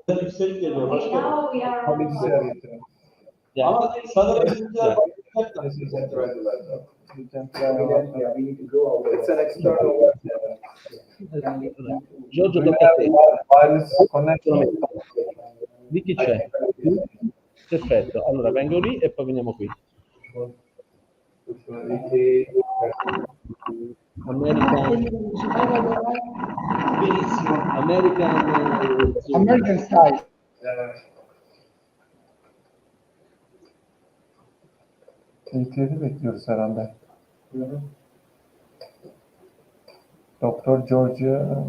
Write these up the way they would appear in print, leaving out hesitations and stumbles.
yüksek geliyor başkanım. Ama sanırım It's an external Giorgio, tocca a te. wireless connection. Di chi c'è? Perfetto, allora vengo lì e poi veniamo qui. American style. ITS'i bekliyoruz herhalde. Doktor Georgia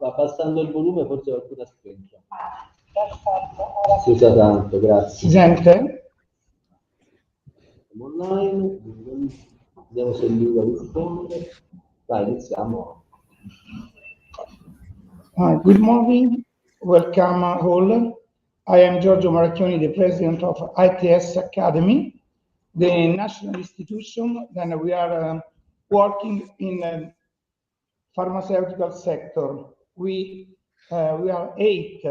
Va passando il volume, forse qualcuno ha spento. Scusa tanto, grazie. Si sente? Siamo online, vediamo se Luca risponde. Dai, iniziamo. Good morning, welcome all. I am Giorgio Maracchioni, the president of ITS Academy, the national institution. Then we are working in the pharmaceutical sector. We are 8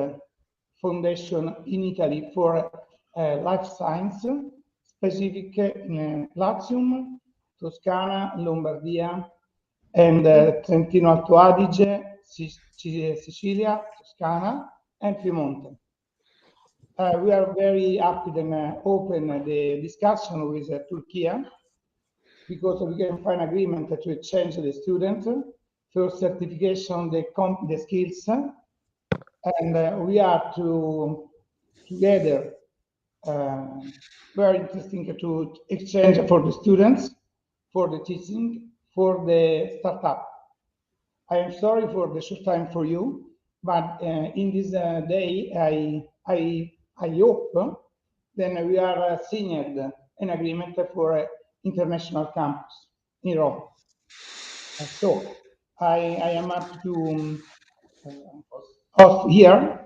foundation in Italy for life science, specific in Latium, Toscana, Lombardia, and Trentino Alto Adige, Sicilia, Toscana, and Piemonte. We are very happy and open the discussion with Türkiye because we can find agreement to exchange the students for certification, the skills, and we are together very interesting to exchange for the students, for the teaching, for the startup. I am sorry for the short time for you, but in this day, I hope then we are signed an agreement for international campus in Rome. So I am up to host here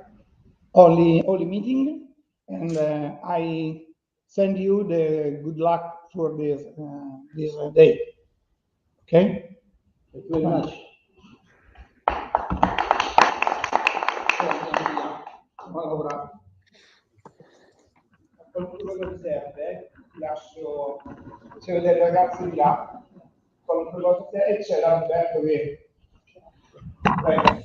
only meeting, and I send you the good luck for this day. Okay. Thank you very much. Allora, qualcuno che ti serve, ti lascio, c'è dei ragazzi di là, qualcuno che e c'è l'Alberto che... Prego.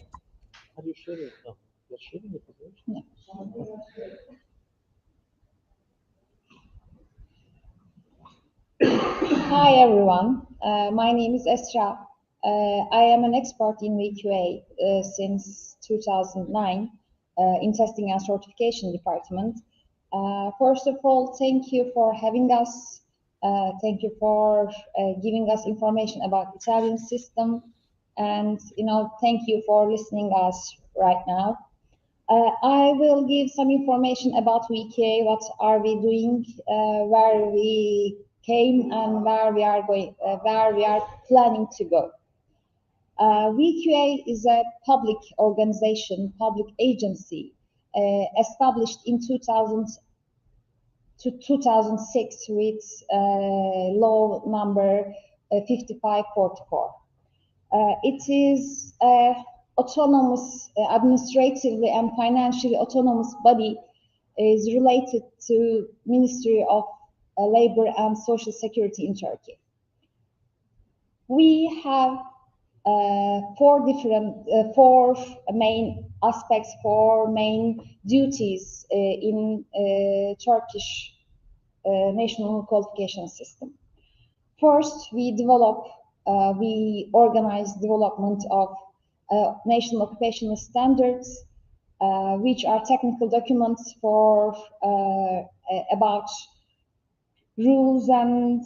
Hi everyone, my name is Esra. I am an expert in VQA since 2009 in testing and certification department. First of all, thank you for having us. Thank you for giving us information about Italian system, and thank you for listening us right now. I will give some information about VQA, what are we doing, where we came, and where we are going, where we are planning to go. VQA is a public organization, public agency, established in 2006 with law number 5544. It is a autonomous, administratively and financially autonomous body, is related to Ministry of Labor and Social Security in Turkey. We have four main aspects, four main duties in Turkish national qualification system. First, we organize development of national occupational standards, which are technical documents for about rules and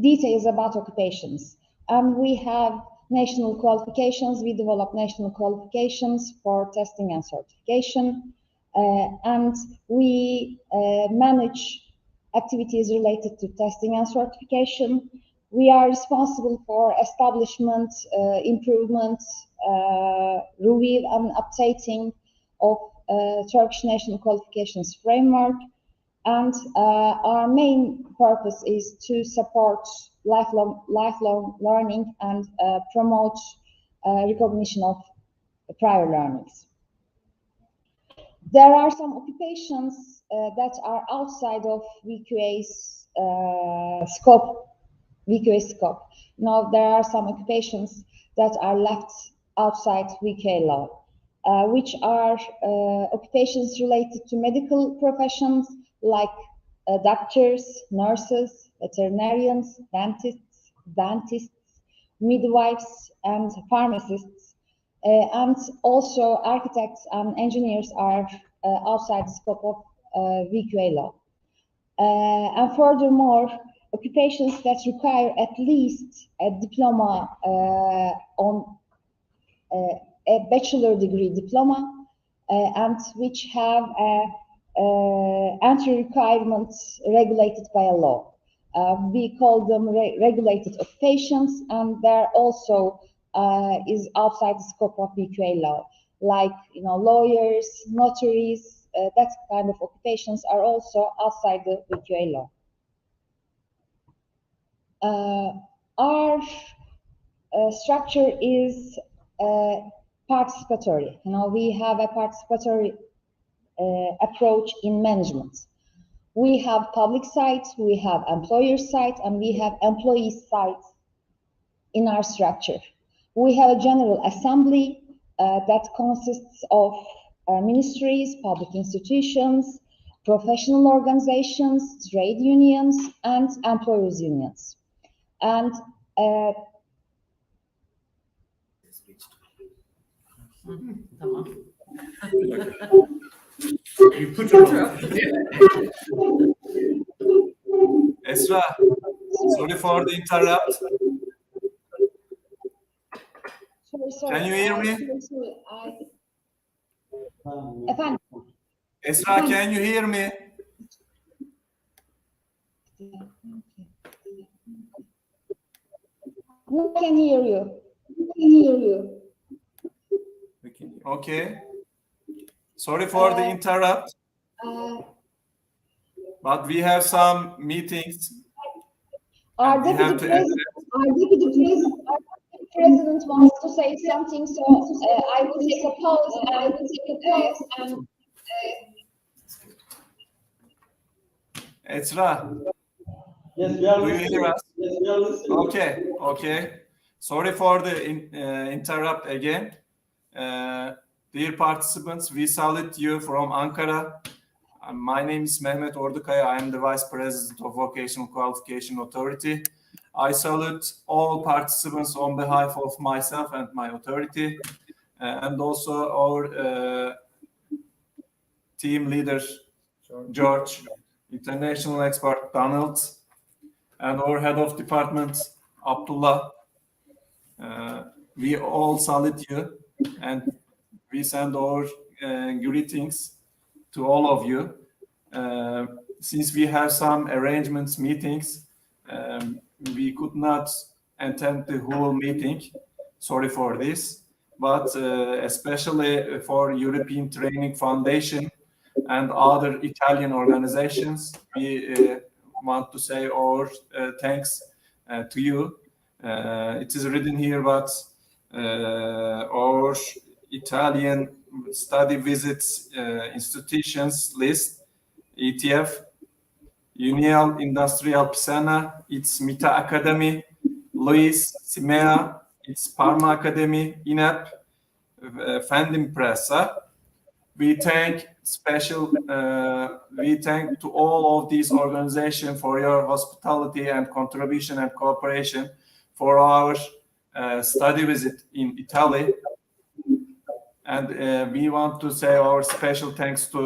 details about occupations. And we have national qualifications. We develop national qualifications for testing and certification. And we manage activities related to testing and certification. We are responsible for establishment, improvement, review and updating of Turkish national qualifications framework. And our main purpose is to support lifelong learning and promote recognition of prior learnings. There are some occupations that are outside of VQA's scope. Now, there are some occupations that are left outside VQA law, which are occupations related to medical professions like doctors, nurses, veterinarians, dentists, midwives, and pharmacists. And also architects and engineers are outside the scope of VQA law. And furthermore, occupations that require at least a diploma on a bachelor degree diploma and which have entry requirements regulated by a law. We call them regulated occupations, and there also is outside the scope of VQA law, like lawyers, notaries, that kind of occupations are also outside the VQA law. Our structure is participatory. We have a participatory approach in management. We have public sites, we have employer sites, and we have employee sites in our structure. We have a general assembly that consists of ministries, public institutions, professional organizations, trade unions, and employers' unions. And You put it on. Esra, sorry for the interrupt. sorry. Can you hear me? Efendim? Esra, can you hear me? No, I can hear you. Okay. Sorry for the interrupt, but we have some meetings. Our deputy president wants to say something, so I will take a pause and Esra, Yes, we are do you listening. hear us? Yes, we are listening. Okay. Sorry for the interrupt again. Dear participants, we salute you from Ankara. My name is Mehmet Ordukaya. I am the Vice President of Vocational Qualification Authority. I salute all participants on behalf of myself and my authority, and also our team leader, George, international expert, Donald, and our head of department, Abdullah. We all salute you, and we send our greetings to all of you. Since we have some arrangements, meetings, we could not attend the whole meeting. Sorry for this. But especially for European Training Foundation and other Italian organizations, we want to say our thanks to you. It is written here, but our Italian study visits institutions list: ETF, Unial Industrial Pisana, ITS MITA Academy, Luis, Simea, ITS Academy, INEP, Fondimpresa. We thank to all of these organizations for your hospitality and contribution and cooperation for our study visit in Italy. And we want to say our special thanks to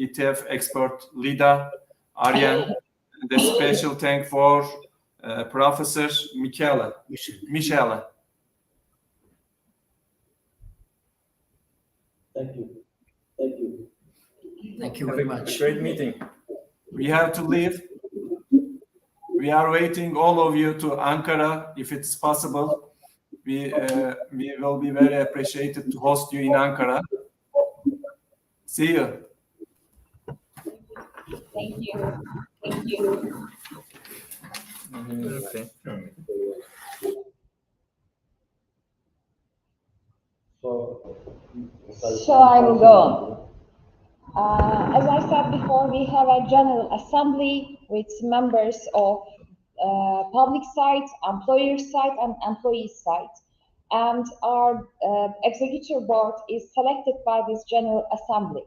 ETF expert Lida, Arjen, and a special thank for Professor Michele. Thank you. Thank you. Thank you very much. Great meeting. We have to leave. We are waiting all of you to Ankara if it's possible. We will be very appreciated to host you in Ankara. See you. Thank you. Thank you. Okay. So I will go on. As I said before, we have a general assembly with members of public side, employer side, and employee side. And our executive board is selected by this general assembly.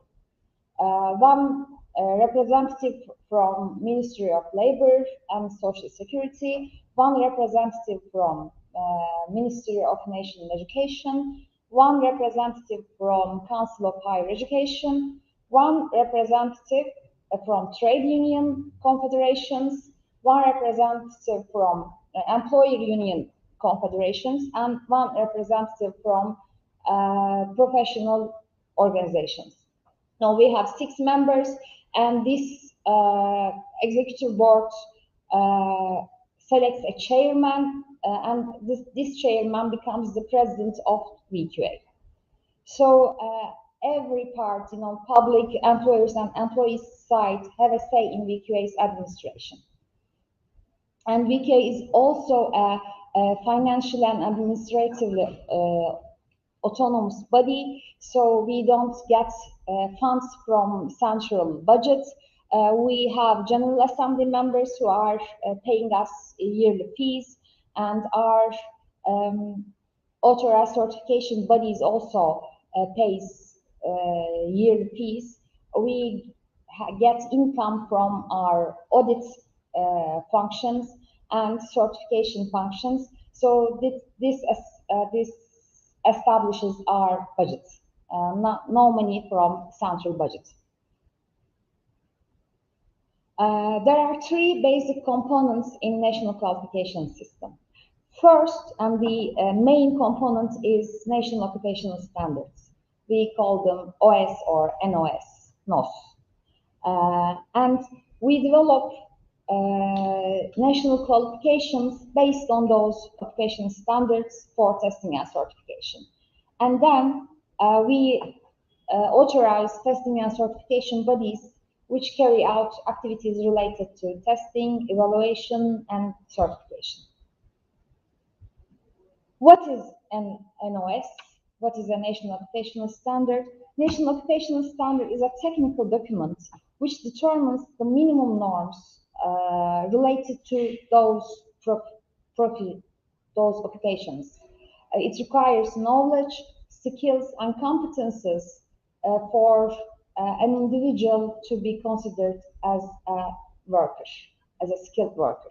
One representative from Ministry of Labor and Social Security, one representative from Ministry of National Education, one representative from Council of Higher Education, one representative from trade union confederations, one representative from employer union confederations, and one representative from professional organizations. Now we have 6 members, and this executive board selects a chairman, and this chairman becomes the president of VQA. So every part, public employers and employees side have a say in VQA's administration. And VQA is also a financial and administratively autonomous body, so we don't get funds from central budget. We have General Assembly members who are paying us yearly fees, and our authorized certification bodies also pays yearly fees. We get income from our audit functions and certification functions. So this establishes our budget. No money from central budget. There are 3 basic components in national qualification system. First, and the main component is national occupational standards. We call them OS or NOS. And we develop national qualifications based on those occupational standards for testing and certification. And then we authorize testing and certification bodies which carry out activities related to testing, evaluation, and certification. What is an NOS? What is a National Occupational Standard? National Occupational Standard is a technical document which determines the minimum norms related to those occupations. It requires knowledge, skills, and competences for an individual to be considered as a worker, as a skilled worker.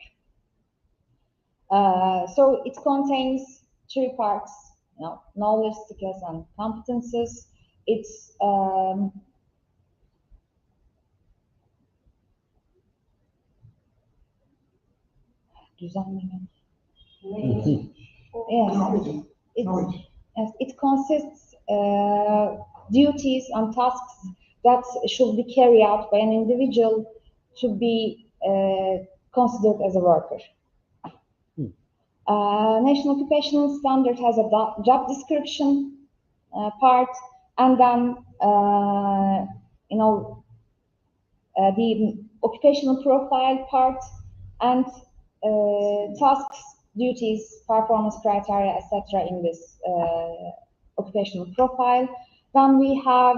So it contains 3 parts: knowledge, skills, and competences. It's it consists duties and tasks that should be carried out by an individual to be considered as a worker. National Occupational Standard has a job description part, and then the occupational profile part, and tasks, duties, performance criteria, etc. in this occupational profile. Then we have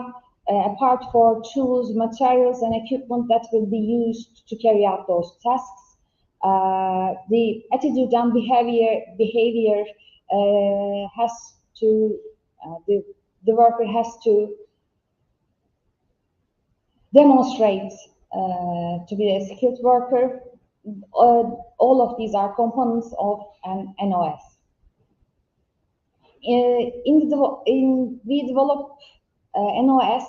a part for tools, materials, and equipment that will be used to carry out those tasks. the attitude and behavior has to, the worker has to demonstrate to be a skilled worker. All of these are components of an NOS. We develop NOS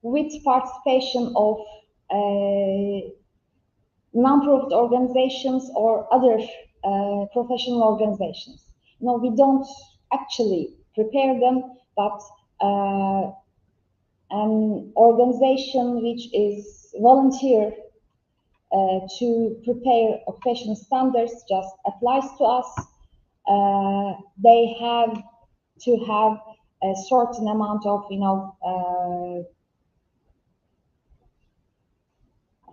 with participation of non-profit organizations or other professional organizations. No, we don't actually prepare them, but an organization which is volunteer to prepare occupational standards just applies to us. They have to have a certain amount of,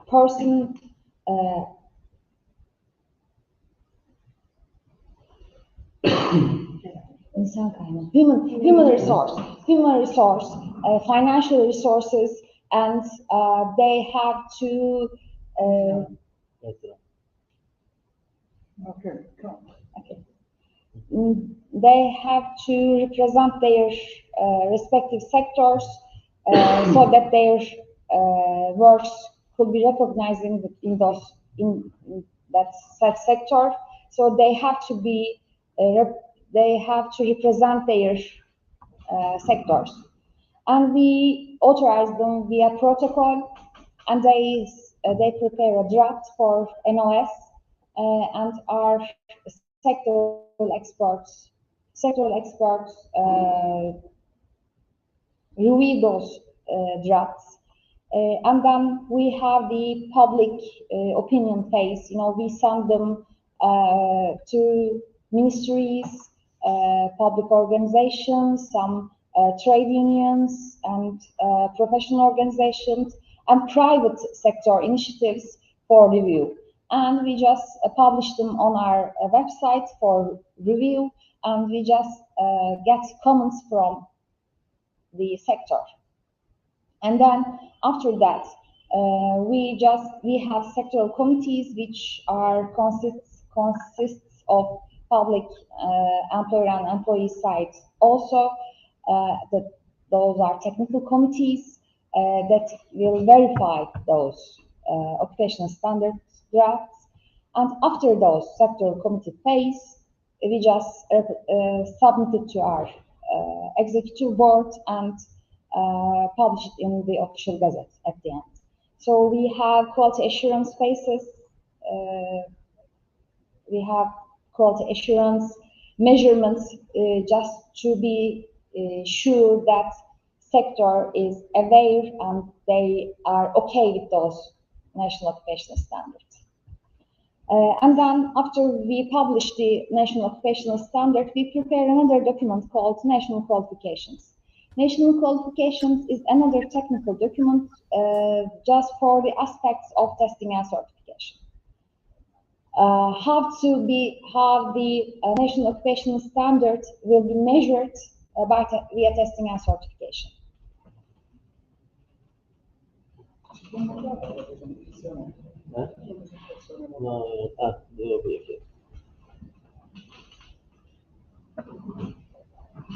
person human resource, financial resources, and they have to. They have to represent their respective sectors so that their works could be recognized in that such sector. So they have to be they have to represent their sectors, and we authorize them via protocol, and they prepare a draft for NOS, and our sectoral experts review those drafts, and then we have the public opinion phase. We send them to ministries, public organizations, some trade unions, and professional organizations, and private sector initiatives for review. And we just publish them on our website for review, and we just get comments from the sector. And then after that, we have sectoral committees which are consists of public employer and employee side. Also, those are technical committees that will verify those occupational standards drafts. And after those sectoral committee phase, we just submit it to our executive board and publish it in the official gazette at the end. So we have quality assurance phases. We have quality assurance measurements just to be sure that sector is aware and they are okay with those national occupational standards. And then after we publish the national occupational standard, we prepare another document called National Qualifications. National Qualifications is another technical document just for the aspects of testing and certification. How the national occupational standard will be measured via testing and certification.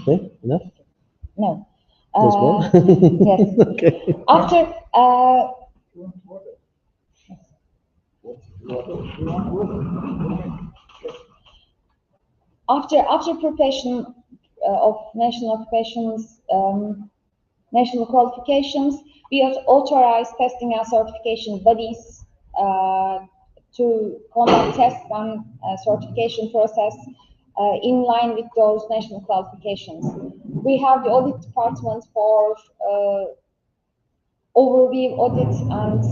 Okay, enough? No. There's more? Yes. Okay. After preparation of national occupations, national qualifications, we have authorized testing and certification bodies to conduct tests and certification process in line with those national qualifications. We have the audit department for overview audit and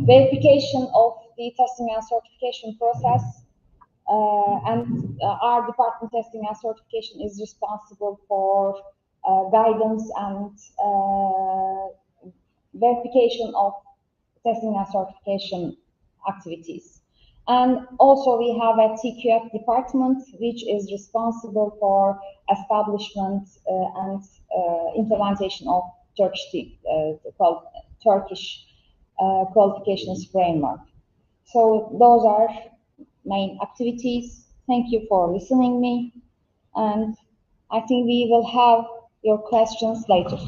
verification of the testing and certification process. And our department, testing and certification, is responsible for guidance and verification of testing and certification activities. And also we have a TQF department, which is responsible for establishment and implementation of Turkish qualifications framework. So those are main activities. Thank you for listening me, and I think we will have your questions later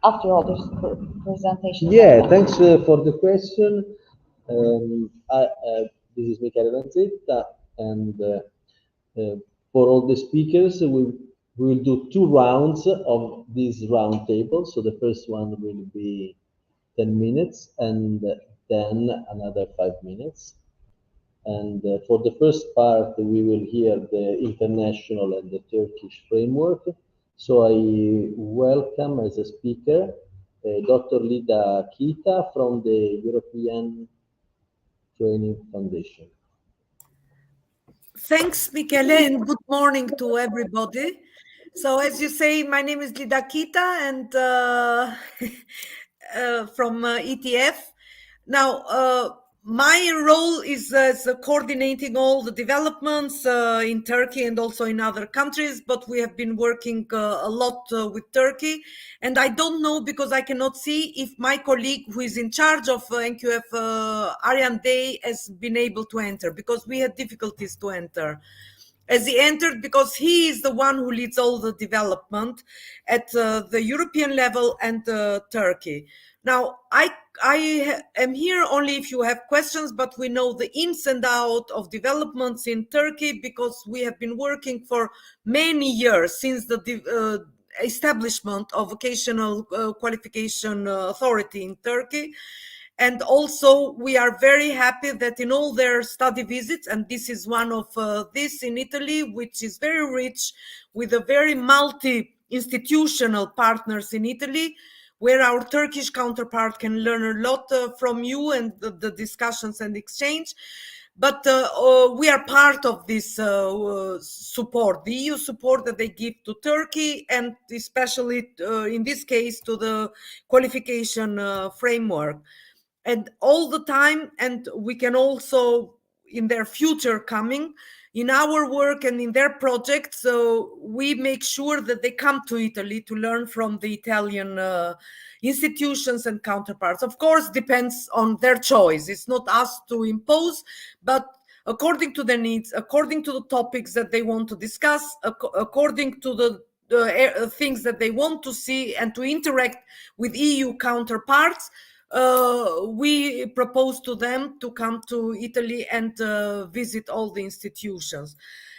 after all this presentation. Yeah, thanks for the question. This is Michele Lanzetta, and for all the speakers, we will do 2 rounds of this round table. So the first one will be 10 minutes, and then another 5 minutes. And for the first part, we will hear the international and the Turkish framework. So I welcome as a speaker Dr. Lida Kita from the European Training Foundation. Thanks, Michele, and good morning to everybody. So as you say, my name is Lida Kita, and from ETF. Now, my role is as coordinating all the developments in Turkey and also in other countries, but we have been working a lot with Turkey. And I don't know, because I cannot see, if my colleague who is in charge of NQF, Arjen Deij, has been able to enter, because we had difficulties to enter. As he entered, because he is the one who leads all the development at the European level and Turkey. Now, I am here only if you have questions, but we know the ins and outs of developments in Turkey, because we have been working for many years since the establishment of Vocational Qualification Authority in Turkey. And also, we are very happy that in all their study visits, and this is one of this in Italy, which is very rich with a very multi-institutional partners in Italy, where our Turkish counterpart can learn a lot from you and the discussions and exchange. But we are part of this support, the EU support that they give to Turkey, and especially in this case to the qualification framework. And all the time, and we can also, in their future coming, in our work and in their projects, so we make sure that they come to Italy to learn from the Italian institutions and counterparts. Of course, depends on their choice. It's not us to impose, but according to their needs, according to the topics that they want to discuss, according to the things that they want to see and to interact with EU counterparts, we propose to them to come to Italy and visit all the institutions.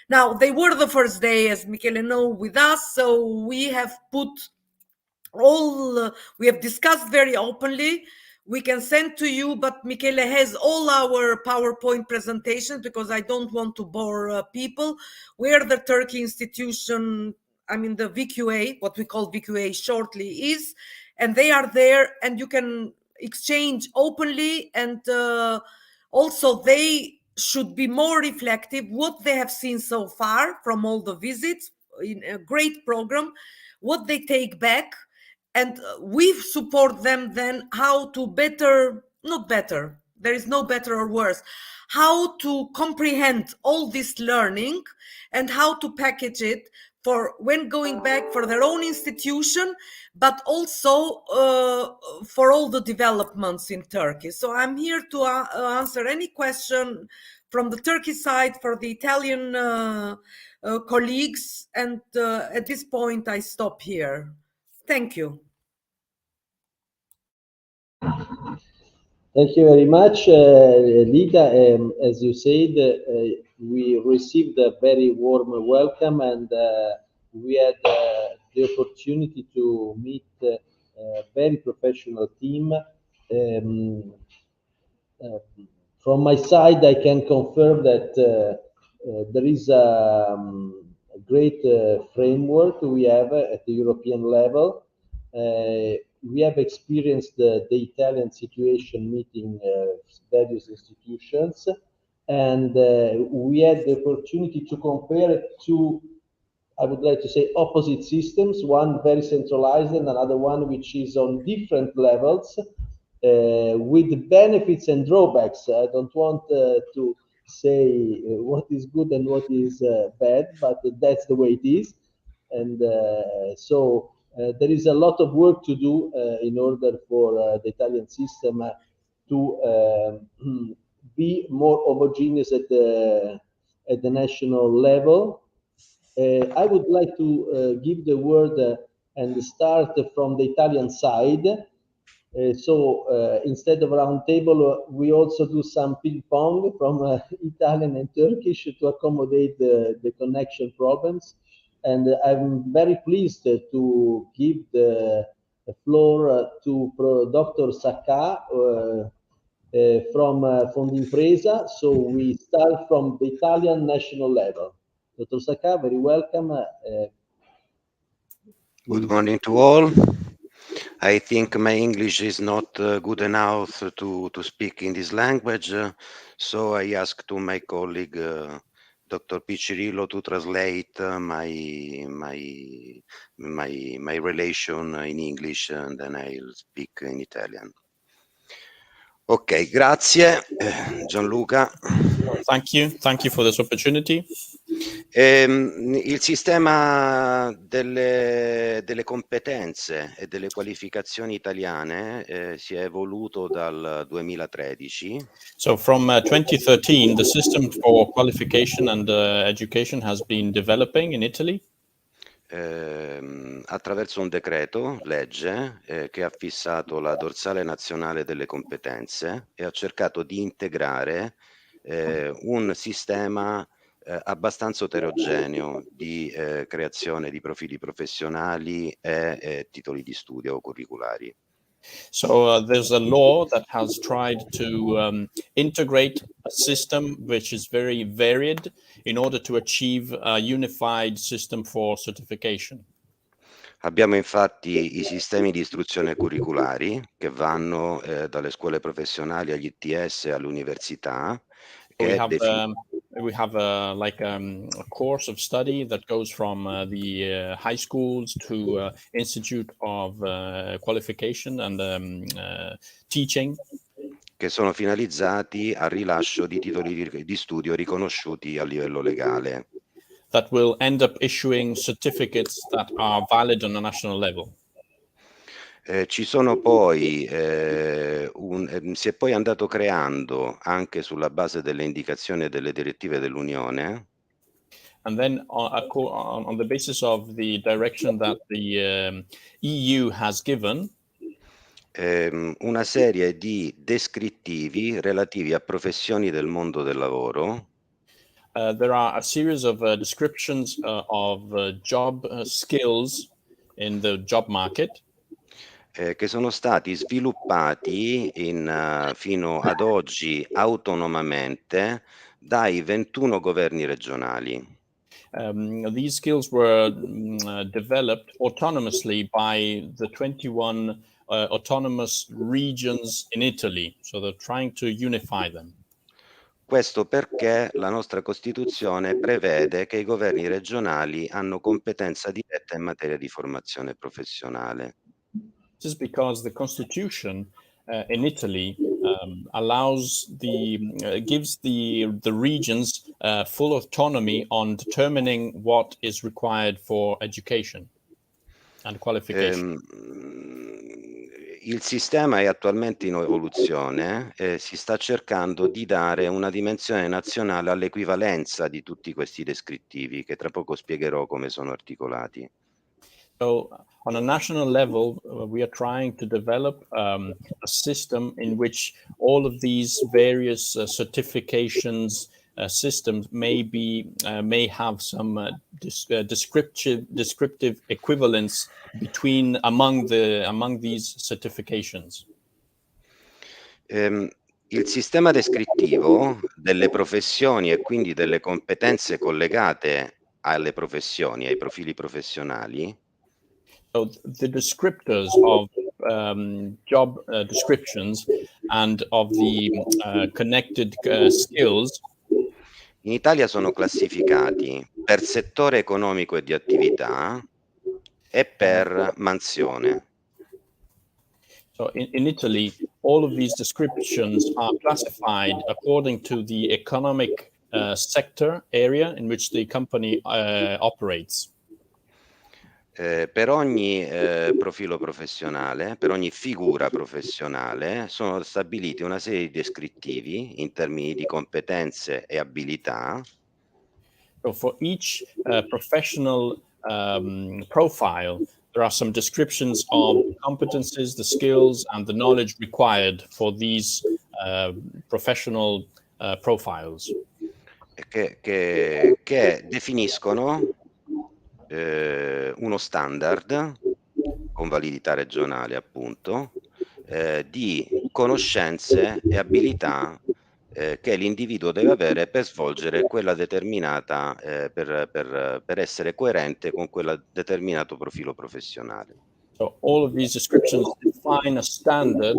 Now, they were the first day, as Michele knows, with us, so we have put all, we have discussed very openly. We can send to you, but Michele has all our PowerPoint presentations, because I don't want to bore people. Where the Turkey institution, I mean the VQA, what we call VQA shortly, is, and they are there, and you can exchange openly, and also they should be more reflective what they have seen so far from all the visits in a great program, what they take back, and we support them then how to better, not better, there is no better or worse, how to comprehend all this learning and how to package it for when going back for their own institution, but also for all the developments in Turkey. So I'm here to answer any question from the Turkey side for the Italian colleagues. And at this point, I stop here. Thank you. Thank you very much, Lida. As you said, we received a very warm welcome, and we had the opportunity to meet a very professional team. From my side, I can confirm that there is a great framework we have at the European level. We have experienced the Italian situation meeting various institutions, and we had the opportunity to compare two, I would like to say, opposite systems, one very centralized and another one which is on different levels, with benefits and drawbacks. I don't want to say what is good and what is bad, but that's the way it is. And so there is a lot of work to do in order for the Italian system to be more homogeneous at the national level. I would like to give the word and start from the Italian side. So instead of round table, we also do some ping pong from Italian and Turkish to accommodate the connection problems. And I'm very pleased to give the floor to Dr. Saccà from Fondimpresa. So we start from the Italian national level. Dr. Saccà, very welcome. Good morning to all. I think my English is not good enough to speak in this language, so I ask to my colleague Dr. Piccirillo to translate my relation in English, and then I'll speak in Italian. Ok, grazie Gianluca. Thank you for this opportunity. Il sistema delle competenze e delle qualificazioni italiane si è evoluto dal 2013. So from 2013, the system for qualification and education has been developing in Italy. Attraverso un decreto legge che ha fissato la dorsale nazionale delle competenze e ha cercato di integrare un sistema abbastanza eterogeneo di creazione di profili professionali e titoli di studio curriculari. So there's a law that has tried to integrate a system which is very varied in order to achieve a unified system for certification. Abbiamo infatti i sistemi di istruzione curriculari che vanno dalle scuole professionali agli ITS e all'università. We have a course of study that goes from the high schools to Institute of Qualification and Teaching. Che sono finalizzati al rilascio di titoli di studio riconosciuti a livello legale. That will end up issuing certificates that are valid on a national level. Ci sono poi, si è poi andato creando anche sulla base delle indicazioni e delle direttive dell'Unione. And then on the basis of the direction that the EU has given, una serie di descrittivi relativi a professioni del mondo del lavoro. There are a series of descriptions of job skills in the job market. Che sono stati sviluppati fino ad oggi autonomamente dai 21 governi regionali. These skills were developed autonomously by the 21 autonomous regions in Italy. So they're trying to unify them. Questo perché la nostra Costituzione prevede che i governi regionali hanno competenza diretta in materia di formazione professionale. This is because the Constitution in Italy gives the regions full autonomy on determining what is required for education and qualification. Il sistema è attualmente in evoluzione e si sta cercando di dare una dimensione nazionale all'equivalenza di tutti questi descrittivi, che tra poco spiegherò come sono articolati. So on a national level, we are trying to develop a system in which all of these various certifications systems may have some descriptive equivalence among these certifications. Il sistema descrittivo delle professioni e quindi delle competenze collegate alle professioni, ai profili professionali. So the descriptors of job descriptions and of the connected skills in Italia sono classificati per settore economico e di attività e per mansione. So in Italy, all of these descriptions are classified according to the economic sector area in which the company operates. Per ogni profilo professionale, per ogni figura professionale, sono stabiliti una serie di descrittivi in termini di competenze e abilità. So for each professional profile, there are some descriptions of competencies, the skills, and the knowledge required for these professional profiles. Che definiscono uno standard con validità regionale, appunto, di conoscenze e abilità che l'individuo deve avere per svolgere quella determinata, per essere coerente con quel determinato profilo professionale. So all of these descriptions define a standard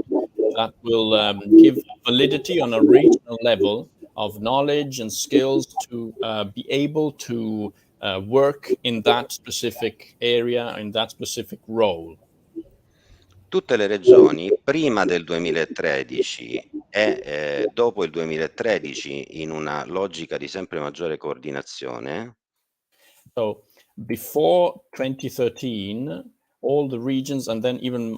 that will give validity on a regional level of knowledge and skills to be able to work in that specific area, in that specific role. Tutte le regioni prima del 2013 e dopo il 2013, in una logica di sempre maggiore coordinazione, So before 2013, all the regions, and then even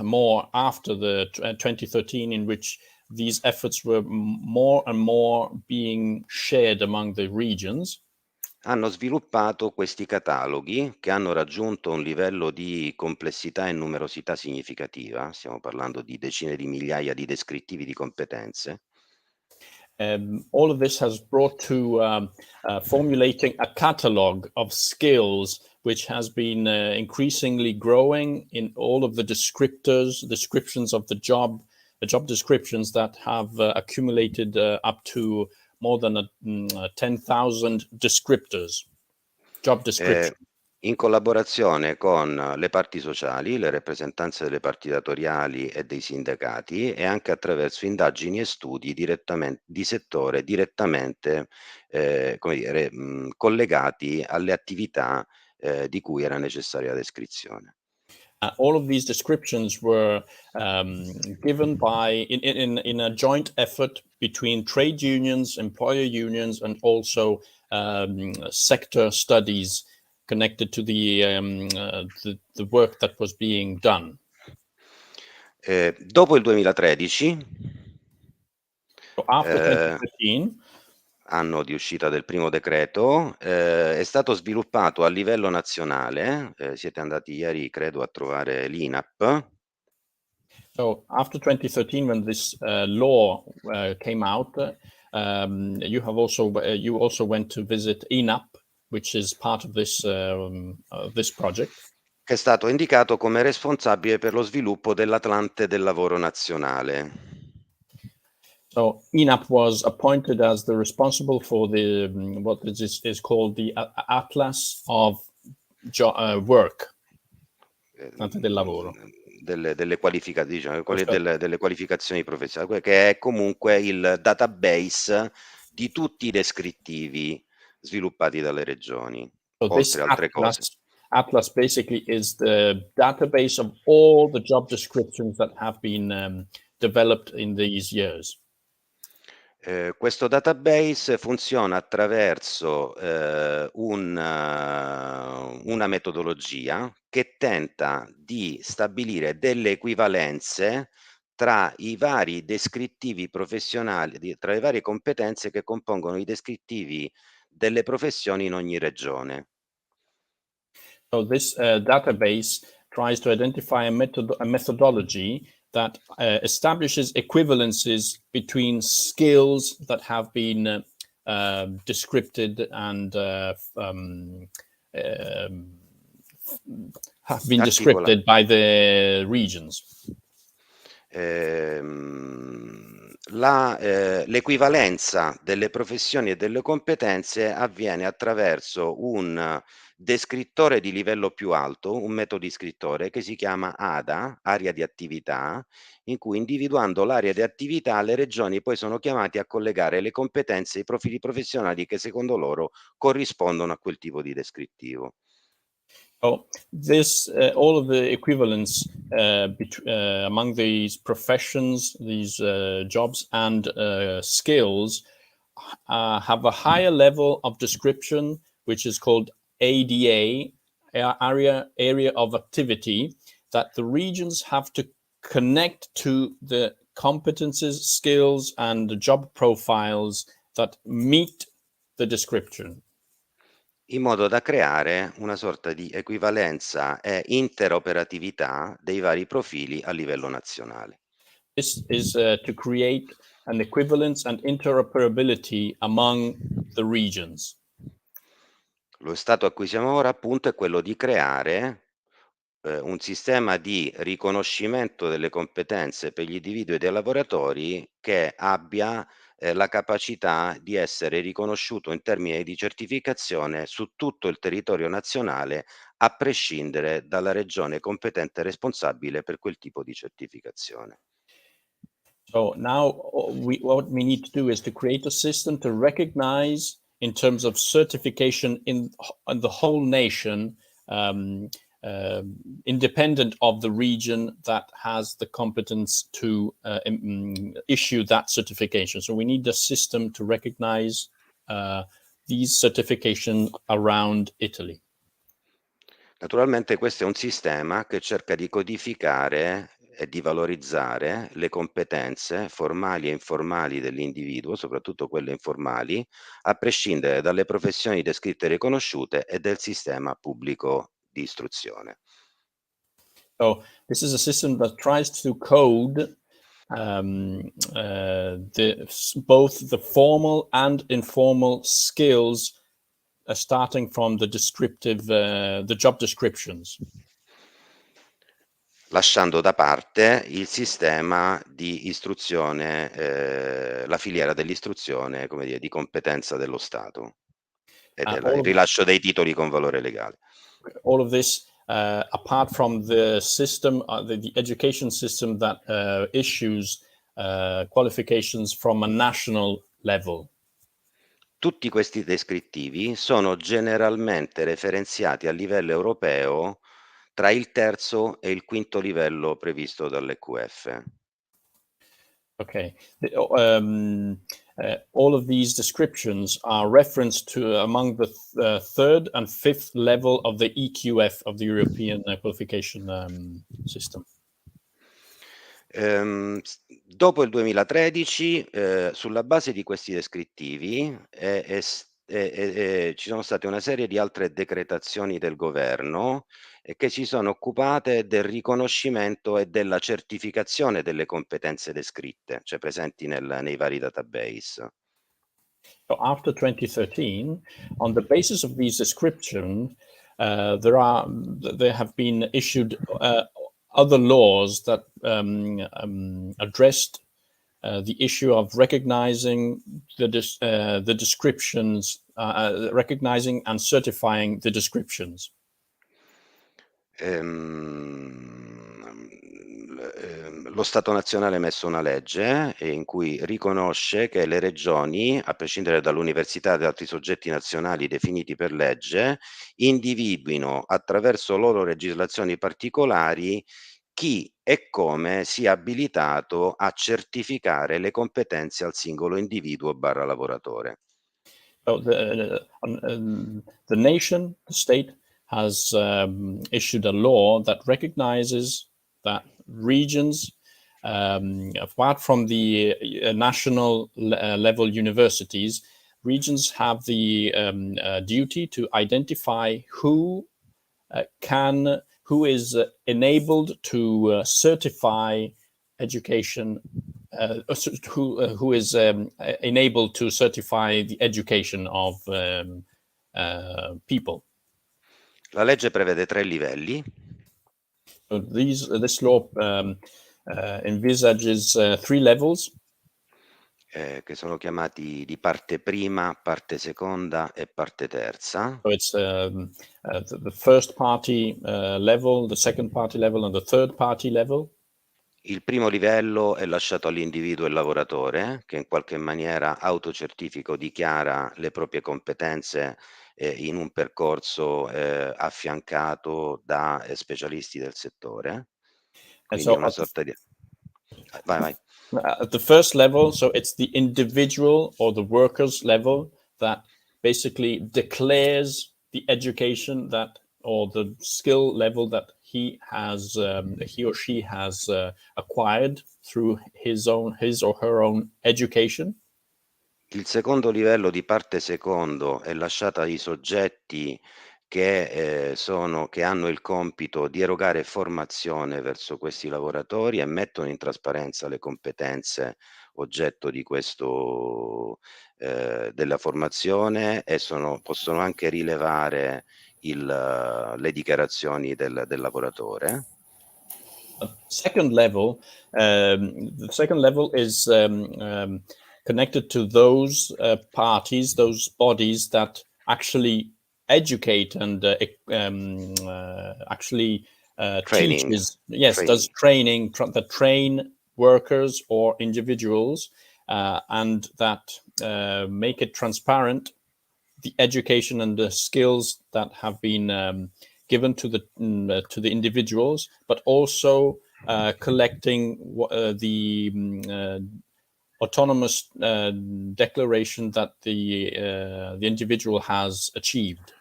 more after the 2013, in which these efforts were more and more being shared among the regions, hanno sviluppato questi cataloghi che hanno raggiunto un livello di complessità e numerosità significativa, stiamo parlando di decine di migliaia di descrittivi di competenze, all of this has brought to formulating a catalog of skills which has been increasingly growing in all of the descriptions of the job descriptions that have accumulated up to more than 10,000 descriptors, job descriptions. in collaborazione con le parti sociali, le rappresentanze delle parti datoriali e dei sindacati, e anche attraverso indagini e studi di settore direttamente collegati alle attività di cui era necessaria la descrizione. All of these descriptions were given in a joint effort between trade unions, employer unions, and also sector studies connected to the work that was being done. Dopo il 2013, So after 2013, anno di uscita del primo decreto, è stato sviluppato a livello nazionale, siete andati ieri credo a trovare l'INAP. So after 2013, when this law came out, you also went to visit INAP, which is part of this project. Che è stato indicato come responsabile per lo sviluppo dell'Atlante del lavoro nazionale. So INAP was appointed as the responsible for the what is called the Atlas of Work, Atlante del lavoro. Delle qualificazioni, delle qualificazioni professionali, che è comunque il database di tutti i descrittivi sviluppati dalle regioni, So oltre altre cose. Atlas basically is the database of all the job descriptions that have been developed in these years. Questo database funziona attraverso una metodologia che tenta di stabilire delle equivalenze tra i vari descrittivi professionali, tra le varie competenze che compongono i descrittivi delle professioni in ogni regione. So this database tries to identify a methodology that establishes equivalences between skills that have been descripted and have been descripted by the regions. L'equivalenza delle professioni e delle competenze avviene attraverso un descrittore di livello più alto, un metodo iscrittore che si chiama ADA, area di attività, in cui individuando l'area di attività le regioni poi sono chiamate a collegare le competenze e i profili professionali che secondo loro corrispondono a quel tipo di descrittivo. So this, all of the equivalence among these professions, these jobs and skills have a higher level of description, which is called ADA, area of activity that the regions have to connect to the competences, skills, and the job profiles that meet the description. In modo da creare una sorta di equivalenza e interoperatività dei vari profili a livello nazionale. This is to create an equivalence and interoperability among the regions. Lo stato a cui siamo ora appunto è quello di creare un sistema di riconoscimento delle competenze per gli individui e dei lavoratori che abbia la capacità di essere riconosciuto in termini di certificazione su tutto il territorio nazionale, a prescindere dalla regione competente responsabile per quel tipo di certificazione. So now what we need to do is to create a system to recognize in terms of certification in the whole nation, independent of the region that has the competence to issue that certification. So we need a system to recognize these certifications around Italy. Naturalmente questo è un sistema che cerca di codificare e di valorizzare le competenze formali e informali dell'individuo, soprattutto quelle informali, a prescindere dalle professioni descritte e riconosciute e del sistema pubblico di istruzione. So this is a system that tries to code both the formal and informal skills starting from the descriptive, the job descriptions. Lasciando da parte il sistema di istruzione, la filiera dell'istruzione, come dire, di competenza dello Stato e il rilascio dei titoli con valore legale. All of this apart from the system, the education system that issues qualifications from a national level. Tutti questi descrittivi sono generalmente referenziati a livello europeo tra il terzo e il quinto livello previsto dall'EQF. Okay. All of these descriptions are referenced to among the third and fifth level of the EQF, of the European Qualification System. Dopo il 2013, sulla base di questi descrittivi, ci sono state una serie di altre decretazioni del governo che si sono occupate del riconoscimento e della certificazione delle competenze descritte, cioè presenti nei vari database. So after 2013, on the basis of these descriptions, there have been issued other laws that addressed the issue of recognizing the descriptions, recognizing and certifying the descriptions. Lo Stato nazionale ha emesso una legge in cui riconosce che le regioni, a prescindere dall'università e da altri soggetti nazionali definiti per legge, individuino attraverso loro legislazioni particolari chi e come sia abilitato a certificare le competenze al singolo individuo / lavoratore. So the nation, the state, has issued a law that recognizes that regions, apart from the national level universities, regions have the duty to identify who is enabled to certify education, who is enabled to certify the education of people. La legge prevede 3 livelli. So this law envisages 3 levels. Che sono chiamati di parte prima, parte seconda e parte terza. So it's the first party level, the second party level, and the third party level. Il primo livello è lasciato all'individuo e lavoratore, che in qualche maniera autocertifica o dichiara le proprie competenze in un percorso affiancato da specialisti del settore. Quindi una sorta di... Vai. At the first level, so it's the individual or the workers level that basically declares the education that or the skill level that he or she has acquired through his or her own education. Il secondo livello di parte secondo è lasciata ai soggetti che hanno il compito di erogare formazione verso questi lavoratori e mettono in trasparenza le competenze oggetto di questo della formazione e possono anche rilevare le dichiarazioni del lavoratore. The second level is connected to those parties, those bodies that actually educate and actually teaches. Yes, training. Does training that train workers or individuals and that make it transparent, the education and the skills that have been given to the individuals, but also collecting the autonomous declaration that the individual has achieved.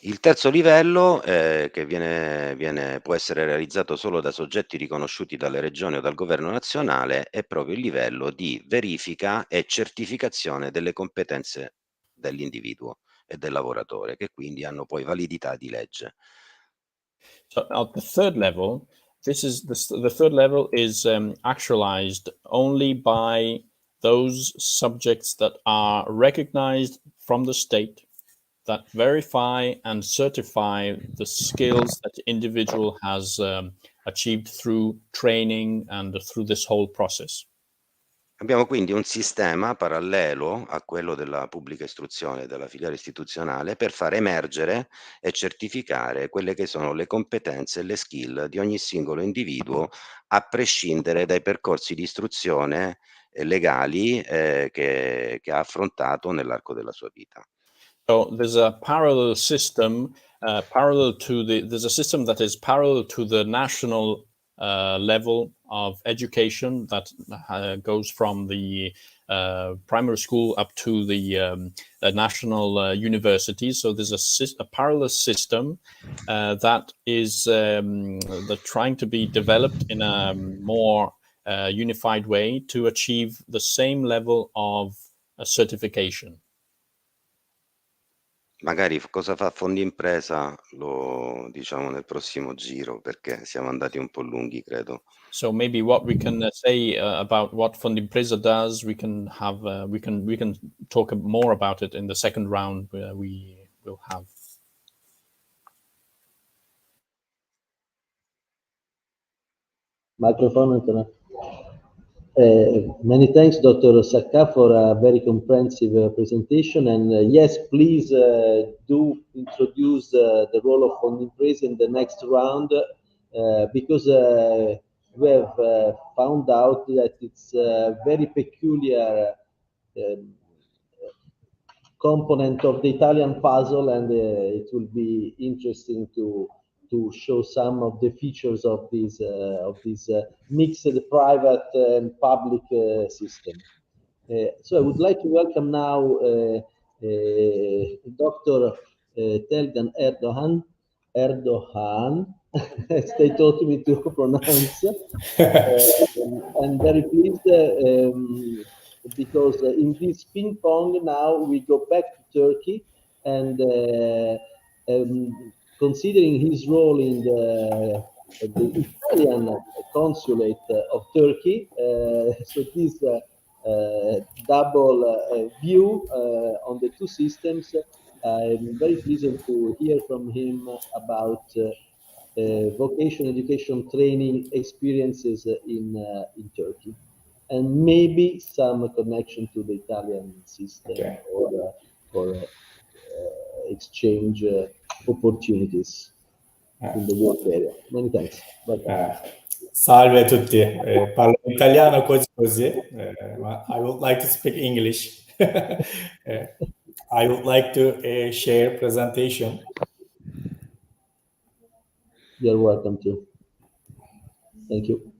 Il terzo livello, che può essere realizzato solo da soggetti riconosciuti dalle regioni o dal governo nazionale, è proprio il livello di verifica e certificazione delle competenze dell'individuo e del lavoratore, che quindi hanno poi validità di legge. So at the third level, the third level is actualized only by those subjects that are recognized from the state, that verify and certify the skills that the individual has achieved through training and through this whole process. Abbiamo quindi un sistema parallelo a quello della pubblica istruzione, della filiera istituzionale, per far emergere e certificare quelle che sono le competenze e le skill di ogni singolo individuo, a prescindere dai percorsi di istruzione legali che ha affrontato nell'arco della sua vita. So there's a parallel system, there's a system that is parallel to the national level of education that goes from the primary school up to the national university. So there's a parallel system that is trying to be developed in a more unified way to achieve the same level of certification. Magari cosa fa Fondimpresa lo diciamo nel prossimo giro, perché siamo andati un po' lunghi, credo. So maybe what we can say about what Fondimpresa does, we can have we can talk more about it in the second round we will have. Microphone, Antonella. Many thanks, Dr. Saccà, for a very comprehensive presentation. And yes, please do introduce the role of Fondimpresa in the next round, because we have found out that it's a very peculiar component of the Italian puzzle, and it will be interesting to show some of the features of this mixed private and public system. So I would like to welcome now Dr. Tolga Erdoğan, as they taught me to pronounce. I'm very pleased because in this ping pong now we go back to Turkey, and considering his role in the Italian consulate of Turkey, so this double view on the two systems, I'm very pleased to hear from him about vocational education training experiences in Turkey, and maybe some connection to the Italian system, okay, or exchange opportunities in the work area. Many thanks. Salve a tutti. Parlo italiano così, ma I would like to speak English. I would like to share presentation. You're welcome to. Thank you.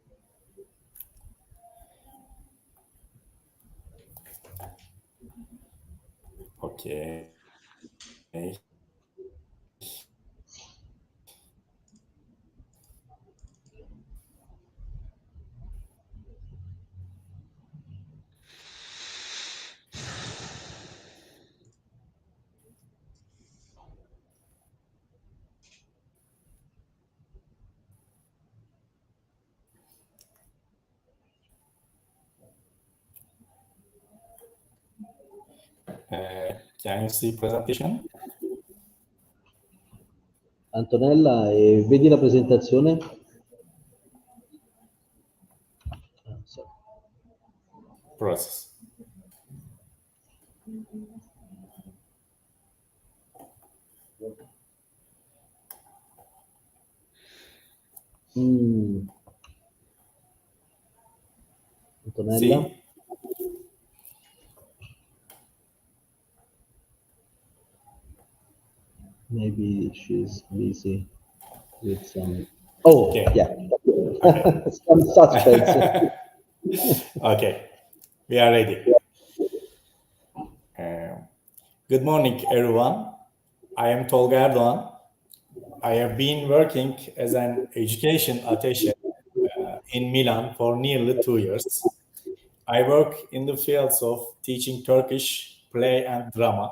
Okay. Can you see presentation? Antonella, vedi la presentazione? Sorry. Process. Antonella? See? Maybe she's busy with some. Oh, Okay. yeah. Okay. Some suspense. Okay, we are ready. Good morning, everyone. I am Tolga Erdoğan. I have been working as an education attaché in Milan for nearly 2 years. I work in the fields of teaching Turkish, play, and drama.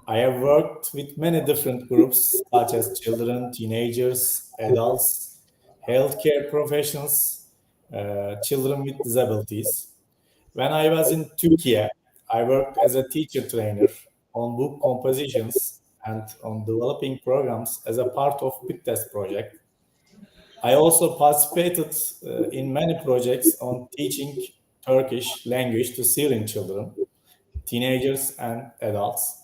I have worked with many different groups, such as children, teenagers, adults, healthcare professionals, children with disabilities. When I was in Türkiye, I worked as a teacher trainer on book compositions and on developing programs as a part of Big Test project. I also participated in many projects on teaching Turkish language to Syrian children, teenagers, and adults.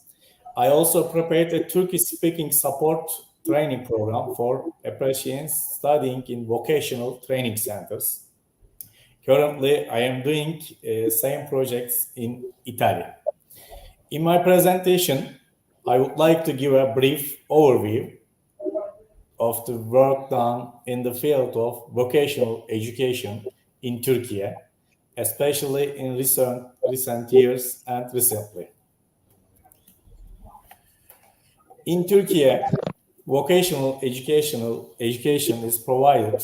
I also prepared a Turkish-speaking support training program for apprentices studying in vocational training centers. Currently, I am doing same projects in Italy. In my presentation, I would like to give a brief overview of the work done in the field of vocational education in Türkiye, especially in recent years and recently. In Türkiye, vocational education is provided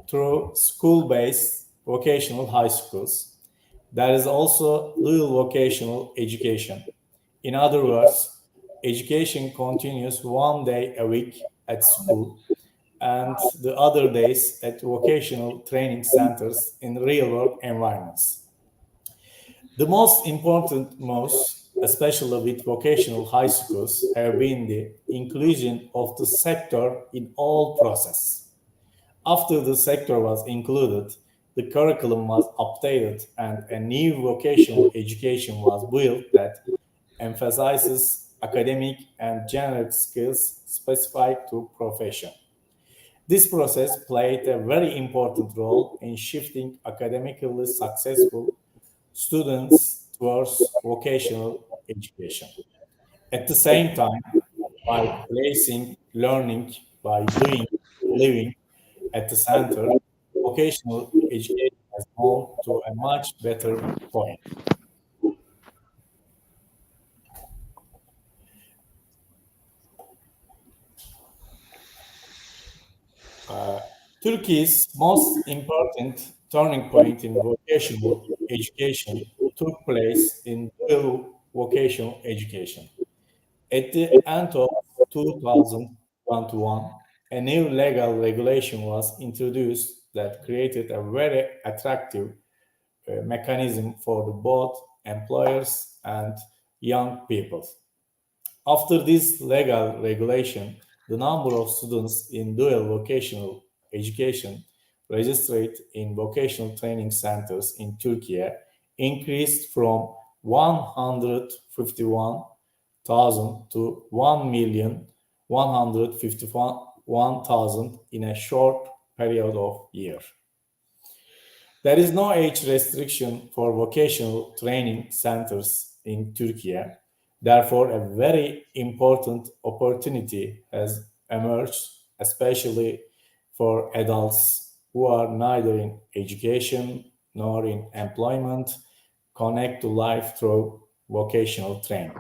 through school-based vocational high schools. There is also dual vocational education. In other words, education continues 1 day a week at school and the other days at vocational training centers in real-world environments. The most important especially with vocational high schools, have been the inclusion of the sector in all process. After the sector was included, the curriculum was updated and a new vocational education was built that emphasizes academic and generic skills specific to profession. This process played a very important role in shifting academically successful students towards vocational education. At the same time, by placing learning by doing, living at the center, vocational education has moved to a much better point. Turkey's most important turning point in vocational education took place in dual vocational education. At the end of 2021, a new legal regulation was introduced that created a very attractive mechanism for both employers and young people. After this legal regulation, the number of students in dual vocational education registered in vocational training centers in Turkey increased from 151,000 to 1,151,000 in a short period of years. There is no age restriction for vocational training centers in Turkey. Therefore, a very important opportunity has emerged, especially for adults who are neither in education nor in employment, connect to life through vocational training.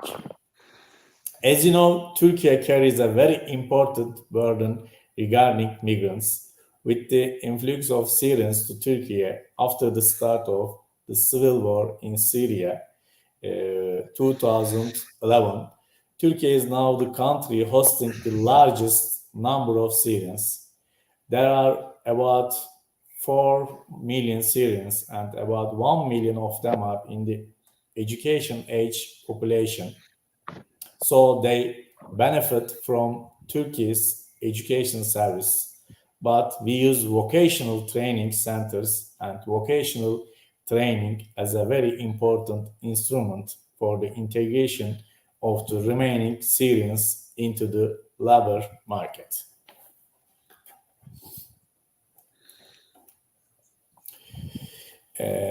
As you know, Turkey carries a very important burden regarding migrants, with the influx of Syrians to Turkey after the start of the civil war in Syria. 2011, Turkey is now the country hosting the largest number of Syrians. There are about 4 million Syrians and about 1 million of them are in the education age population, so they benefit from Turkey's education service. But we use vocational training centers and vocational training as a very important instrument for the integration of the remaining Syrians into the labor market.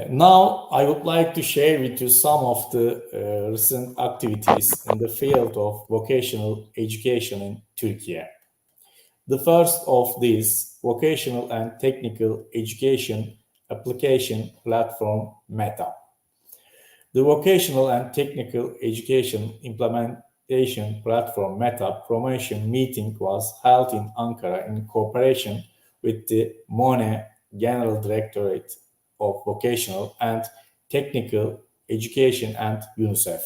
Now, I would like to share with you some of the recent activities in the field of vocational education in Türkiye. The first of these, vocational and technical education application platform MITA. The vocational and technical education implementation platform MITA promotion meeting was held in Ankara in cooperation with the MONE General Directorate of Vocational and Technical Education and UNICEF.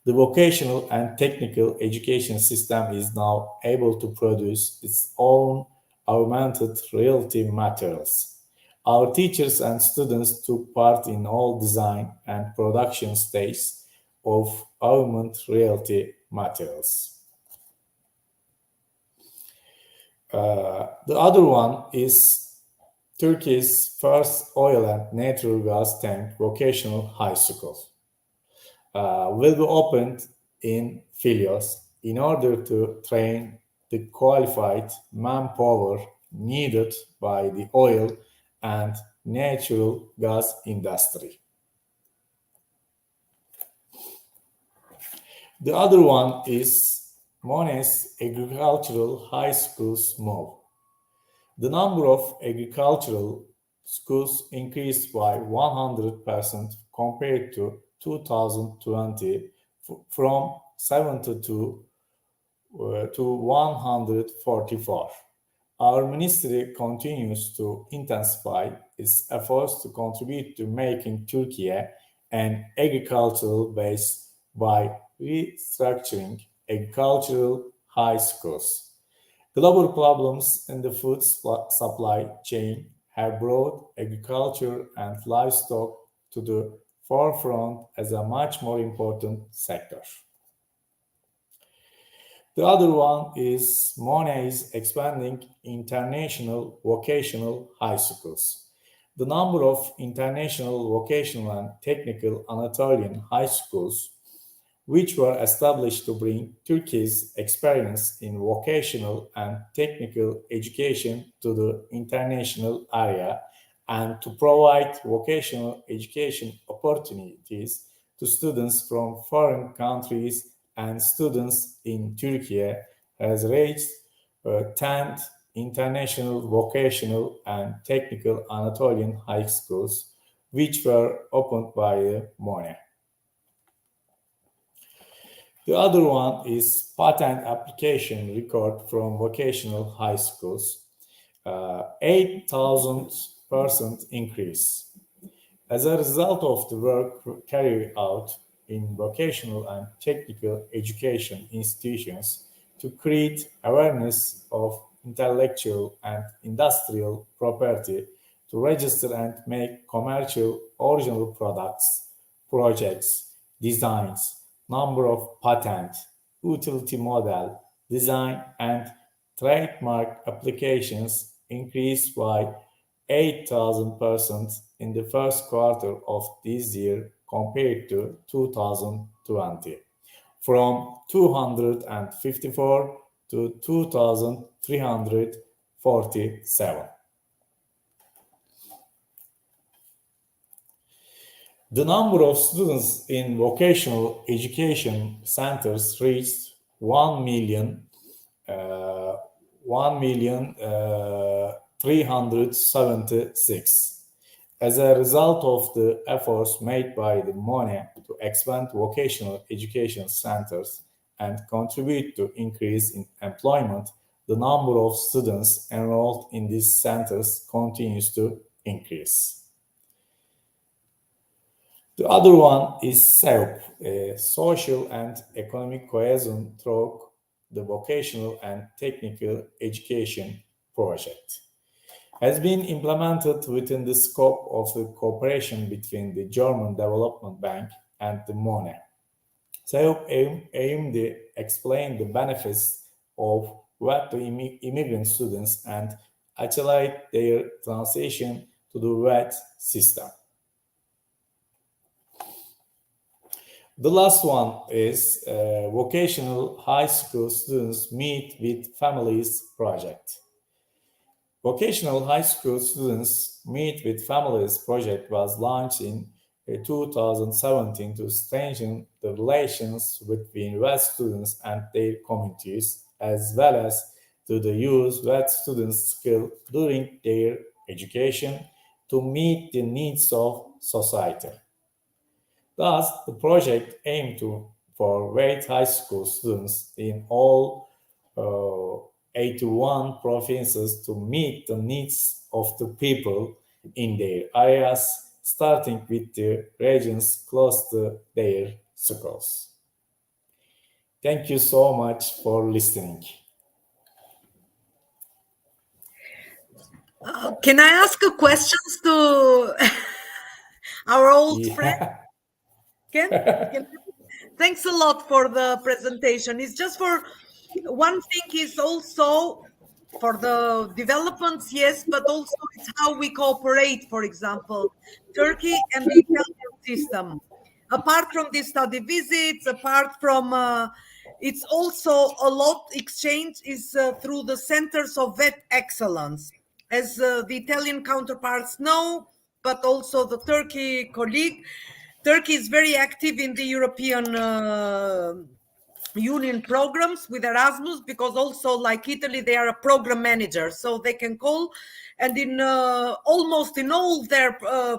The vocational and technical education system is now able to produce its own augmented reality materials. Our teachers and students took part in all design and production stages of augmented reality materials. The other one is Turkey's first oil and natural gas tank vocational high school. Will be opened in Filios in order to train the qualified manpower needed by the oil and natural gas industry. The other one is MONE's agricultural high schools move. The number of agricultural schools increased by 100% compared to 2020 from 72 to 144. Our ministry continues to intensify its efforts to contribute to making Türkiye an agricultural base by restructuring agricultural high schools. Global problems in the food supply chain have brought agriculture and livestock to the forefront as a much more important sector. The other one is MONE is expanding international vocational high schools. The number of international vocational and technical Anatolian high schools, which were established to bring Turkey's experience in vocational and technical education to the international area and to provide vocational education opportunities to students from foreign countries and students in Türkiye, has reached 10th international vocational and technical Anatolian high schools, which were opened by MONE. The other one is patent application record from vocational high schools, 8,000% increase. As a result of the work carried out in vocational and technical education institutions to create awareness of intellectual and industrial property, to register and make commercial original products, projects, designs, number of patent, utility model, design, and trademark applications increased by 8,000% in the first quarter of this year compared to 2020, from 254 to 2,347. The number of students in vocational education centers reached 1,376,000. As a result of the efforts made by the MONE to expand vocational education centers and contribute to increase in employment, the number of students enrolled in these centers continues to increase. The other one is SEOP, Social and Economic Cohesion through the Vocational and Technical Education Project. Has been implemented within the scope of the cooperation between the German Development Bank and the money. So aim to explain the benefits of what to immigrant students and accelerate their transition to the WET system. The last one is Vocational High School Students Meet with Families project. Vocational High School Students Meet with Families project was launched in 2017 to strengthen the relations between WET students and their communities, as well as to use WET students' skills during their education to meet the needs of society. Thus, the project aimed for WET high school students in all 81 provinces to meet the needs of the people in their areas, starting with the regions close to their schools. Thank you so much for listening. Can I ask questions to our old friend? Thanks a lot for the presentation. It's just for one thing is also for the developments, yes, but also it's how we cooperate, for example, Turkey and the Italian system. Apart from the study visits, apart from, it's also a lot exchange is through the centers of VET excellence. As the Italian counterparts know, but also the Turkey colleague, Turkey is very active in the European Union programs with Erasmus, because also like Italy, they are a program manager, so they can call, and in almost in all their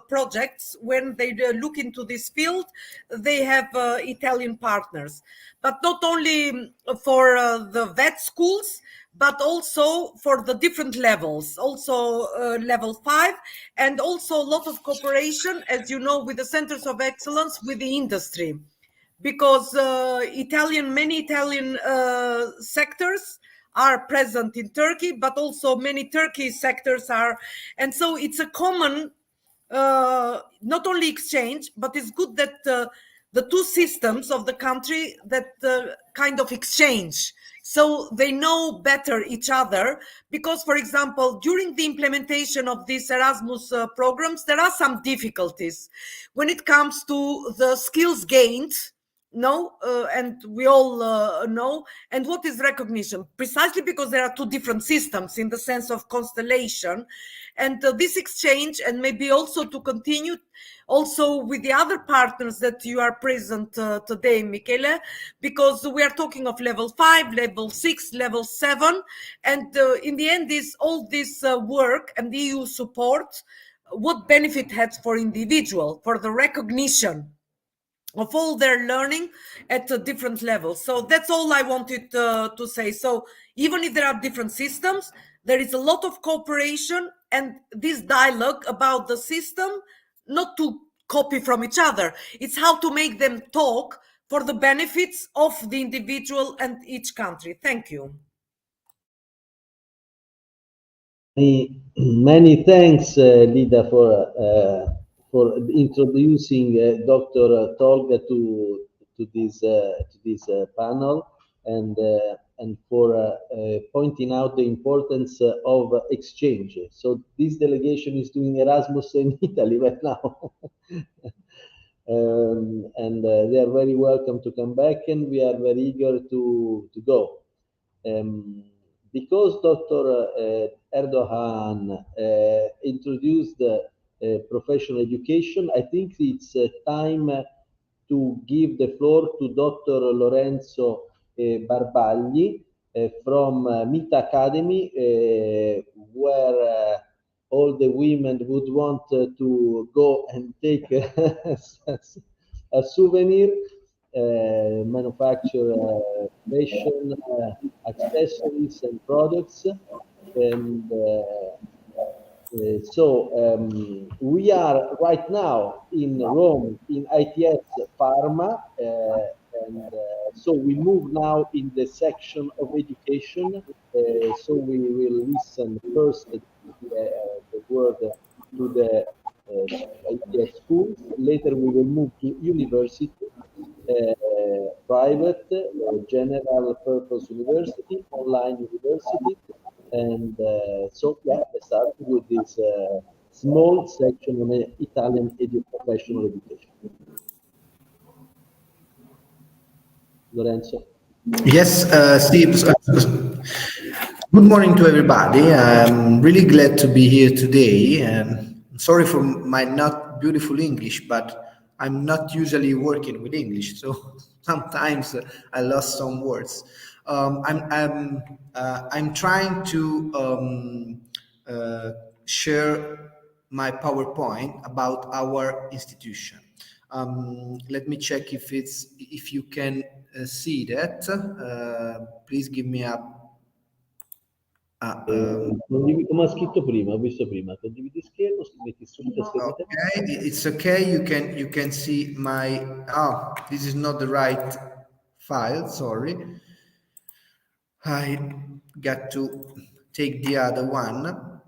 projects, when they look into this field, they have Italian partners, but not only for the VET schools, but also for the different levels, also level 5, and also a lot of cooperation, as you know, with the centers of excellence with the industry, because many Italian sectors are present in Turkey, but also many Turkey sectors are, and so it's a common, not only exchange, but it's good that the two systems of the country that kind of exchange, so they know better each other, because, for example, during the implementation of these Erasmus programs, there are some difficulties when it comes to the skills gained, and we all know, and what is recognition, precisely because there are two different systems in the sense of constellation, and this exchange, and maybe also to continue also with the other partners that you are present today, Michele, because we are talking of level 5, level 6, level 7, and in the end, all this work and the EU support, what benefit has for individual, for the recognition of all their learning at different levels. So that's all I wanted to say. So even if there are different systems, there is a lot of cooperation and this dialogue about the system, not to copy from each other. It's how to make them talk for the benefits of the individual and each country. Thank you. Many thanks, Lida, for introducing Dr. Tolga to this panel, and for pointing out the importance of exchange. So this delegation is doing Erasmus in Italy right now. And they are very welcome to come back, and we are very eager to go. Because Dr. Erdoğan introduced professional education, I think it's time to give the floor to Dr. Lorenzo Barbagli from MITA Academy, where all the women would want to go and take a souvenir, manufacture fashion, accessories and products. And so we are right now in Rome in ITS Pharma, and so we move now in the section of education. So we will listen first the word to the ITS schools. Later we will move to university, private, general purpose university, online university. And so, yeah, I started with this small section on Italian professional education. Lorenzo. Yes, Steve. Good morning to everybody. I'm really glad to be here today. Sorry for my not beautiful English, but I'm not usually working with English, so sometimes I lost some words. I'm trying to share my PowerPoint about our institution. Let me check if you can see that. Please give me a. Come ha scritto prima, ho visto prima, condividi schermo, metti subito schermo. Okay, it's okay. You can see my. Oh, this is not the right file. Sorry, I got to take the other one.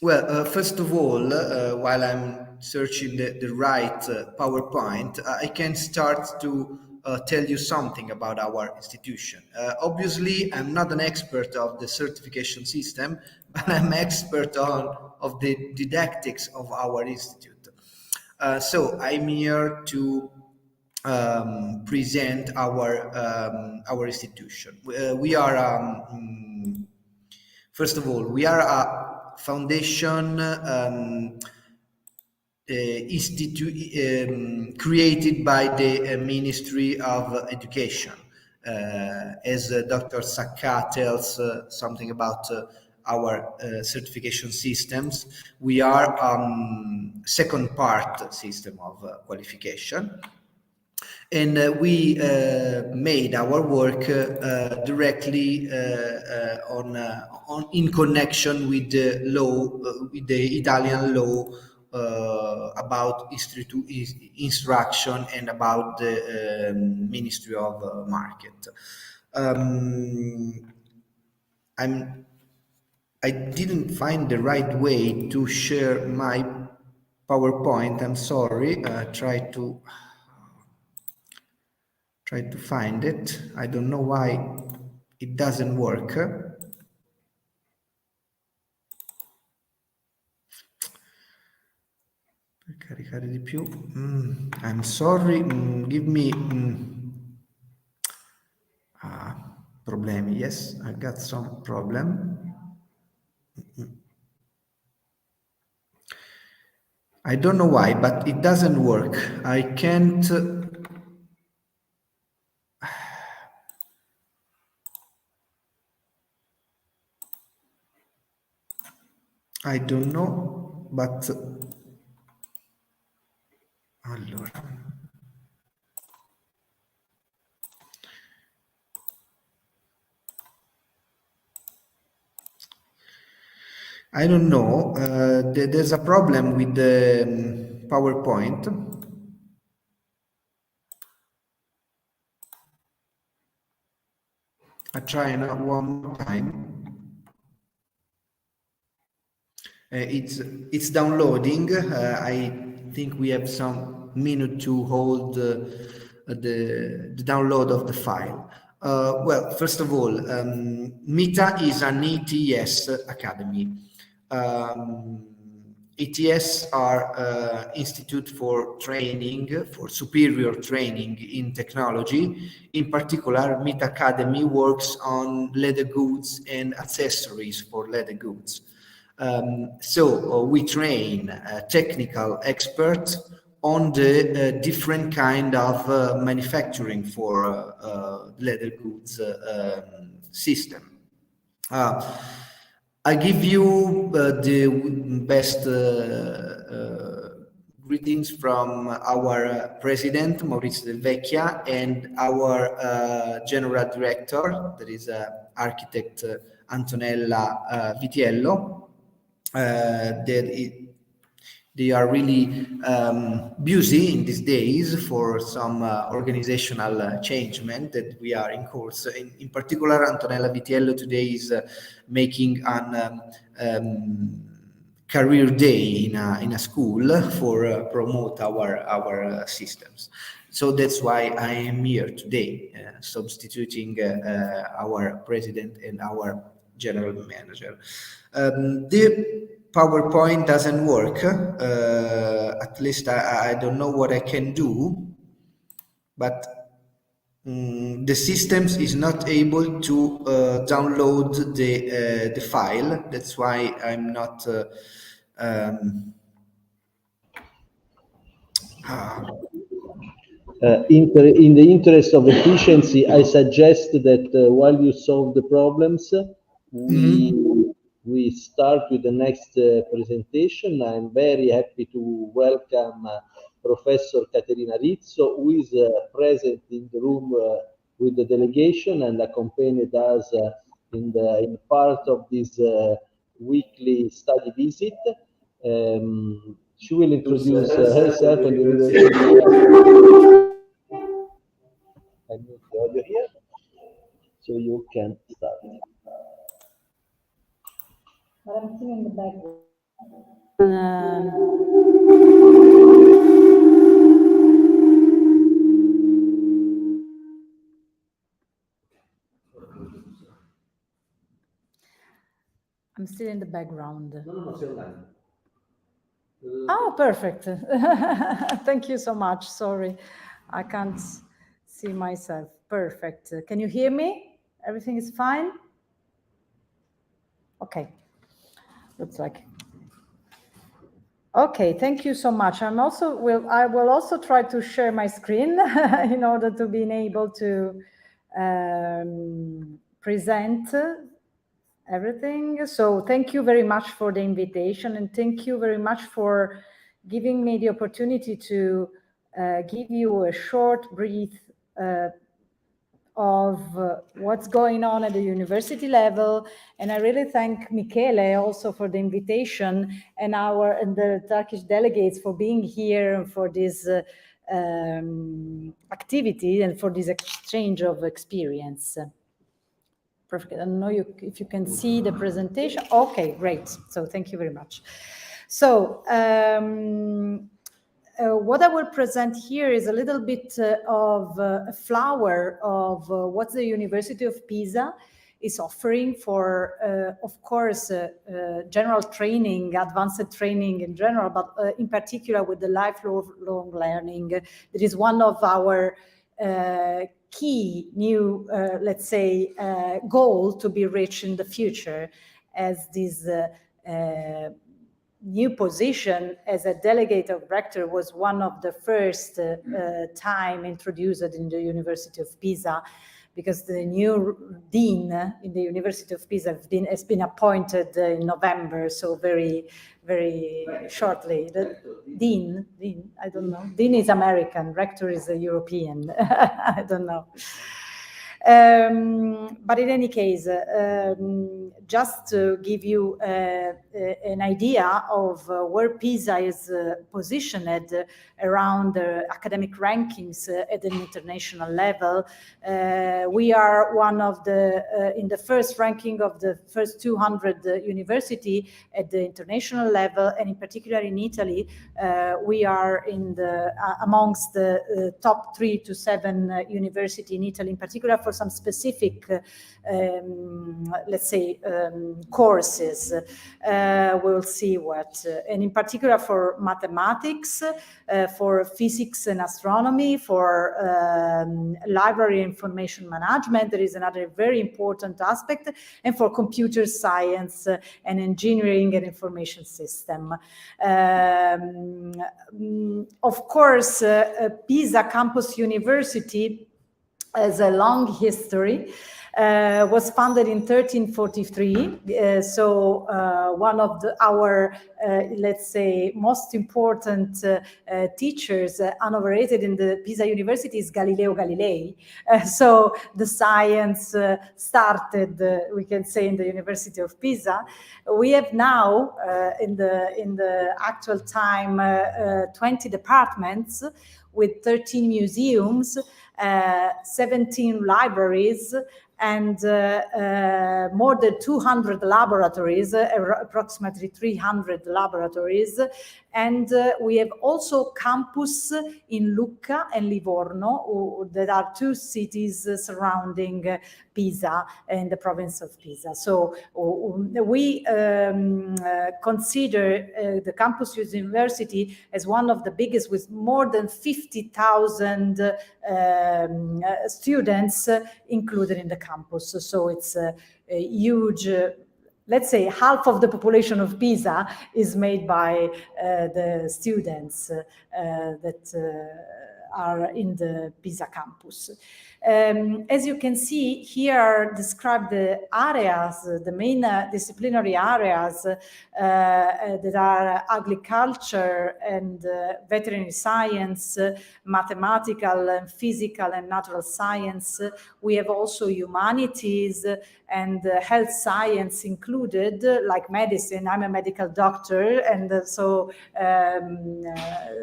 Well, first of all, while I'm searching the right PowerPoint, I can start to tell you something about our institution. Obviously, I'm not an expert of the certification system, but I'm expert of the didactics of our institute. So I'm here to present our institution. We are, first of all, we are a foundation institute created by the Ministry of Education. As Dr. Saccà tells something about our certification systems, we are second part system of qualification. And we made our work directly in connection with the law, with the Italian law about instruction and about the Ministry of Market. I didn't find the right way to share my PowerPoint. I'm sorry. Try to find it. I don't know why it doesn't work. Per caricare di più. I'm sorry. Give me problemi. Yes, I got some problem. I don't know why, but it doesn't work. I can't. I don't know, but allora. I don't know. There's a problem with the PowerPoint. I try one more time. It's downloading. I think we have some minute to hold the download of the file. Well, first of all, MITA is an ITS Academy. ITS are Institute for Training, for Superior Training in Technology. In particular, MITA Academy works on leather goods and accessories for leather goods. So we train technical experts on the different kind of manufacturing for leather goods system. I give you the best greetings from our president, Maurizio Del Vecchia, and our general director, that is architect Antonella Vitiello. They are really busy in these days for some organizational changement that we are in course. In particular, Antonella Vitiello today is making an career day in a school for promote our systems. So that's why I am here today, substituting our president and our general manager. The PowerPoint doesn't work. At least I don't know what I can do, but the systems is not able to download the file. That's why I'm not. In the interest of efficiency, I suggest that while you solve the problems, we start with the next presentation. I'm very happy to welcome Professor Caterina Rizzo, who is present in the room with the delegation and accompanied us in part of this weekly study visit. She will introduce herself and the university. I mute the audio here, so you can start. But I'm still in the background. I'm still in the background. Oh, perfect. Thank you so much. Sorry, I can't see myself. Perfect. Can you hear me? Everything is fine? Okay. Looks like. Okay, thank you so much. I will also try to share my screen in order to be able to present everything. So thank you very much for the invitation, and thank you very much for giving me the opportunity to give you a short brief of what's going on at the university level. And I really thank Michele also for the invitation, and the Turkish delegates for being here and for this activity and for this exchange of experience. Perfect. I don't know if you can see the presentation. Okay, great. So thank you very much. So what I will present here is a little bit of a flower of what the University of Pisa is offering for, of course, general training, advanced training in general, but in particular with the lifelong learning. That is one of our key new, let's say, goal to be reached in the future, as this new position as a delegate of Rector was one of the first time introduced in the University of Pisa, because the new dean in the University of Pisa has been appointed in November, so very, very shortly. The dean, I don't know. Dean is American, Rector is a European. I don't know. But in any case, just to give you an idea of where Pisa is positioned around the academic rankings at an international level, we are one of the, in the first ranking of the first 200 university at the international level, and in particular in Italy, we are in the amongst the top 3 to 7 university in Italy, in particular for some specific, let's say, courses. We'll see what, and in particular for mathematics, for physics and astronomy, for library information management, there is another very important aspect, and for computer science and engineering and information system. Of course, Pisa Campus University has a long history. Was founded in 1343. So one of our, let's say, most important teachers inaugurated in the Pisa University is Galileo Galilei. So the science started, we can say, in the University of Pisa. We have now, in the actual time, 20 departments with 13 museums, 17 libraries, and more than 200 laboratories, approximately 300 laboratories. And we have also campus in Lucca and Livorno, that are two cities surrounding Pisa in the province of Pisa. So we consider the campus university as one of the biggest, with more than 50,000 students included in the campus. So it's a huge, let's say half of the population of Pisa is made by the students that are in the Pisa campus. As you can see here, describe the areas, the main disciplinary areas that are agriculture and veterinary science, mathematical and physical and natural science. We have also humanities and health science included, like medicine. I'm a medical doctor, and so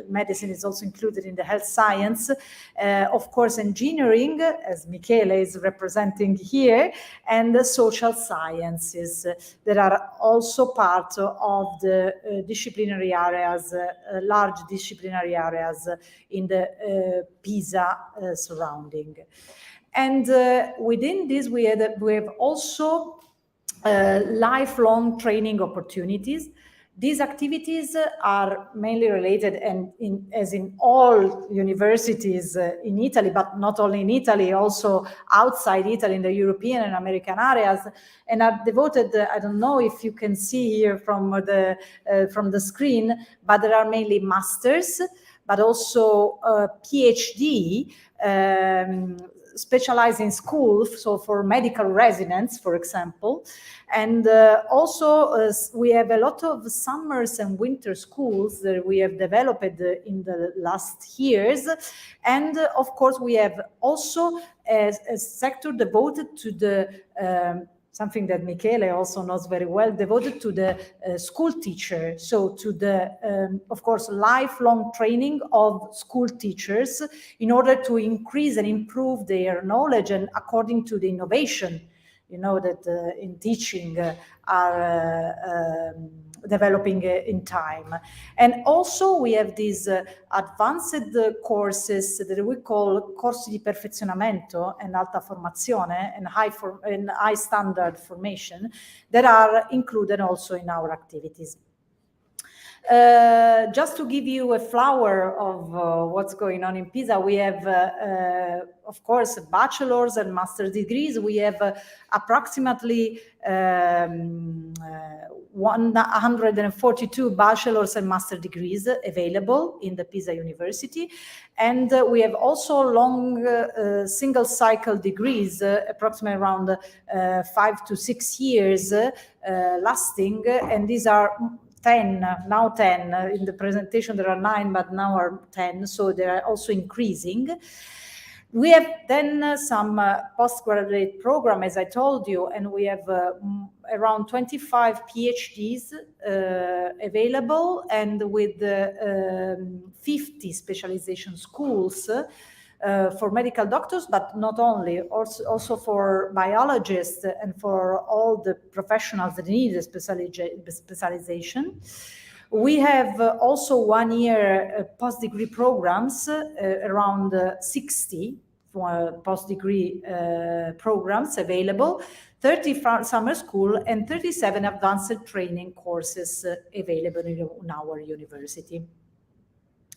medicine is also included in the health science. Of course, engineering, as Michele is representing here, and the social sciences that are also part of the disciplinary areas, large disciplinary areas in the Pisa surrounding. And within this, we have also lifelong training opportunities. These activities are mainly related, and as in all universities in Italy, but not only in Italy, also outside Italy, in the European and American areas, and are devoted, I don't know if you can see here from the screen, but there are mainly masters, but also PhD, specialized in schools, so for medical residents, for example. And also we have a lot of summers and winter schools that we have developed in the last years. And of course, we have also a sector devoted to the something that Michele also knows very well, devoted to the school teacher. So to the, of course, lifelong training of school teachers in order to increase and improve their knowledge, and according to the innovation, you know, that in teaching are developing in time. And also we have these advanced courses that we call corsi di perfezionamento and alta formazione and high standard formation that are included also in our activities. Just to give you a flower of what's going on in Pisa, we have, of course, bachelor's and master's degrees. We have approximately 142 bachelor's and master's degrees available in the Pisa University. And we have also long single cycle degrees, approximately around 5 to 6 years lasting. And these are 10, now 10. In the presentation there are 9, but now are 10, so they are also increasing. We have then some postgraduate program, as I told you, and we have around 25 PhDs available, and with 50 specialization schools for medical doctors, but not only, also for biologists and for all the professionals that need a specialization. We have also 1 year post-degree programs, around 60 post-degree programs available, 30 summer school and 37 advanced training courses available in our university.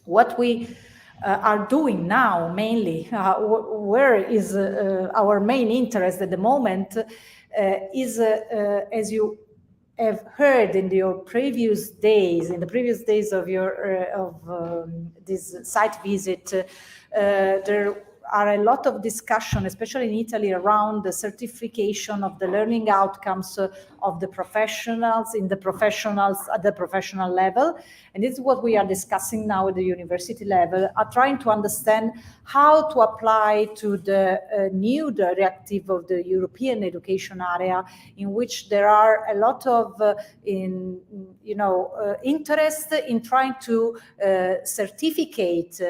What we are doing now mainly, where is our main interest at the moment, is as you have heard in your previous days, of your this site visit, there are a lot of discussion, especially in Italy, around the certification of the learning outcomes of the professionals at the professional level. And this is what we are discussing now at the university level, are trying to understand how to apply to the new directive of the European education area, in which there are a lot of interest in trying to certificate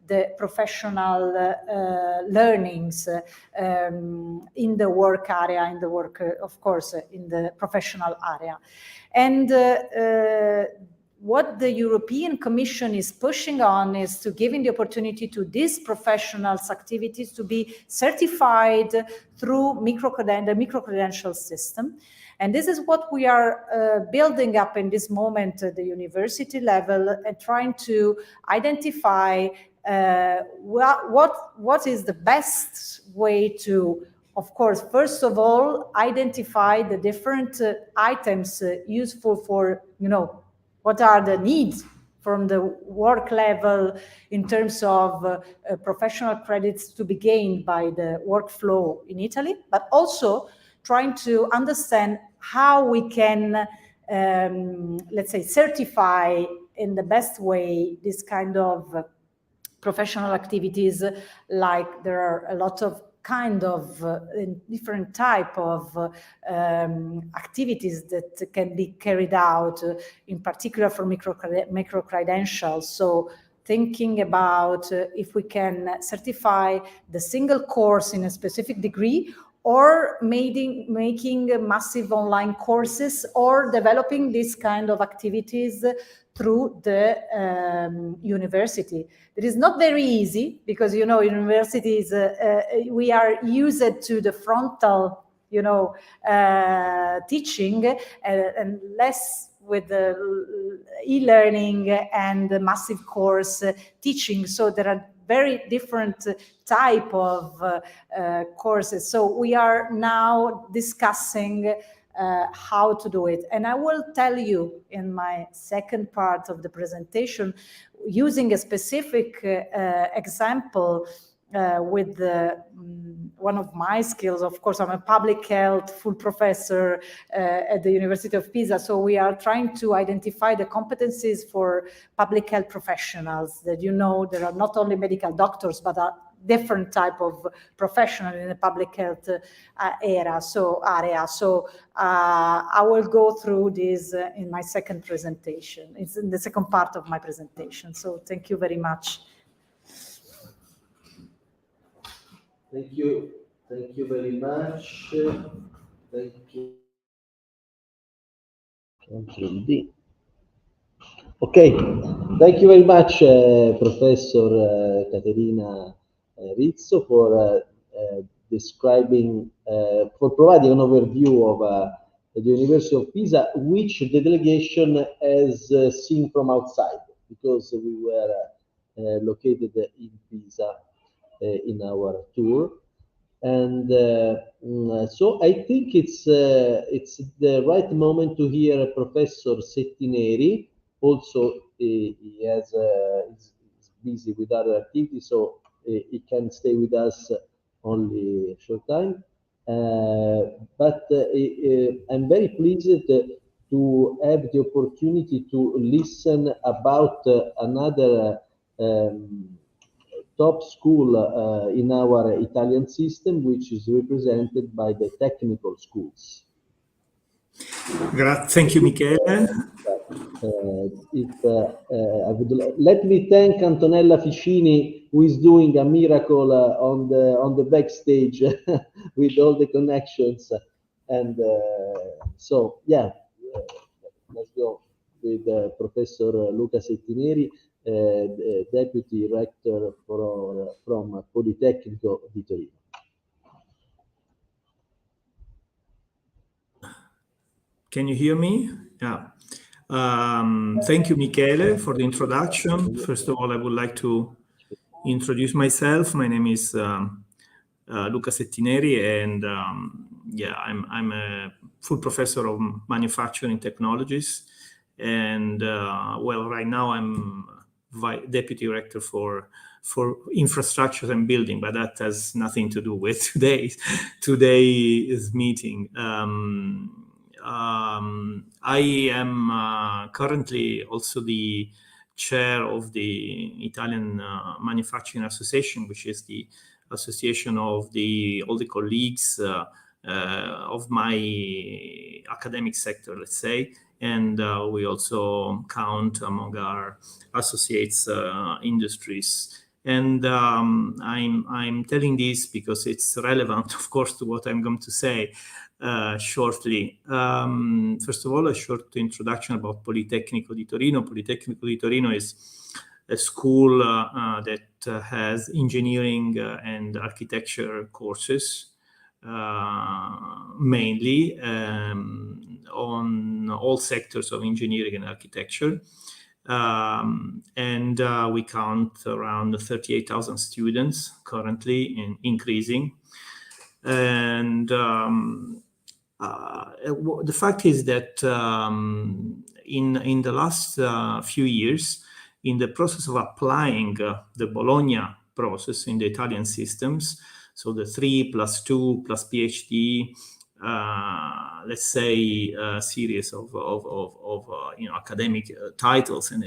the professional learnings in the work area, in the work, of course, in the professional area. And what the European Commission is pushing on is to giving the opportunity to these professionals' activities to be certified through the micro-credential system. And this is what we are building up in this moment at the university level and trying to identify what is the best way to, of course, first of all, identify the different items useful for, what are the needs from the work level in terms of professional credits to be gained by the workflow in Italy, but also trying to understand how we can, let's say, certify in the best way this kind of professional activities. Like there are a lot of different type of activities that can be carried out, in particular for micro credentials. So thinking about if we can certify the single course in a specific degree, or making massive online courses, or developing this kind of activities through the university. It is not very easy because, universities, we are used to the frontal, teaching and less with the e-learning and the massive course teaching. So there are very different type of courses. So we are now discussing how to do it. And I will tell you in my second part of the presentation, using a specific example with one of my skills. Of course, I'm a public health full professor at the University of Pisa. So we are trying to identify the competencies for public health professionals that, there are not only medical doctors, but are different type of professional in the public health area. So I will go through this in my second presentation. It's in the second part of my presentation. So thank you very much. Thank you. Thank you very much. Thank you. Control D. Okay. Thank you very much, Professor Caterina Rizzo, for describing, for providing an overview of the University of Pisa, which the delegation has seen from outside, because we were located in Pisa in our tour. And so I think it's the right moment to hear Professor Settineri. Also, he has is busy with other activities, so he can stay with us only a short time. But I'm very pleased to have the opportunity to listen about another top school in our Italian system, which is represented by the technical schools. Thank you, Michele. Let me thank Antonella Ficini, who is doing a miracle on the backstage with all the connections. And so, yeah, let's go with Professor Luca Settineri, Deputy Rector from Politecnico di Torino. Can you hear me? Yeah. Thank you, Michele, for the introduction. First of all, I would like to introduce myself. My name is Luca Settineri, and yeah, I'm a full professor of manufacturing technologies. And well, right now I'm Deputy Rector for infrastructure and building, but that has nothing to do with today's meeting. I am currently also the chair of the Italian Manufacturing Association, which is the association of all the colleagues of my academic sector, let's say. And we also count among our associates industries And I'm telling this because it's relevant, of course, to what I'm going to say shortly. First of all, a short introduction about Politecnico di Torino. Politecnico di Torino is a school that has engineering and architecture courses, mainly on all sectors of engineering and architecture. And we count around 38,000 students currently, and increasing. And the fact is that in the last few years, in the process of applying the Bologna process in the Italian systems, so the 3+2 plus PhD, let's say, series of academic titles and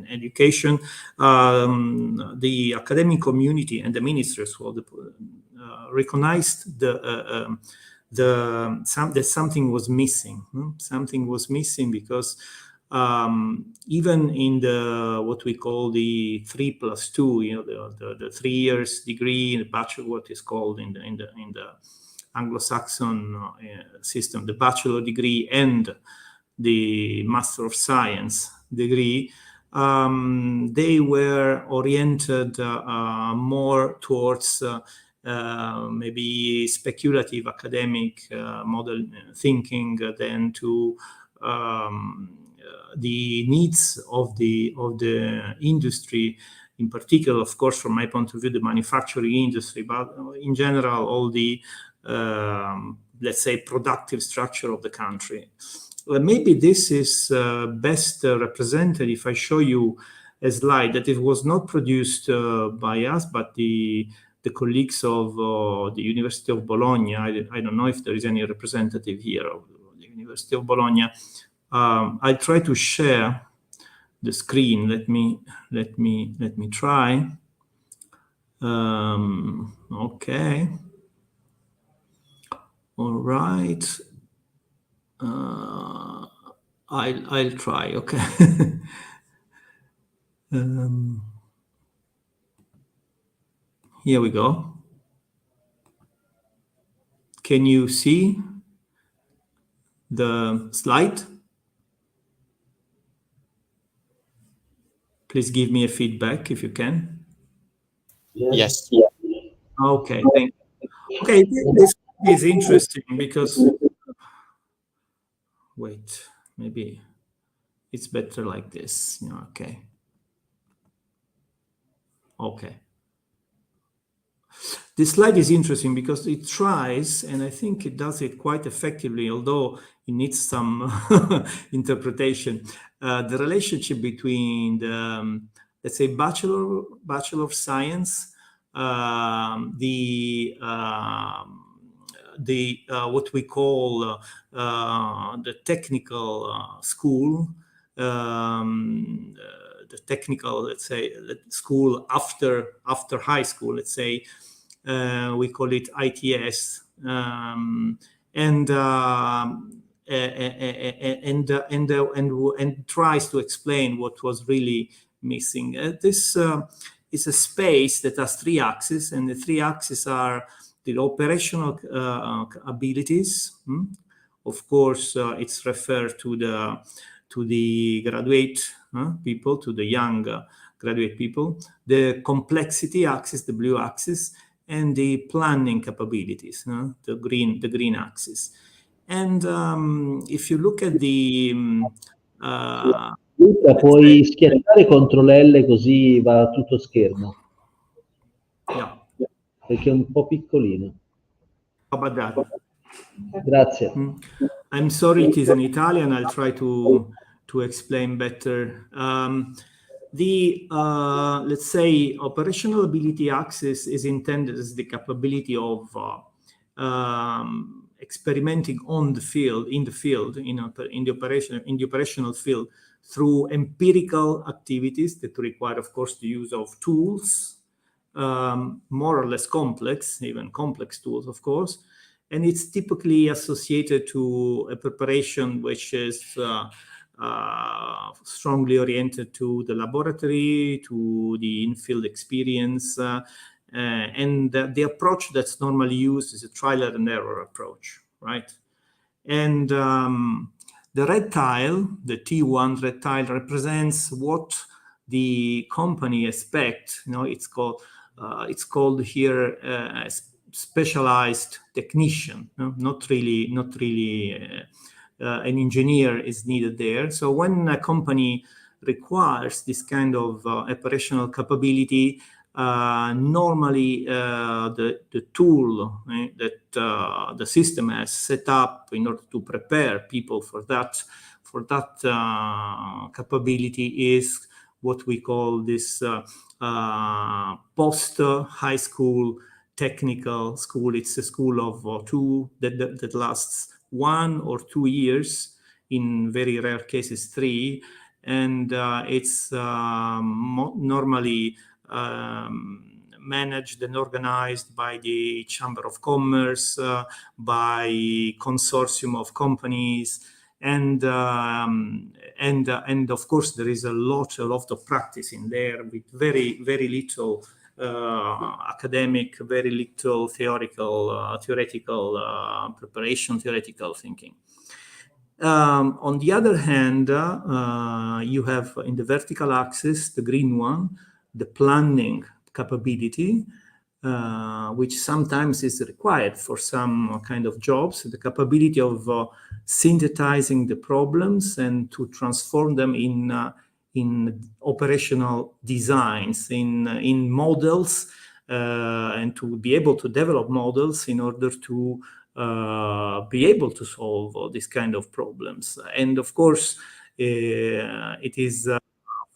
education, the academic community and the ministry as well recognized that something was missing. Something was missing because even in the what we call the 3+2, the 3 years degree, the bachelor, what is called in the Anglo-Saxon system, the bachelor degree and the Master of Science degree, they were oriented more towards maybe speculative academic model thinking than to the needs of the industry, in particular, of course, from my point of view, the manufacturing industry, but in general, all the let's say productive structure of the country. Maybe this is best represented if I show you a slide that it was not produced by us, but the colleagues of the University of Bologna. I don't know if there is any representative here of the University of Bologna. I try to share the screen. Let me try. Okay. All right. I'll try. Okay. Here we go. Can you see the slide? Please give me a feedback if you can. Yes. Okay, thank you. Okay, this is interesting because, wait, maybe it's better like this. Okay. Okay. This slide is interesting because it tries, and I think it does it quite effectively, although it needs some interpretation. The relationship between the, let's say, Bachelor of Science, what we call the technical school, the technical, let's say, school after high school, let's say, we call it ITS, and tries to explain what was really missing. This is a space that has 3 axes, and the 3 axes are the operational abilities. Of course, it's referred to the graduate people, to the young graduate people, the complexity axis, the blue axis, and the planning capabilities, the green axis. And if you look at the Luca, puoi schiacciare CTRL-L così va tutto schermo. Yeah. Perché è un po' piccolino. How about that? Grazie. I'm sorry, it is in Italian. I'll try to explain better. Let's say, operational ability axis is intended as the capability of experimenting on the field, in the operational field, through empirical activities that require, of course, the use of tools, more or less complex, even complex tools, of course. And it's typically associated to a preparation which is strongly oriented to the laboratory, to the in-field experience, and the approach that's normally used is a trial and error approach, right? And the red tile, the T1 red tile, represents what the company expects. You know, it's called here a specialized technician. No? Not really an engineer is needed there. So when a company requires this kind of operational capability, normally the tool that the system has set up in order to prepare people for that capability is what we call this post high school technical school. It's a school of two that lasts 1 or 2 years, in very rare cases 3, and it's normally managed and organized by the Chamber of Commerce, by consortium of companies, and of course there is a lot of practice in there with very little academic, very little theoretical preparation, theoretical thinking. On the other hand, you have in the vertical axis, the green one, the planning capability, which sometimes is required for some kind of jobs, the capability of synthesizing the problems and to transform them in operational designs, in models, and to be able to develop models in order to be able to solve all these kind of problems. And of course, it is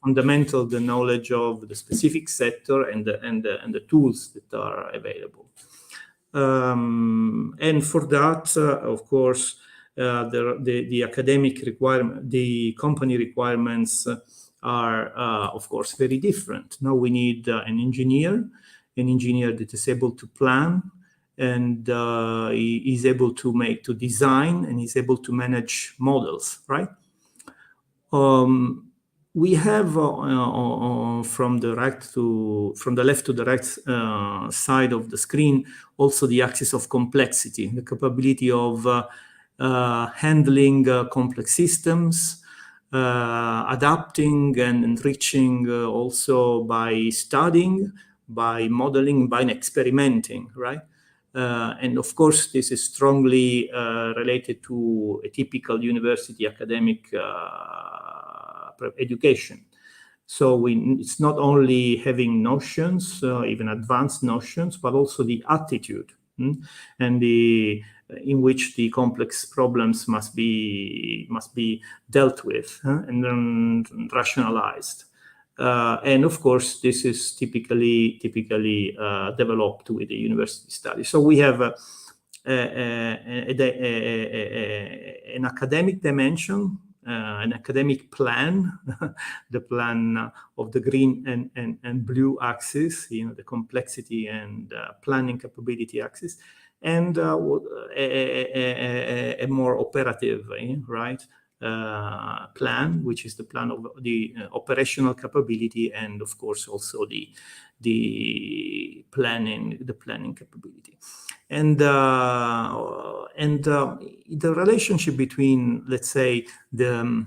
fundamental the knowledge of the specific sector and the tools that are available. And for that, of course, the academic requirement, the company requirements are, of course, very different. Now we need an engineer that is able to plan, and is able to design, and is able to manage models, right? We have from the left to the right side of the screen also the axis of complexity, the capability of handling complex systems, adapting and enriching also by studying, by modeling, by experimenting, right? And of course, this is strongly related to a typical university academic education. So it's not only having notions, even advanced notions, but also the attitude and in which the complex problems must be dealt with and then rationalized. And of course, this is typically developed with the university study. So we have an academic dimension, an academic plan, the plan of the green and blue axis, the complexity and planning capability axis, and a more operative, right? Plan, which is the plan of the operational capability, and of course also the planning capability, and the relationship between, let's say, the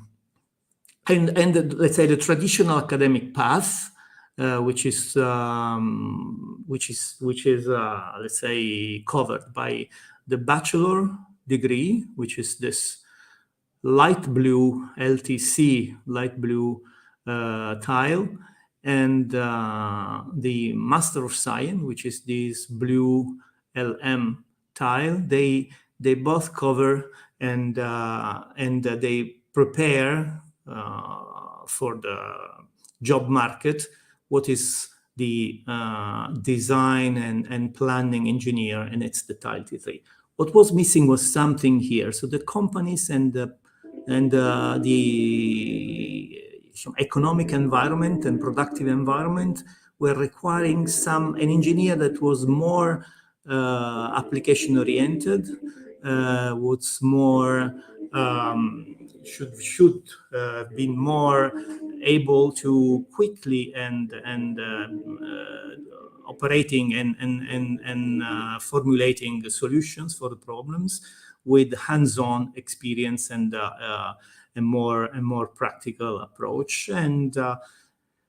traditional academic path, which is let's say covered by the bachelor degree, which is this light blue LTC, light blue tile, and the Master of Science, which is this blue LM tile. They both cover and they prepare for the job market what is the design and planning engineer, and it's the tile T3. What was missing was something here. So the companies and the economic environment and productive environment were requiring an engineer that was more application oriented, was more should be more able to quickly and operating and formulating solutions for the problems with hands-on experience and a more practical approach. And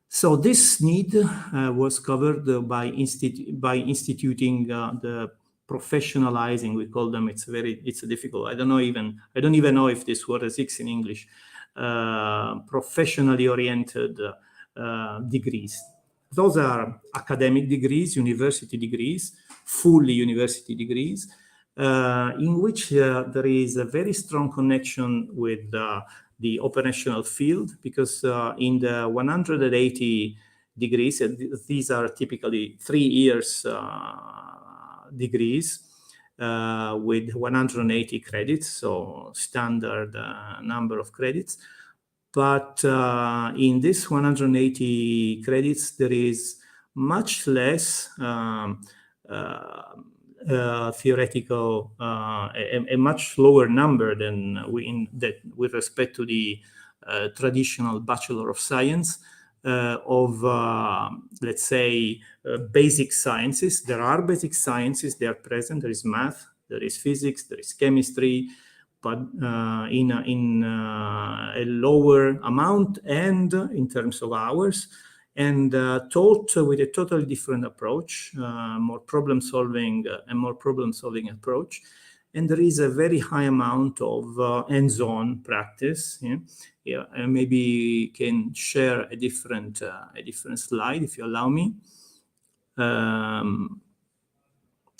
so this need was covered by instituting the professionalizing, we call them. It's a difficult. I don't even know if this word exists in English. Professionally oriented degrees. Those are academic degrees, university degrees, fully university degrees, in which there is a very strong connection with the operational field, because in the 180 degrees, these are typically 3 years degrees with 180 credits, so standard number of credits. But in this 180 credits, there is much less theoretical, a much lower number than with respect to the traditional Bachelor of Science of, let's say, basic sciences. There are basic sciences, they are present. There is math, there is physics, there is chemistry, but in a lower amount and in terms of hours, and taught with a totally different approach, more problem-solving approach. And there is a very high amount of hands-on practice. Yeah, and maybe can share a different slide if you allow me. I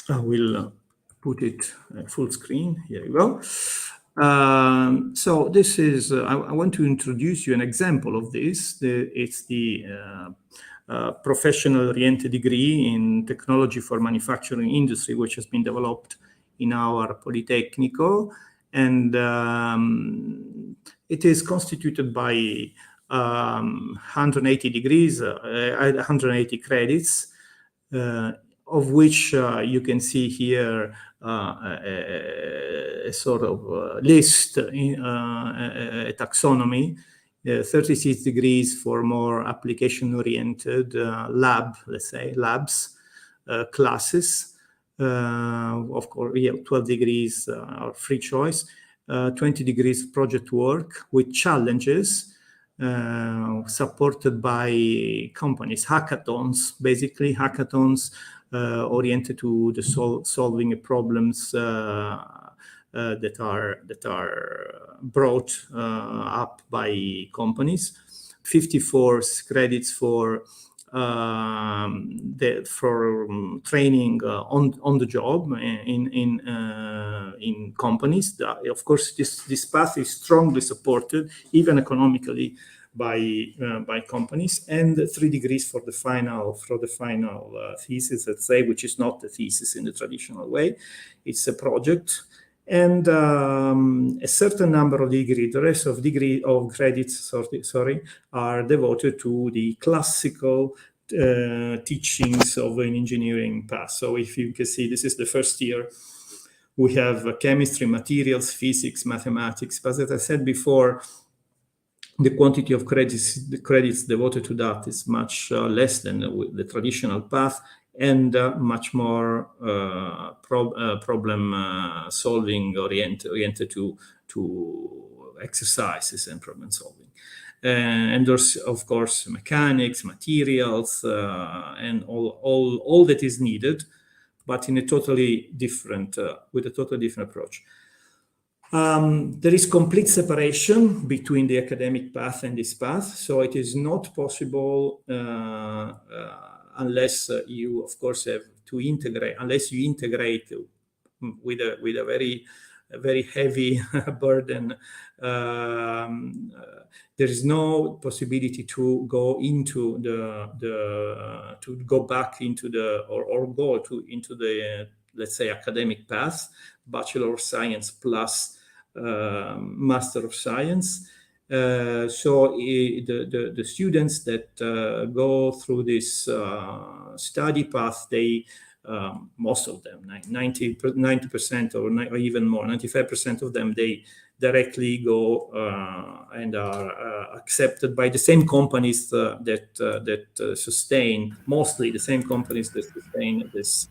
will put it full screen. Here you go. So this is, I want to introduce you an example of this. It's the professional-oriented degree in technology for manufacturing industry, which has been developed in our Politecnico. And it is constituted by 180 degrees, 180 credits, of which you can see here a sort of list, a taxonomy, 36 degrees for more application-oriented labs, classes. Of course, 12 degrees are free choice, 20 degrees project work with challenges supported by companies, hackathons, basically hackathons oriented to the solving problems that are brought up by companies. 54 credits for training on the job in companies. Of course, this path is strongly supported, even economically, by companies, and 3 degrees for the final thesis, let's say, which is not a thesis in the traditional way. It's a project. And a certain number of degrees, the rest of credits, are devoted to the classical teachings of an engineering path. So if you can see, this is the first year. We have chemistry, materials, physics, mathematics. But as I said before, the quantity of credits devoted to that is much less than the traditional path, and much more problem solving oriented to exercises and problem solving. And there's, of course, mechanics, materials, and all that is needed, but in a totally different, with a totally different approach. There is complete separation between the academic path and this path, so it is not possible unless you, of course, have to integrate. Unless you integrate with a very heavy burden, there is no possibility to go into into the let's say academic path, Bachelor of Science plus Master of Science. So the students that go through this study path, they most of them, 90% or even more, 95% of them, they directly go and are accepted by the same companies that sustain, mostly the same companies that sustain this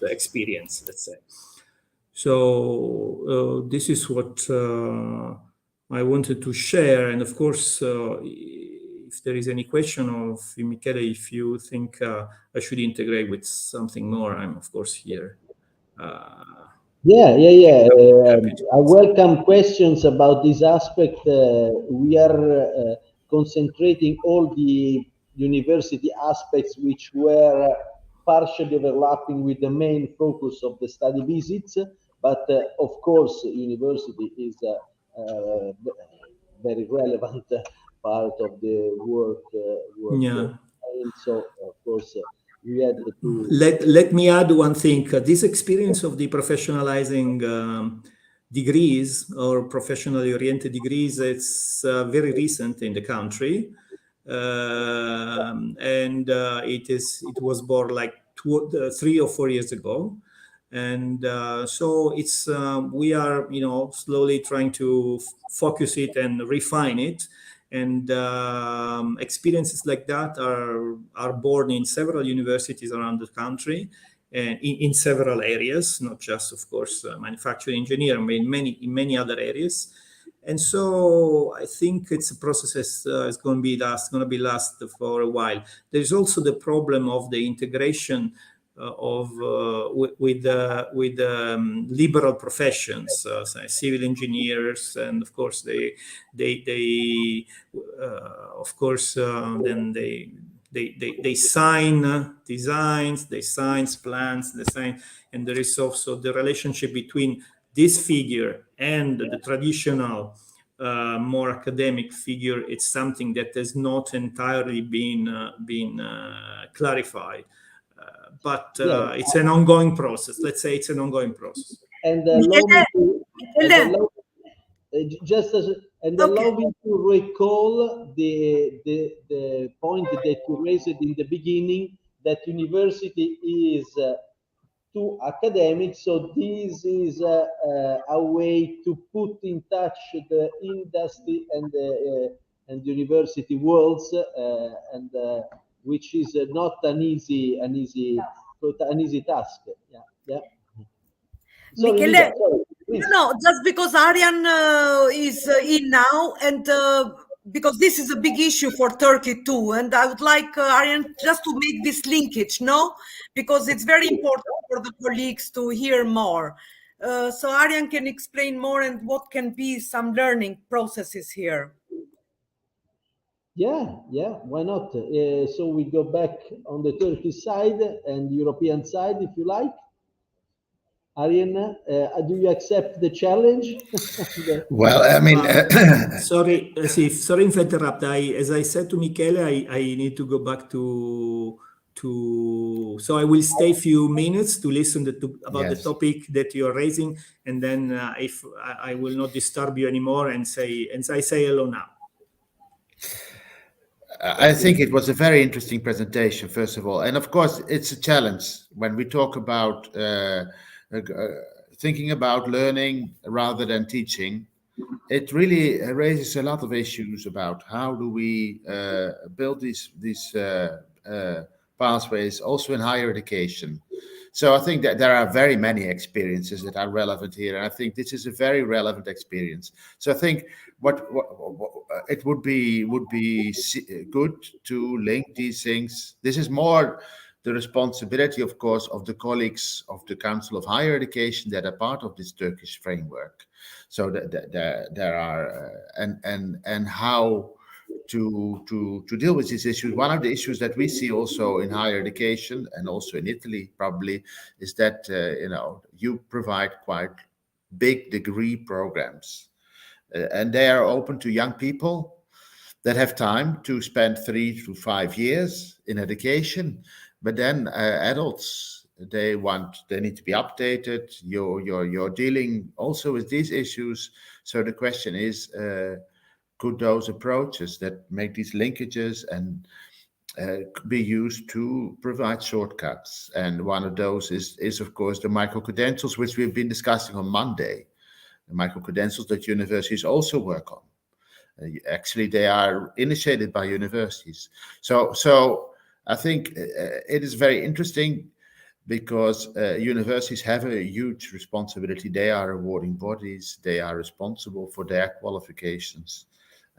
experience, let's say. So this is what I wanted to share. And of course, if there is any question of Michele, if you think I should integrate with something more, I'm of course here. I welcome questions about this aspect. We are concentrating all the university aspects which were partially overlapping with the main focus of the study visits, but of course university is a very relevant part of the work. And so of course we had to let me add one thing. This experience of the professionalizing degrees or professionally oriented degrees, it's very recent in the country, and it was born like 3 or 4 years ago, and so it's we are slowly trying to focus it and refine it. And experiences like that are born in several universities around the country, and in several areas, not just, of course, manufacturing, engineering, in many other areas. And so I think it's a process is going to be last for a while. There's also the problem of the integration with liberal professions, civil engineers, and of course they sign designs, they sign plans, and there is also the relationship between this figure and the traditional more academic figure. It's something that has not entirely been clarified. But it's an ongoing process. Let's say it's an ongoing process. And allow me to recall the point that you raised in the beginning, that university is too academic. So this is a way to put in touch the industry and the university worlds, which is not an easy task. Sorry, Michele, no, just because Arjen is in now, and because this is a big issue for Turkey too, and I would like Arjen just to make this linkage, because it's very important for the colleagues to hear more. So Arjen can explain more and what can be some learning processes here. Yeah, why not? So we go back on the Turkish side and European side, if you like. Arjen, do you accept the challenge? Well, I mean, sorry if I interrupt. As I said to Michele, I need to go back to. So I will stay a few minutes to listen about the topic that you're raising, and then if I will not disturb you anymore, and I say hello now. I think it was a very interesting presentation, first of all. And of course, it's a challenge when we talk about thinking about learning rather than teaching. It really raises a lot of issues about how do we build these pathways also in higher education. So I think that there are very many experiences that are relevant here, and I think this is a very relevant experience. So I think what it would be good to link these things. This is more the responsibility, of course, of the colleagues of the Council of Higher Education that are part of this Turkish framework. So there are and how to deal with these issues. One of the issues that we see also in higher education and also in Italy probably is that you provide quite big degree programs, and they are open to young people that have time to spend 3 to 5 years in education, but then adults, they need to be updated. You're dealing also with these issues. So the question is, could those approaches that make these linkages be used to provide shortcuts. And one of those is of course, the micro-credentials, which we've been discussing on Monday. The micro-credentials that universities also work on. Actually, they are initiated by universities. So I think it is very interesting because universities have a huge responsibility. They are awarding bodies. They are responsible for their qualifications.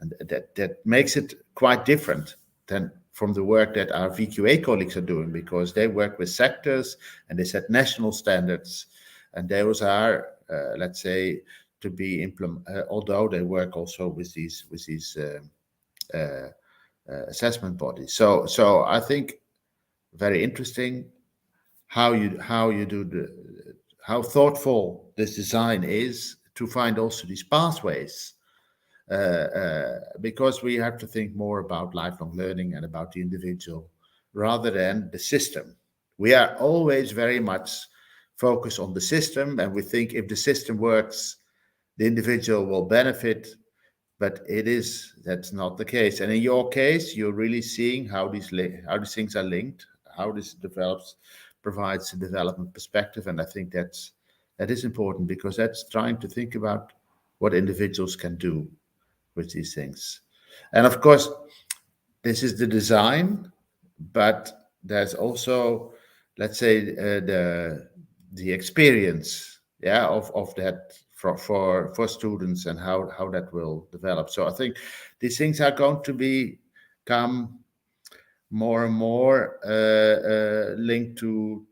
And that makes it quite different than from the work that our VQA colleagues are doing, because they work with sectors and they set national standards. And those are, let's say, to be implemented, although they work also with these assessment bodies. So I think very interesting how thoughtful this design is to find also these pathways, because we have to think more about lifelong learning and about the individual rather than the system. We are always very much focused on the system, and we think if the system works, the individual will benefit, but that's not the case. And in your case, you're really seeing how these things are linked, how this provides a development perspective. And I think that is important, because that's trying to think about what individuals can do with these things. And of course, this is the design, but there's also, let's say, the experience, of that for students and how that will develop. So I think these things are going to become more and more linked to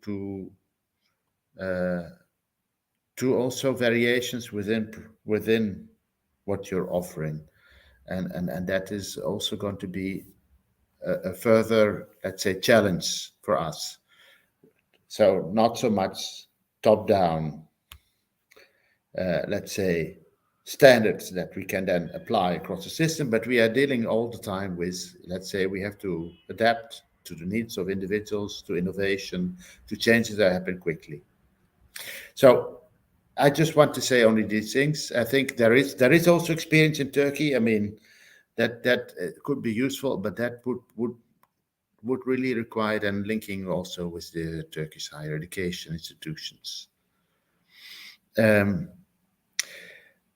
also variations within what you're offering, and that is also going to be a further, let's say, challenge for us. So not so much top-down, let's say, standards that we can then apply across the system, but we are dealing all the time with, let's say, we have to adapt to the needs of individuals, to innovation, to changes that happen quickly. So I just want to say only these things. I think there is also experience in Turkey. I mean, that could be useful, but that would really require then linking also with the Turkish higher education institutions.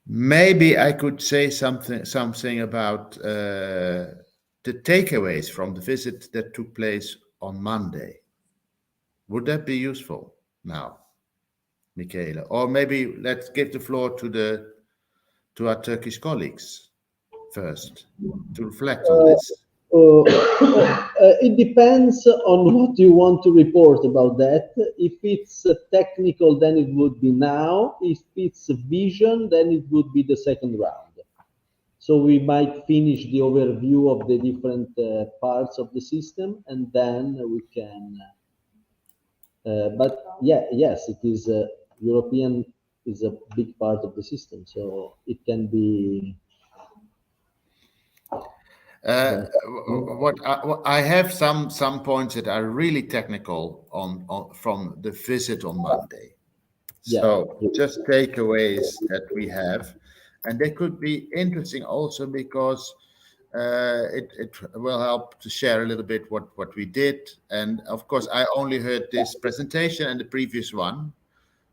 Maybe I could say something about the takeaways from the visit that took place on Monday. Would that be useful now, Michaela? Or maybe let's give the floor to our Turkish colleagues first to reflect on this. It depends on what you want to report about that. If it's technical, then it would be now. If it's vision, then it would be the second round. So we might finish the overview of the different parts of the system, and then we can. But yes, it is European is a big part of the system, so it can be. What I have some points that are really technical on from the visit on Monday. So just takeaways that we have, and they could be interesting also because it will help to share a little bit what we did. And of course, I only heard this presentation and the previous one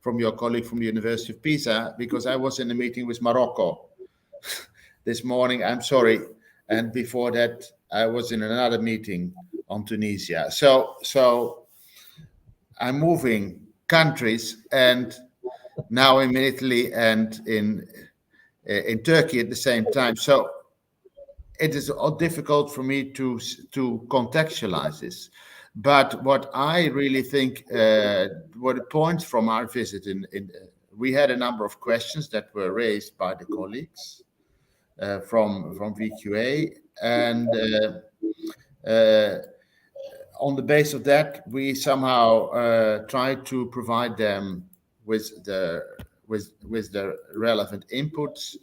from your colleague from the University of Pisa, because I was in a meeting with Morocco this morning. I'm sorry. And before that, I was in another meeting on Tunisia. So I'm moving countries, and now I'm in Italy and in Turkey at the same time. So it is all difficult for me to contextualize this. But what I really think were the points from our visit, we had a number of questions that were raised by the colleagues from VQA, and on the base of that, we somehow tried to provide them with the relevant inputs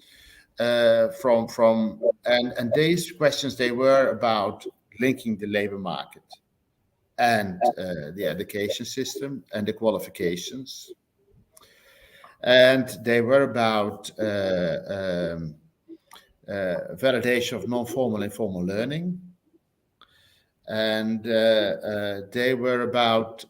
and these questions, they were about linking the labor market and the education system and the qualifications, and they were about validation of non-formal and formal learning, and they were about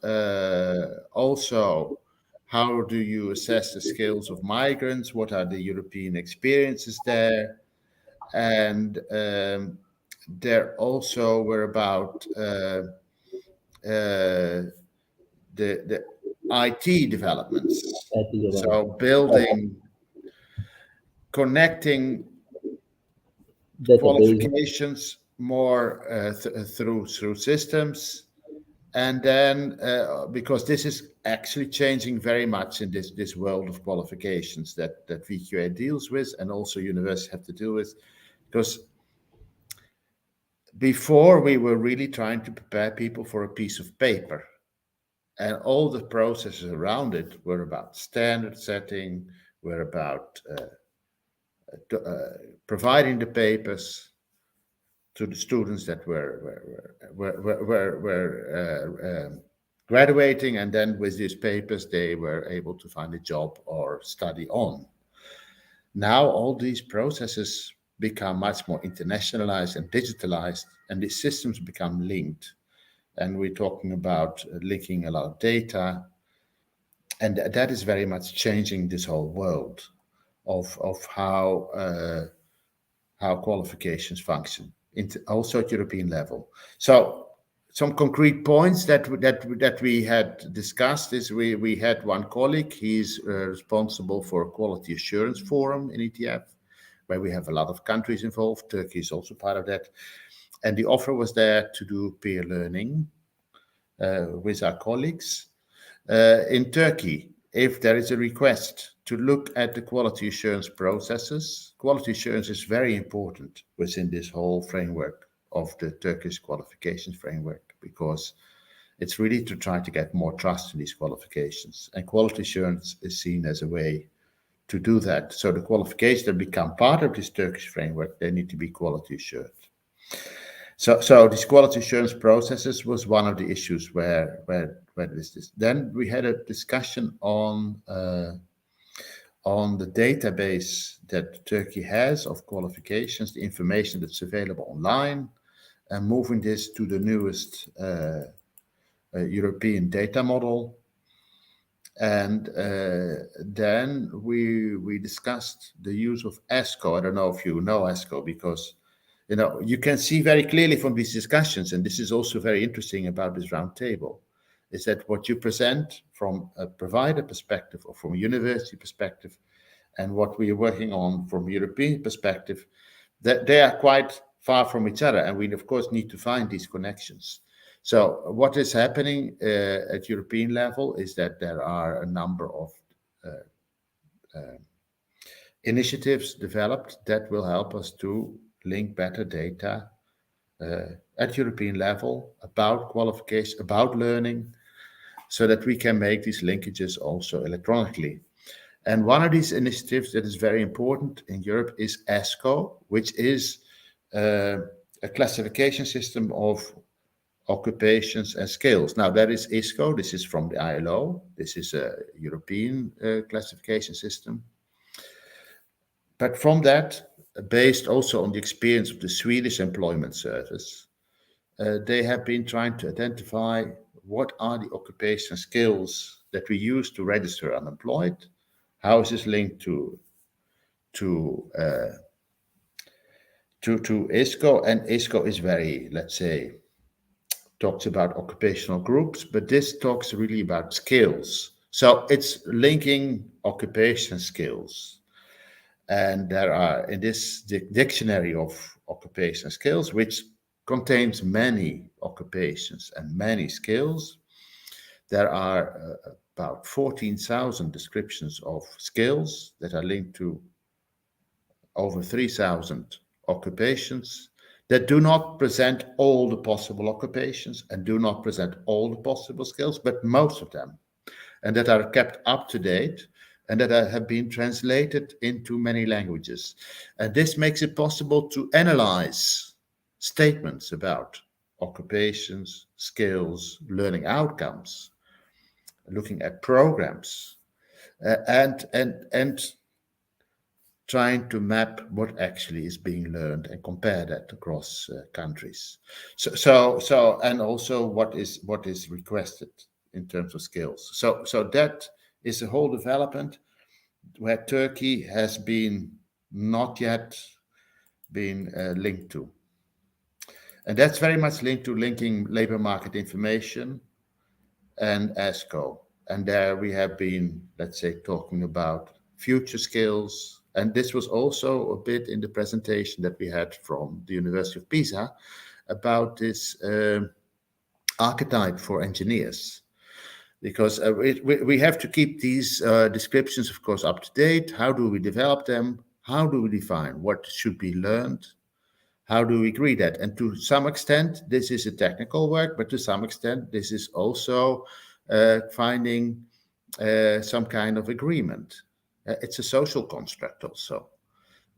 also how do you assess the skills of migrants, what are the European experiences there, and there also were about the IT developments. So building, connecting qualifications more through systems, and then because this is actually changing very much in this world of qualifications that VQA deals with, and also universities have to deal with, because before we were really trying to prepare people for a piece of paper, and all the processes around it were about standard setting, were about providing the papers to the students that were graduating, and then with these papers they were able to find a job or study on. Now all these processes become much more internationalized and digitalized, and these systems become linked. And we're talking about linking a lot of data, and that is very much changing this whole world of how qualifications function, also at European level. So some concrete points that we had discussed is we had one colleague. He's responsible for a quality assurance forum in ETF, where we have a lot of countries involved. Turkey is also part of that. And the offer was there to do peer learning with our colleagues. In Turkey, if there is a request to look at the quality assurance processes, quality assurance is very important within this whole framework of the Turkish qualifications framework, because it's really to try to get more trust in these qualifications. And quality assurance is seen as a way to do that. So the qualifications that become part of this Turkish framework, they need to be quality assured. So these quality assurance processes was one of the issues where this is. Then we had a discussion on the database that Turkey has of qualifications, the information that's available online, and moving this to the newest European data model. And then we discussed the use of ESCO. I don't know if you know ESCO, because you can see very clearly from these discussions, and this is also very interesting about this roundtable, is that what you present from a provider perspective or from a university perspective, and what we are working on from a European perspective, that they are quite far from each other, and we of course need to find these connections. So what is happening at European level is that there are a number of initiatives developed that will help us to link better data at European level about qualification, about learning, so that we can make these linkages also electronically. And one of these initiatives that is very important in Europe is ESCO, which is a classification system of occupations and skills. Now that is ISCO, this is from the ILO, this is a European classification system. But from that, based also on the experience of the Swedish Employment Service, they have been trying to identify what are the occupational skills that we use to register unemployed. How is this linked to ISCO? And ISCO is very, let's say, talks about occupational groups, but this talks really about skills. So it's linking occupation skills. And there are, in this dictionary of occupational skills, which contains many occupations and many skills, there are about 14,000 descriptions of skills that are linked to over 3,000 occupations that do not present all the possible occupations and do not present all the possible skills, but most of them, and that are kept up to date and that have been translated into many languages. And this makes it possible to analyze statements about occupations, skills, learning outcomes, looking at programs, and trying to map what actually is being learned and compare that across countries. So and also what is requested in terms of skills. So that is a whole development where Turkey has been not yet been linked to. And that's very much linked to linking labor market information and ESCO. And there we have been, let's say, talking about future skills. And this was also a bit in the presentation that we had from the University of Pisa about this archetype for engineers. Because we have to keep these descriptions, of course, up to date. How do we develop them? How do we define what should be learned? How do we agree that? And to some extent, this is a technical work, but to some extent, this is also finding some kind of agreement. It's a social construct also.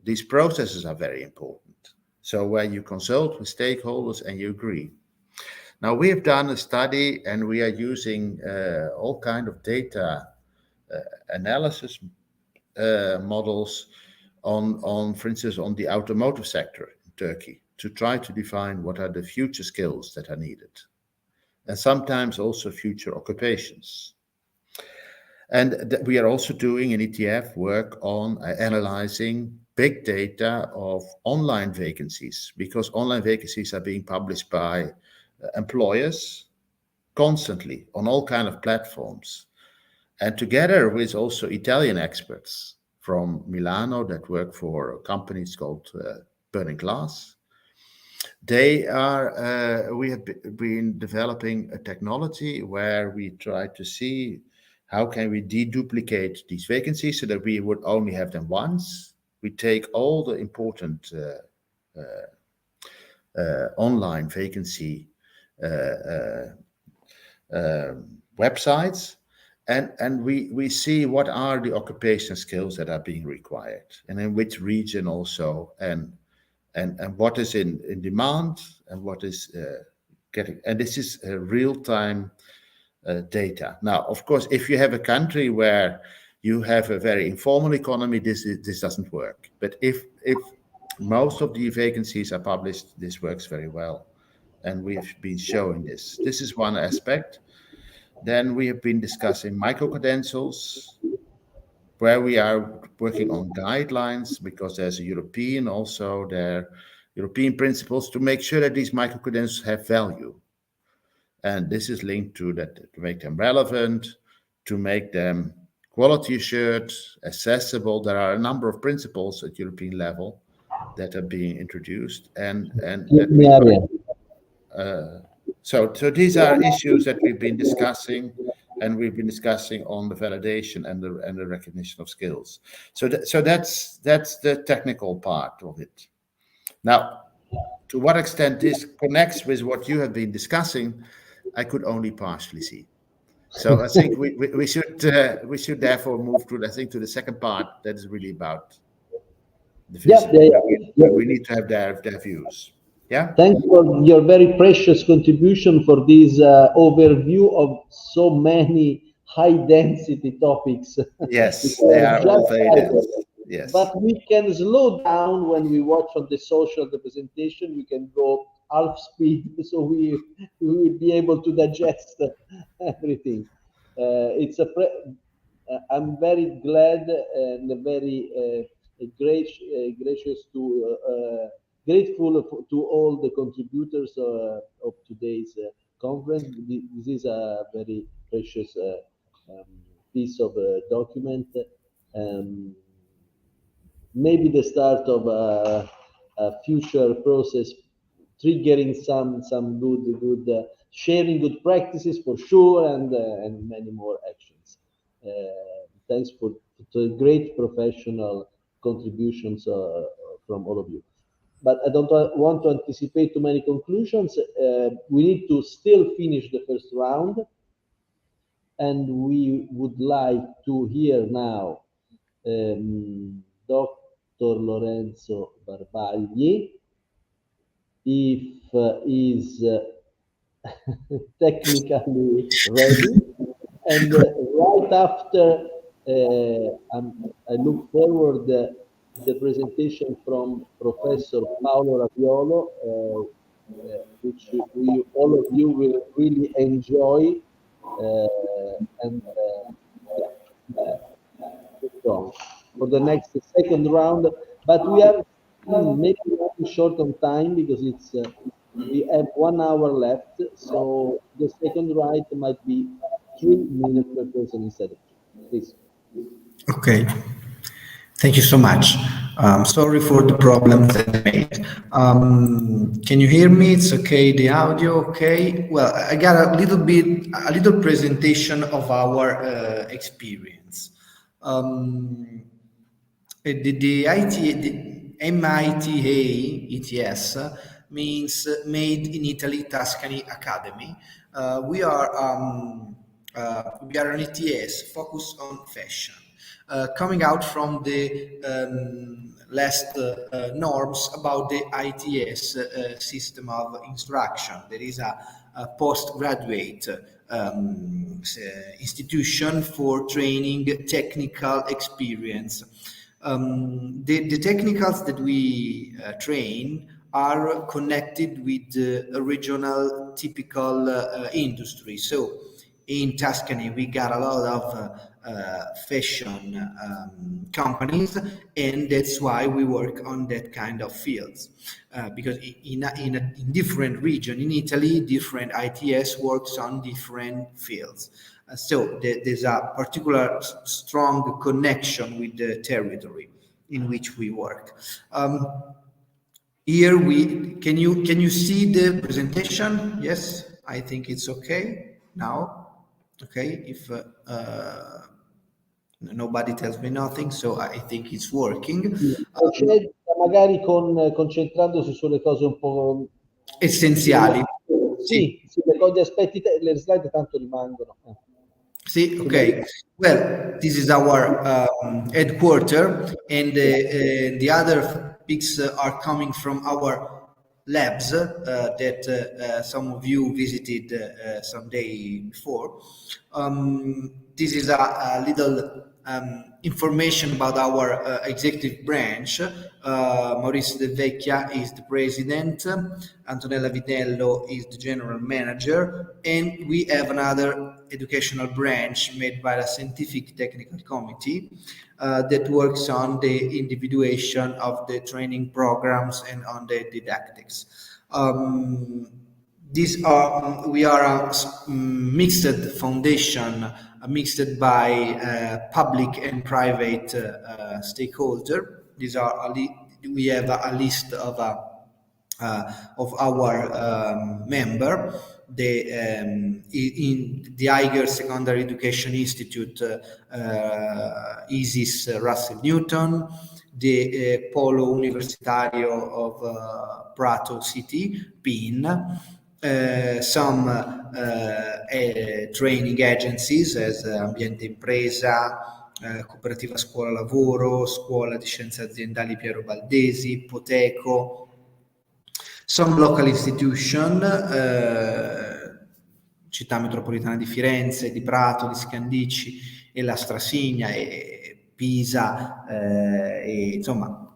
These processes are very important. So where you consult with stakeholders and you agree. Now we have done a study and we are using all kind of data analysis models on, for instance, on the automotive sector in Turkey to try to define what are the future skills that are needed. And sometimes also future occupations. And we are also doing an ETF work on analyzing big data of online vacancies, because online vacancies are being published by employers constantly on all kind of platforms. And together with also Italian experts from Milano that work for companies called Burning Glass, we have been developing a technology where we try to see how can we deduplicate these vacancies so that we would only have them once. We take all the important online vacancy websites, and we see what are the occupational skills that are being required, and in which region also, and what is in demand, and what is getting, and this is real-time data. Now, of course, if you have a country where you have a very informal economy, this doesn't work. But if most of the vacancies are published, this works very well. And we have been showing this. This is one aspect. Then we have been discussing micro-credentials, where we are working on guidelines, because there's a European also, there European principles to make sure that these micro-credentials have value. And this is linked to that, to make them relevant, to make them quality assured, accessible. There are a number of principles at European level that are being introduced, so these are issues that we've been discussing, and we've been discussing on the validation and the recognition of skills. So that's the technical part of it. Now, to what extent this connects with what you have been discussing, I could only partially see. So I think we should therefore move to, I think, to the second part that is really about the visit. We need to have their views. Yeah. Thanks for your very precious contribution for this overview of so many high-density topics. Yes, they are all very dense. Yes. But we can slow down when we watch on the social presentation. We can go half speed, so we will be able to digest everything. I'm very glad and very gracious to. Grateful to all the contributors of today's conference. This is a very precious piece of document. Maybe the start of a future process, triggering some good sharing good practices for sure, and many more actions. Thanks for the great professional contributions from all of you. But I don't want to anticipate too many conclusions. We need to still finish the first round. And we would like to hear now Dr. Lorenzo Barbagli, if is technically ready. And right after, I look forward the presentation from Professor Paolo Raviolo, which all of you will really enjoy. So for the next second round, but we are maybe short on time because it's we have 1 hour left, so the second round might be 3 minutes per person instead of 2. Please. Okay. Thank you so much. Sorry for the problems that I made. Can you hear me? It's okay. The audio okay? Well, I got a little presentation of our experience. The MITA ETS means Made in Italy Tuscany Academy. We are an ETS focused on fashion. Coming out from the last norms about the ITS system of instruction. There is a postgraduate institution for training technical experience. The technicals that we train are connected with the regional typical industry. So in Tuscany, we got a lot of fashion companies, and that's why we work on that kind of fields. Because in different region in Italy, different ITS works on different fields. So there's a particular strong connection with the territory in which we work. Here can you see the presentation? Yes, I think it's okay now. Okay, if nobody tells me nothing, so I think it's working. Magari concentrandosi sulle cose un po' essenziali. Sì, le cose aspetti, le slide tanto rimangono. See, okay. Well, this is our headquarters, and the other pics are coming from our labs that some of you visited some day before. This is a little information about our executive branch. Maurizio De Vecchia is the president, Antonella Vitiello is the general manager, and we have another educational branch made by a scientific technical committee that works on the individuation of the training programs and on the didactics. We are a mixed foundation, mixed by public and private stakeholder. We have a list of our member. In the Higher Secondary Education Institute, ISIS Russell Newton, the Polo Universitario of Prato City, PIN, some training agencies as Ambiente Impresa, Cooperativa Scuola Lavoro, Scuola di Scienze Aziendali Piero Baldesi, Poteco, some local institution, Città Metropolitana di Firenze, di Prato, di Scandicci e la Strasigna e Pisa, e insomma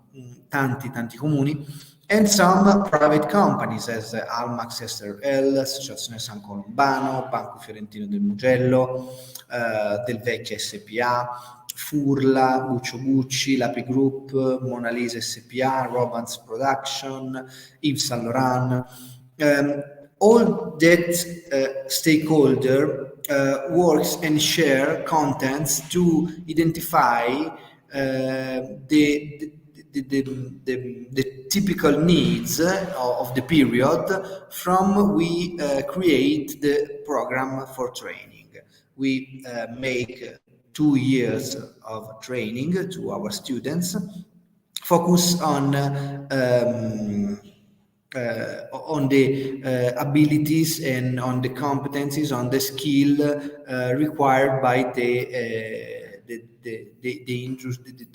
tanti comuni, and some private companies as Almax SRL, Associazione San Colombano, Banco Fiorentino del Mugello, Del Vecchia SPA, Furla, Guccio Gucci, Lapi Group, Mona Lisa SPA, Robans Production, Yves Saint Laurent. All that stakeholder works and share contents to identify the typical needs of the period from we create the program for training. We make 2 years of training to our students, focus on the abilities and on the competencies, on the skill required by the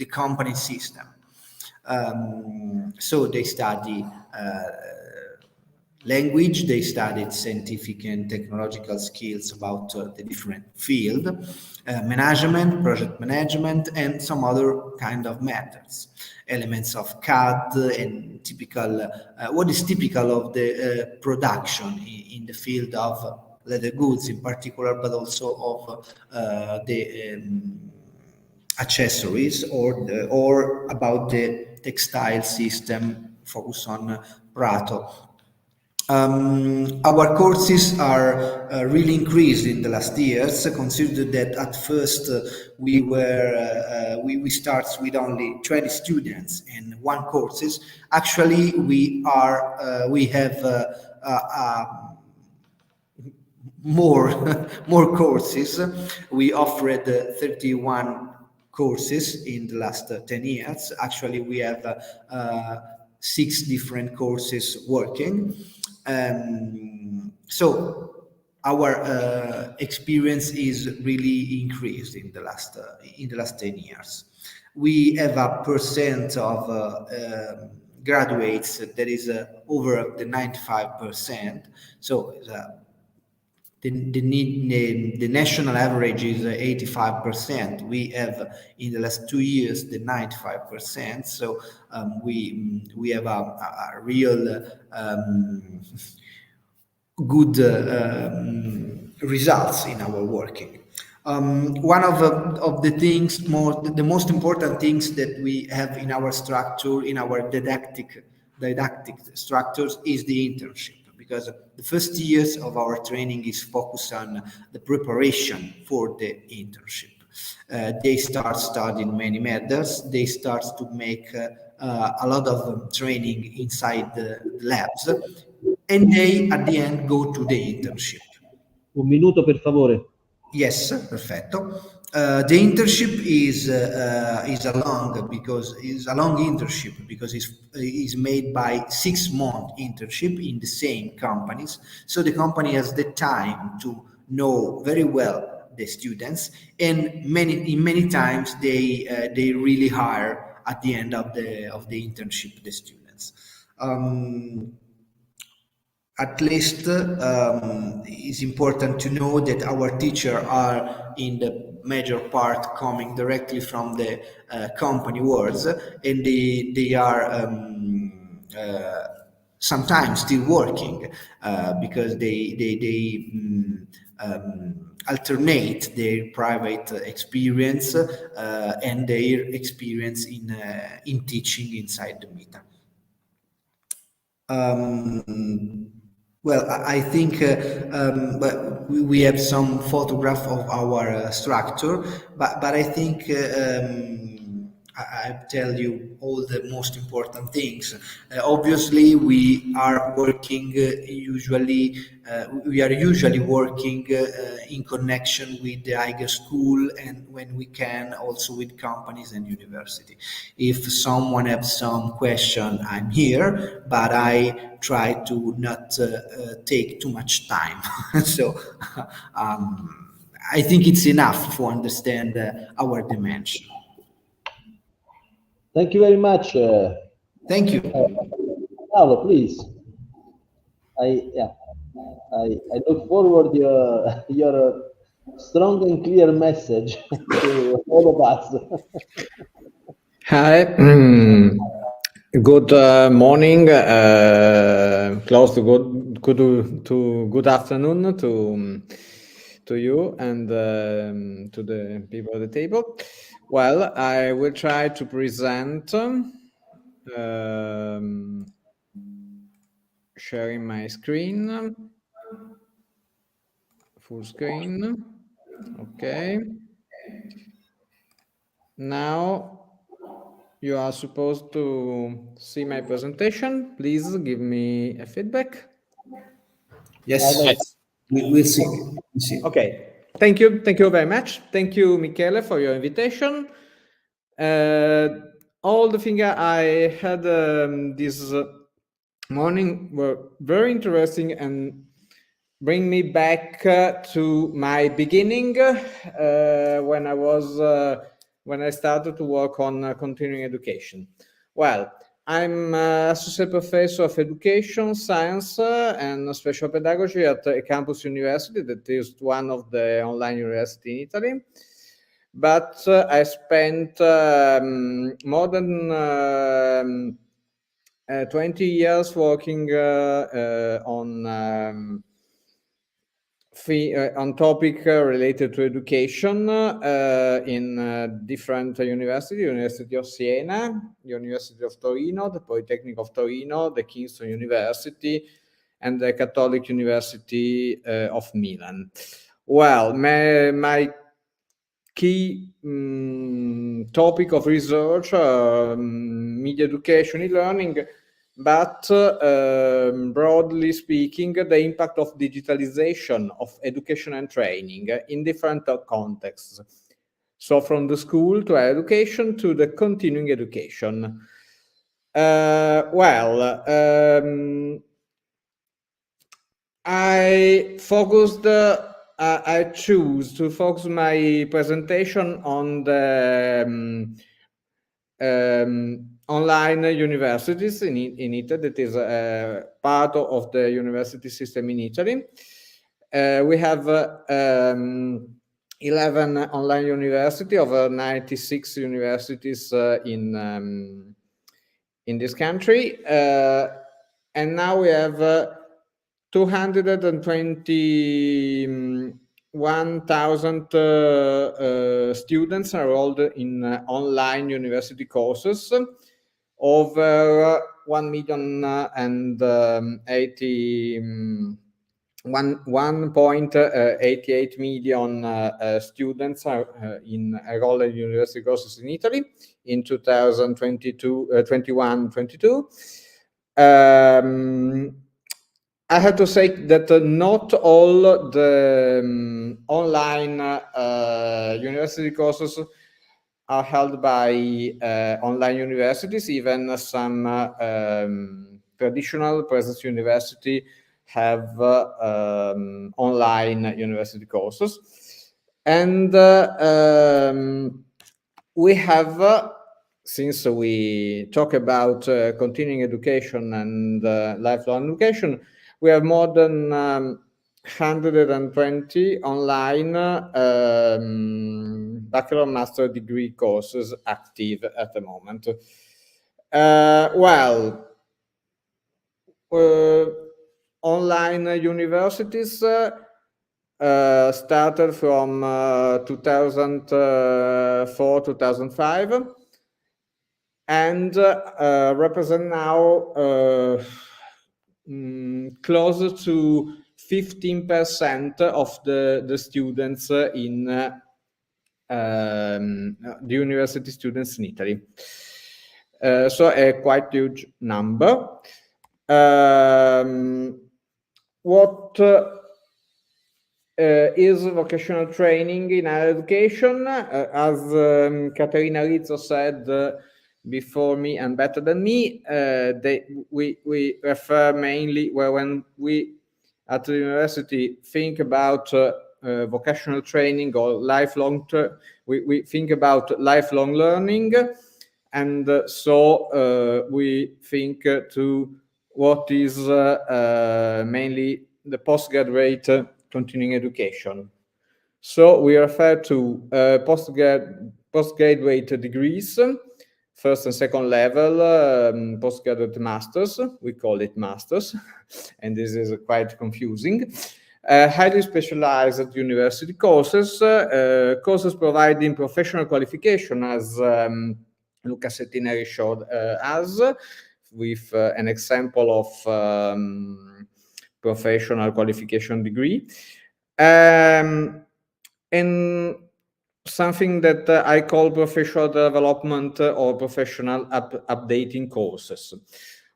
company system. So they study language. They studied scientific and technological skills about the different field, management, project management, and some other kind of methods, elements of CAD and typical, what is typical of the production in the field of leather goods in particular, but also of the accessories or about the textile system, focus on Prato. Our courses are really increased in the last years. Consider that at first we start with only 20 students and 1 courses. Actually, we have more courses. We offered 31 courses in the last 10 years. Actually, we have 6 different courses working. So our experience is really increased in the last 10 years. We have a percent of graduates that is over the 95%. So the national average is 85%. We have in the last 2 years the 95%. So we have a real good results in our working. One of the things, the most important things that we have in our structure, in our didactic structures, is the internship. Because the first years of our training is focused on the preparation for the internship. They start studying many methods. They start to make a lot of training inside the labs, and they at the end go to the internship. Un minuto per favore. Yes, perfetto. The internship is a long internship because it's made by 6-month internship in the same companies. So the company has the time to know very well the students, and many times they really hire at the end of the internship the students. At least it's important to know that our teachers are in the major part coming directly from the company worlds, and they are sometimes still working because they alternate their private experience and their experience in teaching inside the MITA. Well, I think we have some photograph of our structure, but I think I tell you all the most important things. Obviously, we are working usually working in connection with the higher school, and when we can, also with companies and university. If someone has some question, I'm here, but I try to not take too much time. So I think it's enough to understand our dimension. Thank you very much. Thank you. Paolo, please. I look forward your strong and clear message to all of us. Hi. Good morning. Close to good afternoon to you and to the people at the table. Well, I will try to present sharing my screen, full screen. Okay. Now you are supposed to see my presentation. Please give me a feedback. Yes. We'll see. Okay. Thank you. Thank you very much. Thank you, Michele, for your invitation. All the things I had this morning were very interesting and bring me back to my beginning when I started to work on continuing education. Well, I'm Associate Professor of Education, Science and Special Pedagogy at eCampus University, that is one of the online universities in Italy. But I spent more than 20 years working on topic related to education in different universities: University of Siena, University of Torino, the Polytechnic of Torino, the Kingston University, and the Catholic University of Milan. Well, my key topic of research, media education and learning, but broadly speaking, the impact of digitalization of education and training in different contexts. So from the school to education to the continuing education. I choose to focus my presentation on the online universities in Italy. That is part of the university system in Italy. We have 11 online universities, over 96 universities in this country, and now we have 221,000 students enrolled in online university courses. Over 1.88 million students are enrolled in university courses in Italy in 2021-22. I have to say that not all the online university courses are held by online universities. Even some traditional presence university have online university courses. And we have, since we talk about continuing education and lifelong education, we have more than 120 online bachelor master degree courses active at the moment. Online universities started from 2004-2005 and represent now closer to 15% of the students in the university students in Italy. So a quite huge number. What is vocational training in higher education? As Caterina Rizzo said before me and better than me, we refer mainly when we at the university think about vocational training or lifelong, we think about lifelong learning, and so we think to what is mainly the postgraduate continuing education. So we refer to postgraduate degrees, first and second level, postgraduate masters, we call it masters, and this is quite confusing. Highly specialized university courses, courses providing professional qualification, as Luca Settineri showed us, with an example of professional qualification degree. And something that I call professional development or professional updating courses.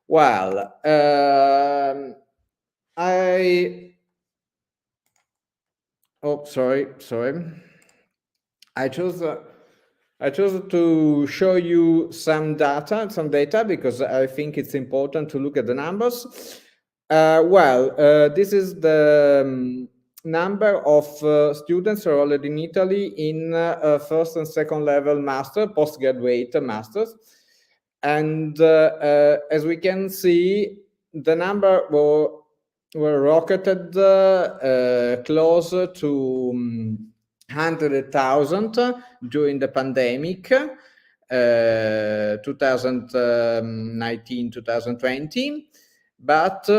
Well, sorry. I chose to show you some data because I think it's important to look at the numbers. This is the number of students enrolled in Italy in first and second level master, postgraduate masters. And as we can see, the number were rocketed closer to 100,000 during the pandemic, 2019-2020, but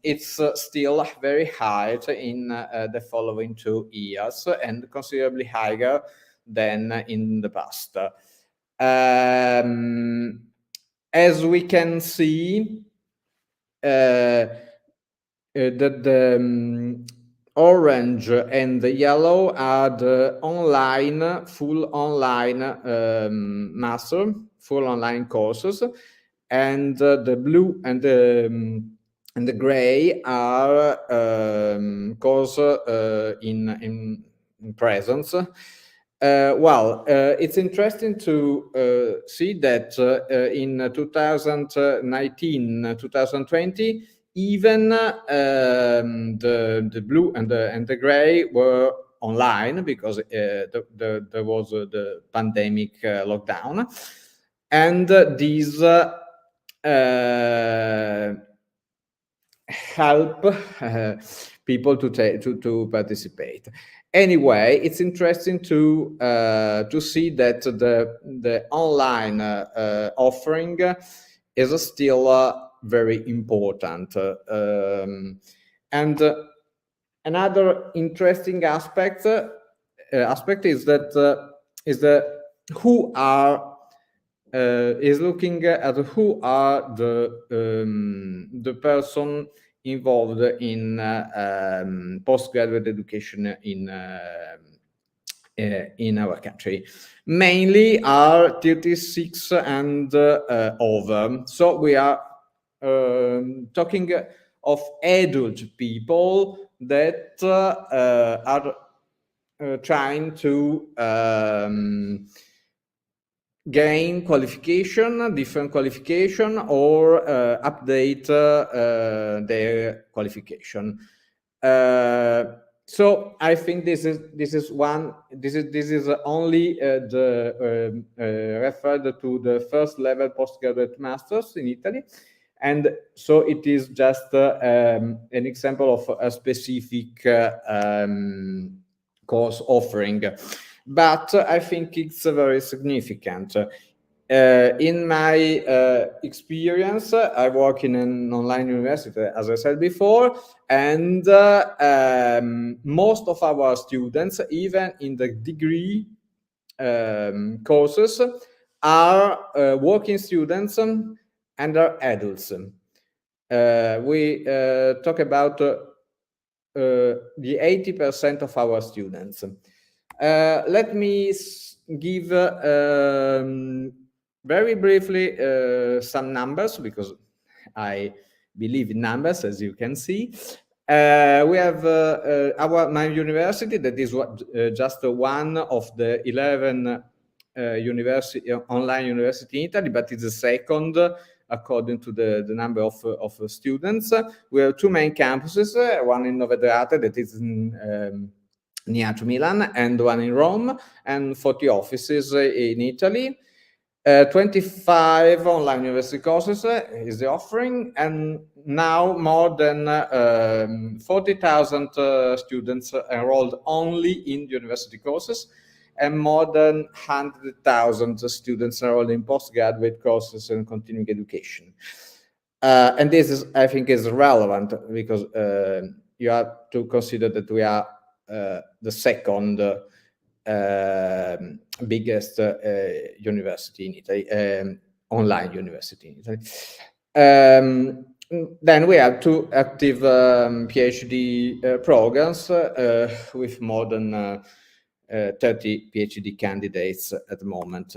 it's still very high in the following 2 years and considerably higher than in the past. As we can see, the orange and the yellow are the online, full online master, full online courses, and the blue and the gray are course in presence. Well, it's interesting to see that in 2019-2020, even the blue and the gray were online because there was the pandemic lockdown, and these help people to participate. Anyway, it's interesting to see that the online offering is still very important. And another interesting aspect is that is looking at who are the person involved in postgraduate education in our country. Mainly are 36 and over. So we are talking of adult people that are trying to gain qualification, different qualification, or update their qualification. So I think this is only referred to the first level postgraduate masters in Italy, and so it is just an example of a specific course offering. But I think it's very significant. In my experience, I work in an online university, as I said before, and most of our students, even in the degree courses, are working students and are adults. We talk about the 80% of our students. Let me give very briefly some numbers, because I believe in numbers, as you can see. We have my university, that is just one of the 11 online university in Italy, but it's the second according to the number of students. We have 2 main campuses, one in Novedrate, that is near to Milan, and one in Rome, and 40 offices in Italy. 25 online university courses is the offering, and now more than 40,000 students enrolled only in university courses, and more than 100,000 students enrolled in postgraduate courses and continuing education. And this is, I think, is relevant because you have to consider that we are the second biggest university in Italy, online university in Italy. Then we have 2 active PhD programs with more than 30 PhD candidates at the moment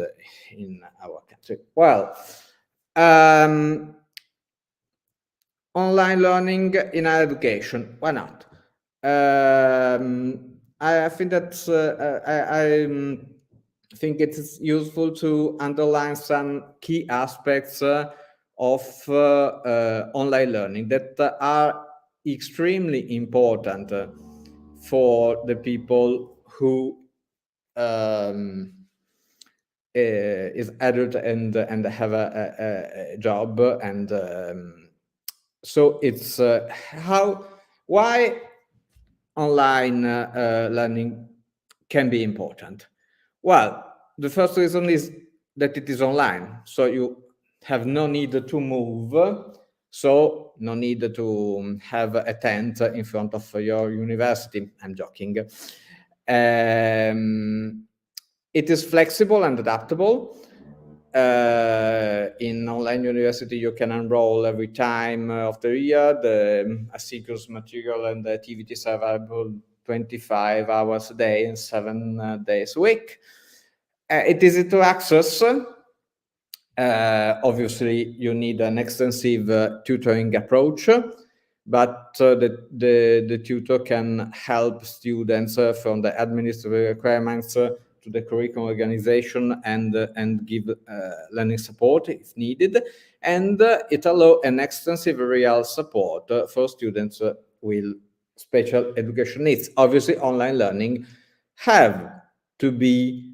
in our country. Well, online learning in higher education, why not? I think that I think it's useful to underline some key aspects of online learning that are extremely important for the people who is adult and have a job, and so it's why online learning can be important. Well, the first reason is that it is online, so you have no need to move, so no need to have a tent in front of your university. I'm joking. It is flexible and adaptable. In online university, you can enroll every time of the year. The asynchronous material and the activities are available 25 hours a day and 7 days a week. It is easy to access. Obviously, you need an extensive tutoring approach, but the tutor can help students from the administrative requirements to the curriculum organization and give learning support if needed. And it allows an extensive real support for students with special education needs. Obviously, online learning have to be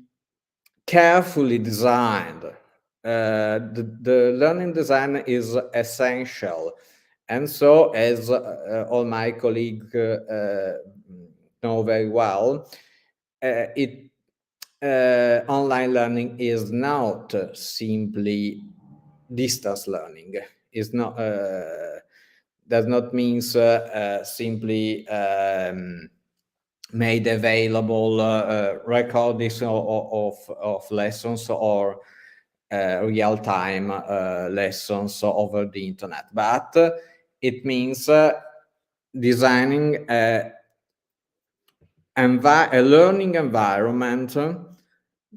carefully designed. The learning design is essential. And so, as all my colleagues know very well, online learning is not simply distance learning. It's not does not mean simply made available recordings of lessons or real-time lessons over the internet, but it means designing a learning environment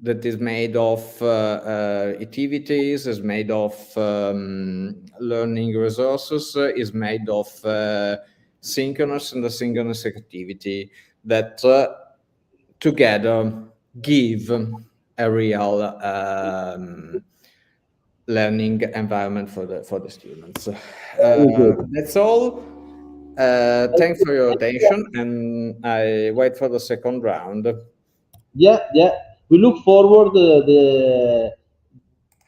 that is made of activities, is made of learning resources, is made of synchronous and asynchronous activity that together give a real learning environment for the students. That's all. Thanks for your attention, and I wait for the second round. Yeah. We look forward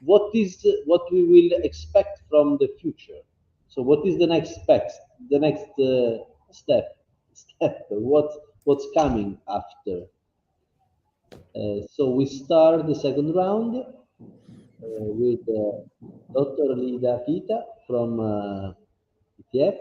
what we will expect from the future. So what is the next step? What's coming after? So we start the second round with Dr. Lida from ETF.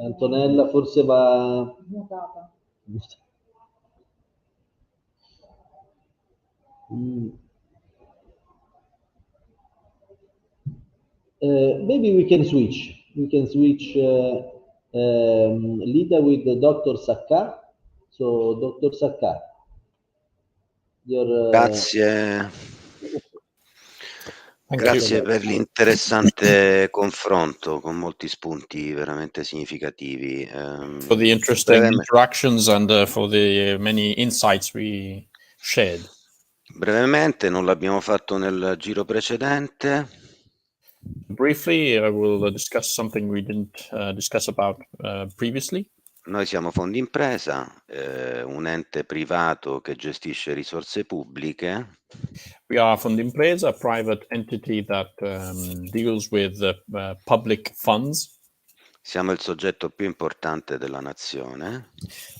Antonella forse va Mutata. Maybe we can switch. Lida with Dr. Saccà. So Dr. Saccà, Grazie. Grazie per l'interessante confronto con molti spunti veramente significativi. For the interesting interactions and for the many insights we shared. Brevemente, non l'abbiamo fatto nel giro precedente. Briefly, I will discuss something we didn't discuss about previously. Noi siamo Fondimpresa, un ente privato che gestisce risorse pubbliche. We are Fondimpresa, a private entity that deals with public funds. Siamo il soggetto più importante della nazione.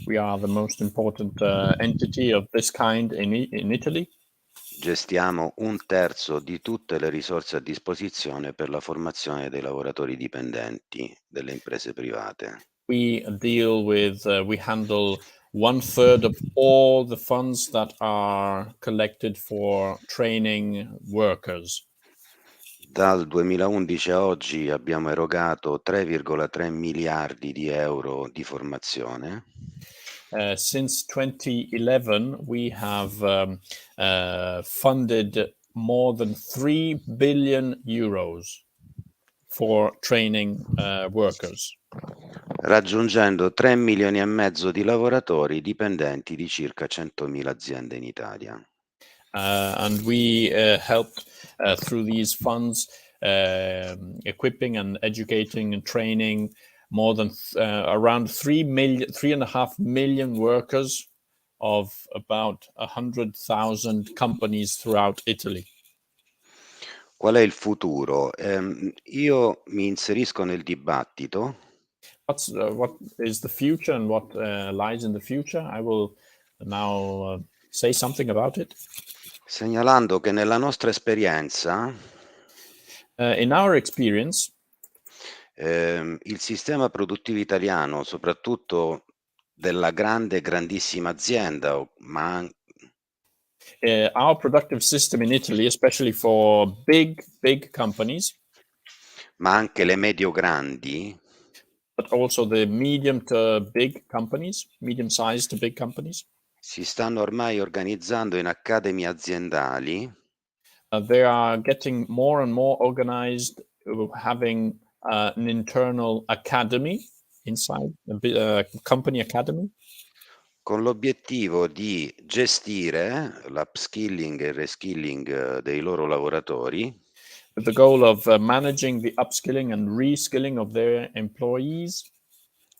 We are the most important entity of this kind in Italy. Gestiamo 1/3 di tutte le risorse a disposizione per la formazione dei lavoratori dipendenti delle imprese private. We deal with, we handle 1/3 of all the funds that are collected for training workers. Dal 2011 a oggi abbiamo erogato 3,3 miliardi di euro di formazione. Since 2011, we have funded more than 3 billion euros for training workers. raggiungendo 3 milioni e mezzo di lavoratori dipendenti di circa 100.000 aziende in Italia. And we helped through these funds equipping and educating and training more than around 3.5 million workers of about 100,000 companies throughout Italy. Qual è il futuro? Io mi inserisco nel dibattito. What is the future and what lies in the future? I will now say something about it. Segnalando che nella nostra esperienza in our experience, il sistema produttivo italiano, soprattutto della grandissima azienda, ma our productive system in Italy, especially for big companies, ma anche le medio-grandi, but also the medium to big companies, medium-sized to big companies, si stanno ormai organizzando in accademie aziendali. They are getting more and more organized, having an internal academy inside, a company academy, con l'obiettivo di gestire l'upskilling e il reskilling dei loro lavoratori, with the goal of managing the upskilling and reskilling of their employees,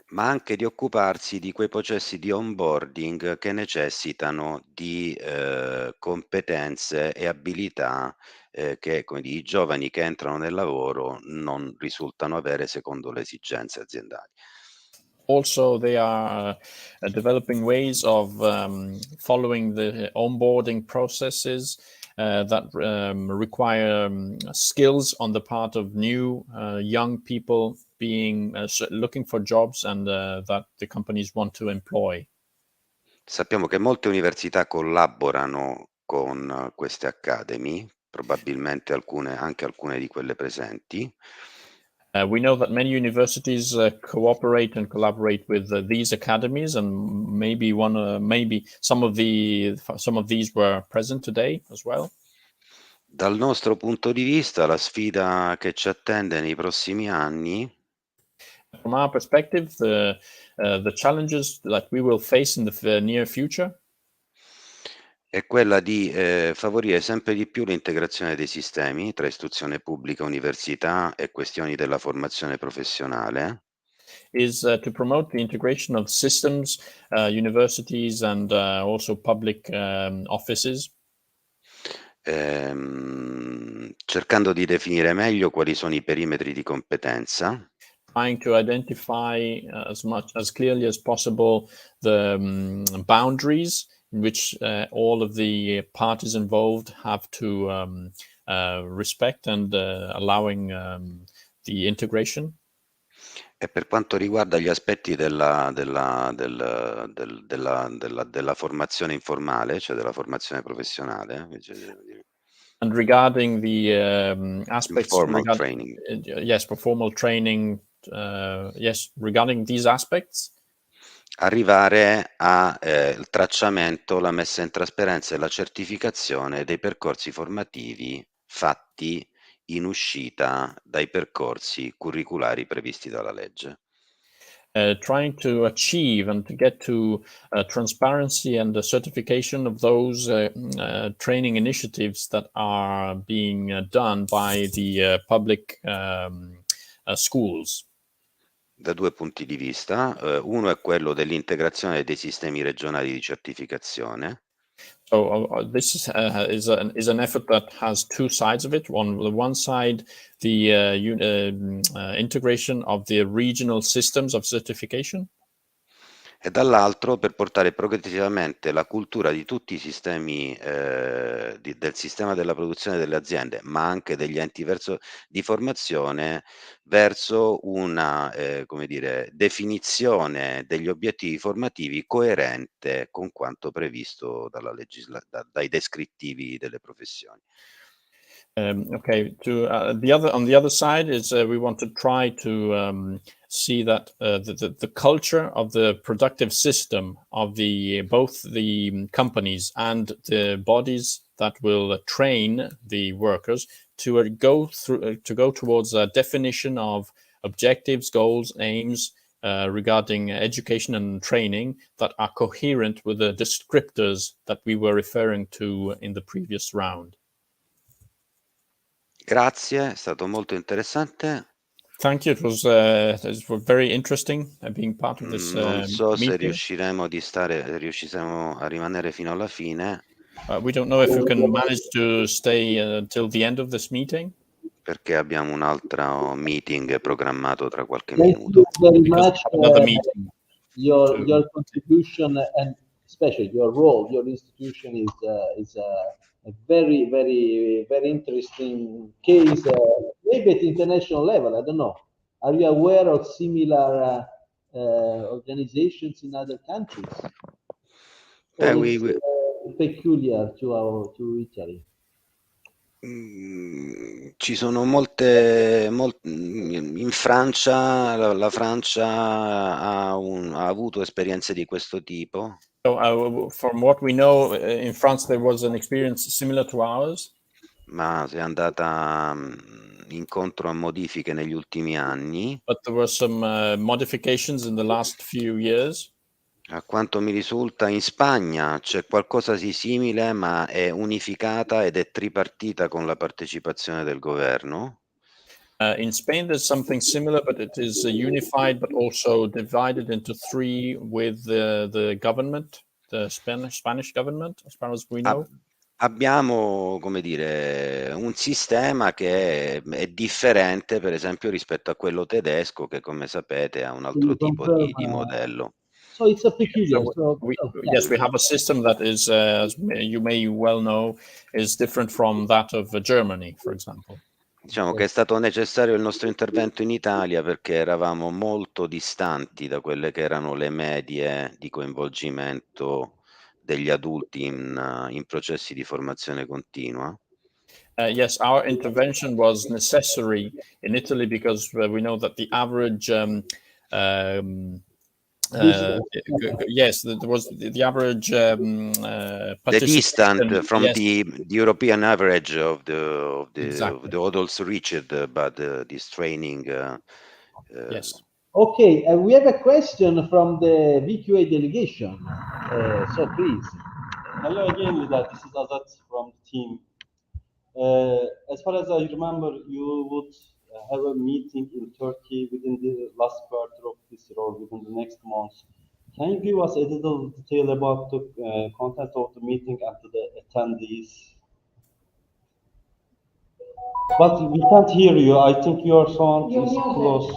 ma anche di occuparsi di quei processi di onboarding che necessitano di competenze e abilità che i giovani che entrano nel lavoro non risultano avere secondo le esigenze aziendali. Also, they are developing ways of following the onboarding processes that require skills on the part of new young people being looking for jobs and that the companies want to employ. Sappiamo che molte università collaborano con queste academy, probabilmente anche alcune di quelle presenti. We know that many universities cooperate and collaborate with these academies, and maybe some of these were present today as well. Dal nostro punto di vista, la sfida che ci attende nei prossimi anni From our perspective, the challenges that we will face in the near future è quella di favorire sempre di più l'integrazione dei sistemi tra istruzione pubblica, università e questioni della formazione professionale. Is to promote the integration of systems, universities and also public offices. Cercando di definire meglio quali sono i perimetri di competenza. Trying to identify as clearly as possible the boundaries in which all of the parties involved have to respect and allowing the integration. E per quanto riguarda gli aspetti della formazione informale, cioè della formazione professionale. And regarding the aspects formal training. Yes, for formal training, yes, regarding these aspects. Arrivare al tracciamento, la messa in trasparenza e la certificazione dei percorsi formativi fatti in uscita dai percorsi curriculari previsti dalla legge. Trying to achieve and to get to transparency and the certification of those training initiatives that are being done by the public schools. Da due punti di vista, uno è quello dell'integrazione dei sistemi regionali di certificazione. So this is an effort that has two sides of it. On the one side, the integration of the regional systems of certification. E dall'altro per portare progressivamente la cultura di tutti i sistemi del sistema della produzione delle aziende, ma anche degli enti di formazione verso una definizione degli obiettivi formativi coerente con quanto previsto dalla dai descrittivi delle professioni. Okay, on the other side is we want to try to see that the culture of the productive system of both the companies and the bodies that will train the workers to go towards a definition of objectives, goals, aims regarding education and training that are coherent with the descriptors that we were referring to in the previous round. Grazie, è stato molto interessante. Thank you. It was very interesting being part of this Non so se meeting. riusciremo a rimanere fino alla fine. We don't know if we can manage to stay till the end of this meeting. Perché abbiamo un altro meeting programmato tra qualche minuto. Thank you very much. Another meeting. Your contribution and especially your role, your institution is a very, very, very interesting case, maybe at international level. I don't know. Are you aware of similar organizations in other countries? Peculiar to Italy? Ci sono molte in Francia, la Francia ha avuto esperienze di questo tipo. So, from what we know, in France there was an experience similar to ours. Ma è andata incontro a modifiche negli ultimi anni. But there were some modifications in the last few years. A quanto mi risulta, in Spagna c'è qualcosa di simile, ma è unificata ed è tripartita con la partecipazione del governo. In Spain, there's something similar, but it is unified, but also divided into three with the government, the Spanish government, as far as we know. Abbiamo, come dire, un sistema che è differente, per esempio, rispetto a quello tedesco, che, come sapete, ha un altro tipo di modello. So it's a peculiar. Yes, we have a system that is, as you may well know, is different from that of Germany, for example. Diciamo che è stato necessario il nostro intervento in Italia perché eravamo molto distanti da quelle che erano le medie di coinvolgimento degli adulti in processi di formazione continua. Yes, our intervention was necessary in Italy because we know that the average yes, there was the average the distant from yes. the European average of the Exactly. adults reached by this training. Yes. Okay, we have a question from the VQA delegation. So please. Hello again, Lida. This is Azat from the team. As far as I remember, you would have a meeting in Turkey within the last quarter of this year or within the next month. Can you give us a little detail about the content of the meeting and to the attendees? But we can't hear you. I think your sound is close.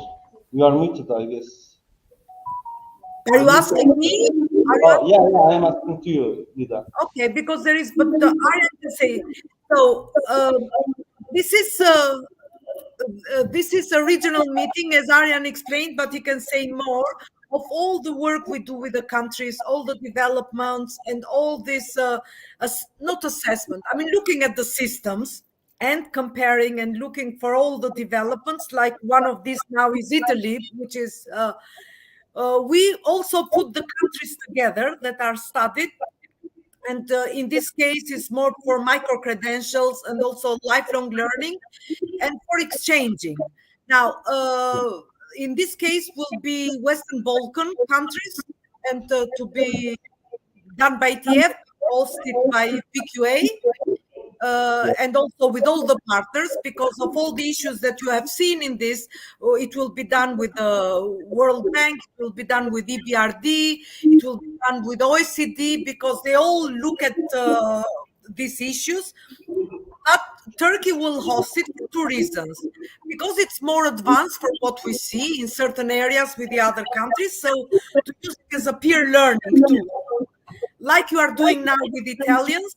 You are muted, I guess. Are you asking me? Yeah, I am asking to you, Lida. Okay, because there is, but I have to say, so this is a regional meeting, as Arjen explained, but he can say more of all the work we do with the countries, all the developments, and all this, not assessment, I mean, looking at the systems and comparing and looking for all the developments, like one of these now is Italy, which is, we also put the countries together that are studied. And in this case, it's more for micro-credentials and also lifelong learning and for exchanging. Now, in this case will be Western Balkan countries and to be done by ITF, hosted by VQA, and also with all the partners, because of all the issues that you have seen in this, it will be done with the World Bank, it will be done with EBRD, it will be done with OECD, because they all look at these issues. But Turkey will host it for two reasons. Because it's more advanced from what we see in certain areas with the other countries, so to use it as a peer learning tool, like you are doing now with Italians.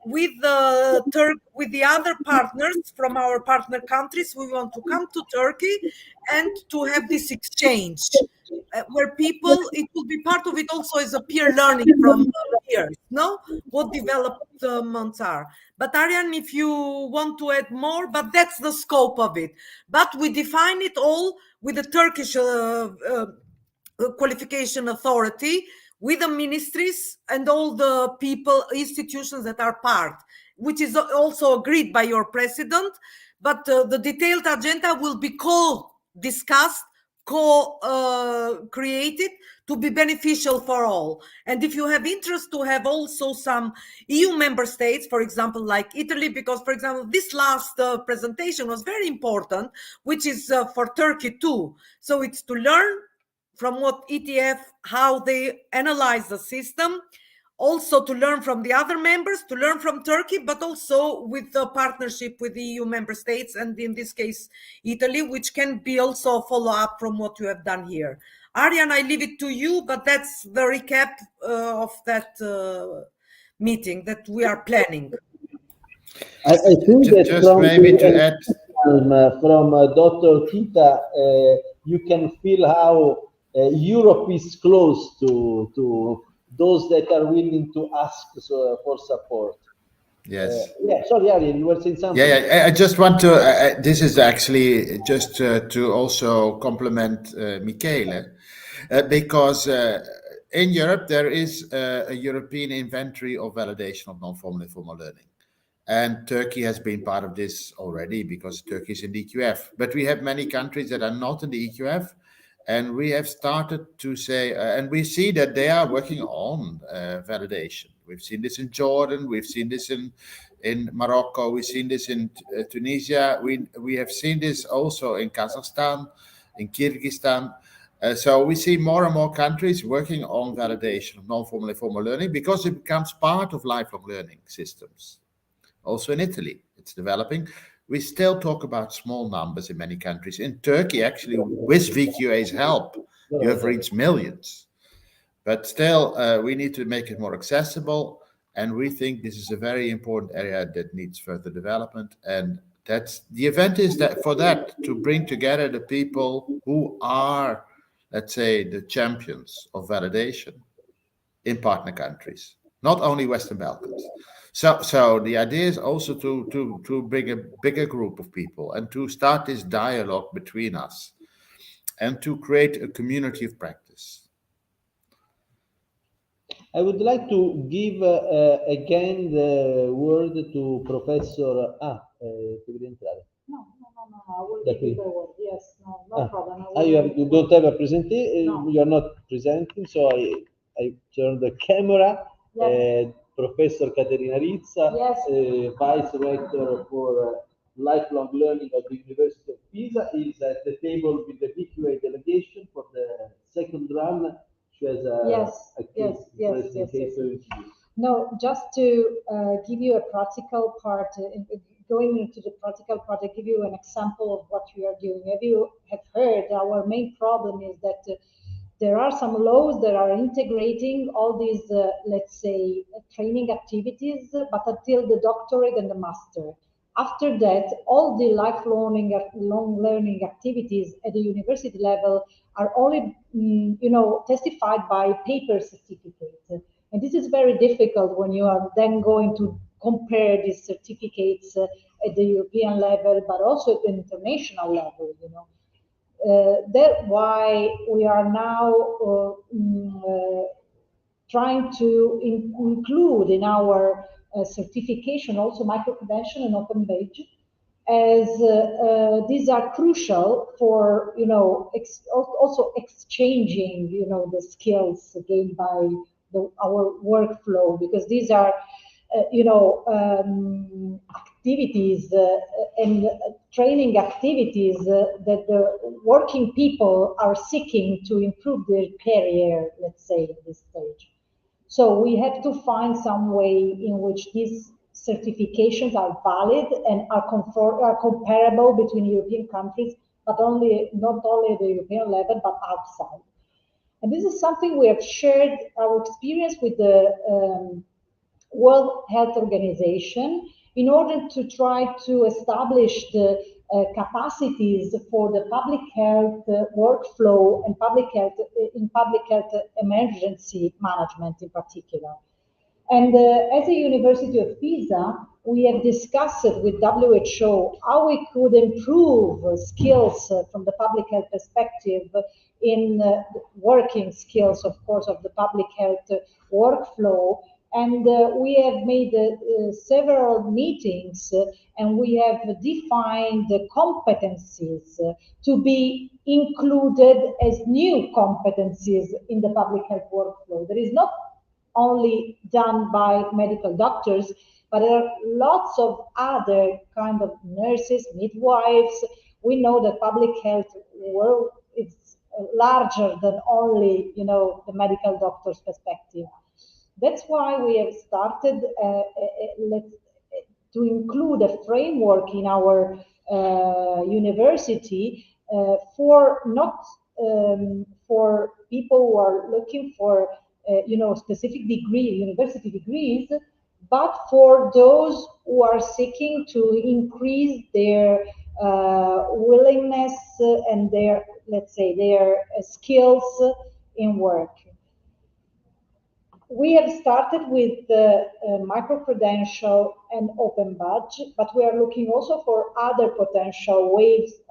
With the other partners from our partner countries, we want to come to Turkey and to have this exchange where people, it will be part of it also as a peer learning from peers, no? What developments are. But Arjen, if you want to add more, but that's the scope of it. But we define it all with the Turkish qualification authority, with the ministries and all the people, institutions that are part, which is also agreed by your president. But the detailed agenda will be co-discussed, created to be beneficial for all. And if you have interest to have also some EU member states, for example, like Italy, because, for example, this last presentation was very important, which is for Turkey too. So it's to learn from what ETF, how they analyze the system, also to learn from the other members, to learn from Turkey, but also with the partnership with the EU member states, and in this case, Italy, which can be also a follow-up from what you have done here. Arjen, I leave it to you, but that's the recap of that meeting that we are planning. I think that Just from maybe to add from Dr. Kita, you can feel how Europe is close to those that are willing to ask for support. Yes. Yeah, sorry, Arjen, you were saying something. Yeah, I just want to, this is actually just to also compliment Michele, because in Europe there is a European inventory of validation of non-formal and formal learning. And Turkey has been part of this already because Turkey is in the EQF. But we have many countries that are not in the EQF. And we have started to say, and we see that they are working on validation. We've seen this in Jordan. We've seen this in Morocco. We've seen this in Tunisia. We have seen this also in Kazakhstan, in Kyrgyzstan. So we see more and more countries working on validation of non-formal and formal learning because it becomes part of lifelong learning systems. Also in Italy, it's developing. We still talk about small numbers in many countries. In Turkey, actually, with VQA's help, you have reached millions. But still, we need to make it more accessible. And we think this is a very important area that needs further development. And that's the event is that for that, to bring together the people who are, let's say, the champions of validation in partner countries, not only Western Balkans. So the idea is also to bring a bigger group of people and to start this dialogue between us and to create a community of practice. I would like to give again the word to Professor. Devi entrare. No, I will give you the word. Yes, no problem. You don't have a presentation. No. You are not presenting, so I turn the camera. Yes. Professor Caterina Rizzo, yes. ViceRector for Lifelong Learning at the University of Pisa, is at the table with the VQA delegation for the second run. She has a case. No, just to give you a practical part, going into the practical part, I give you an example of what we are doing. As you have heard, our main problem is that there are some laws that are integrating all these, let's say, training activities, but until the doctorate and the master. After that, all the lifelong learning activities at the university level are only, testified by paper certificates. And this is very difficult when you are then going to compare these certificates at the European level, but also at the international level, That's why we are now trying to include in our certification also micro-credential and open badge, as these are crucial for also exchanging the skills gained by our workflow, because these are activities and training activities that the working people are seeking to improve their career, let's say, at this stage. So we have to find some way in which these certifications are valid and are comparable between European countries, but not only at the European level, but outside. And this is something we have shared our experience with the World Health Organization in order to try to establish the capacities for the public health workflow and public health emergency management in particular. And as a University of Pisa, we have discussed with WHO how we could improve skills from the public health perspective in working skills, of course, of the public health workflow, And we have made several meetings and we have defined the competencies to be included as new competencies in the public health workflow. There is not only done by medical doctors, but there are lots of other kind of nurses, midwives. We know that public health world is larger than only, you know, the medical doctor's perspective. That's why we have started to include a framework in our university for not for people who are looking for you know, specific degree, university degrees, but for those who are seeking to increase their willingness and their, let's say, their skills in work. We have started with micro-credential and open badge, but we are looking also for other potential ways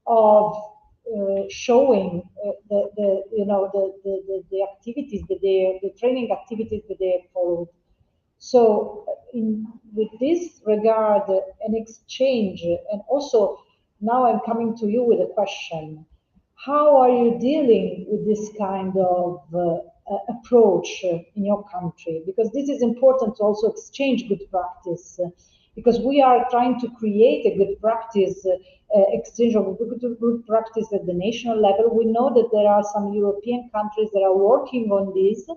of showing the activities that the training activities that they have followed. So with this regard, an exchange, and also now I'm coming to you with a question. How are you dealing with this kind of approach in your country? Because this is important to also exchange good practice, because we are trying to create a good practice, exchange of good practice at the national level. We know that there are some European countries that are working on this,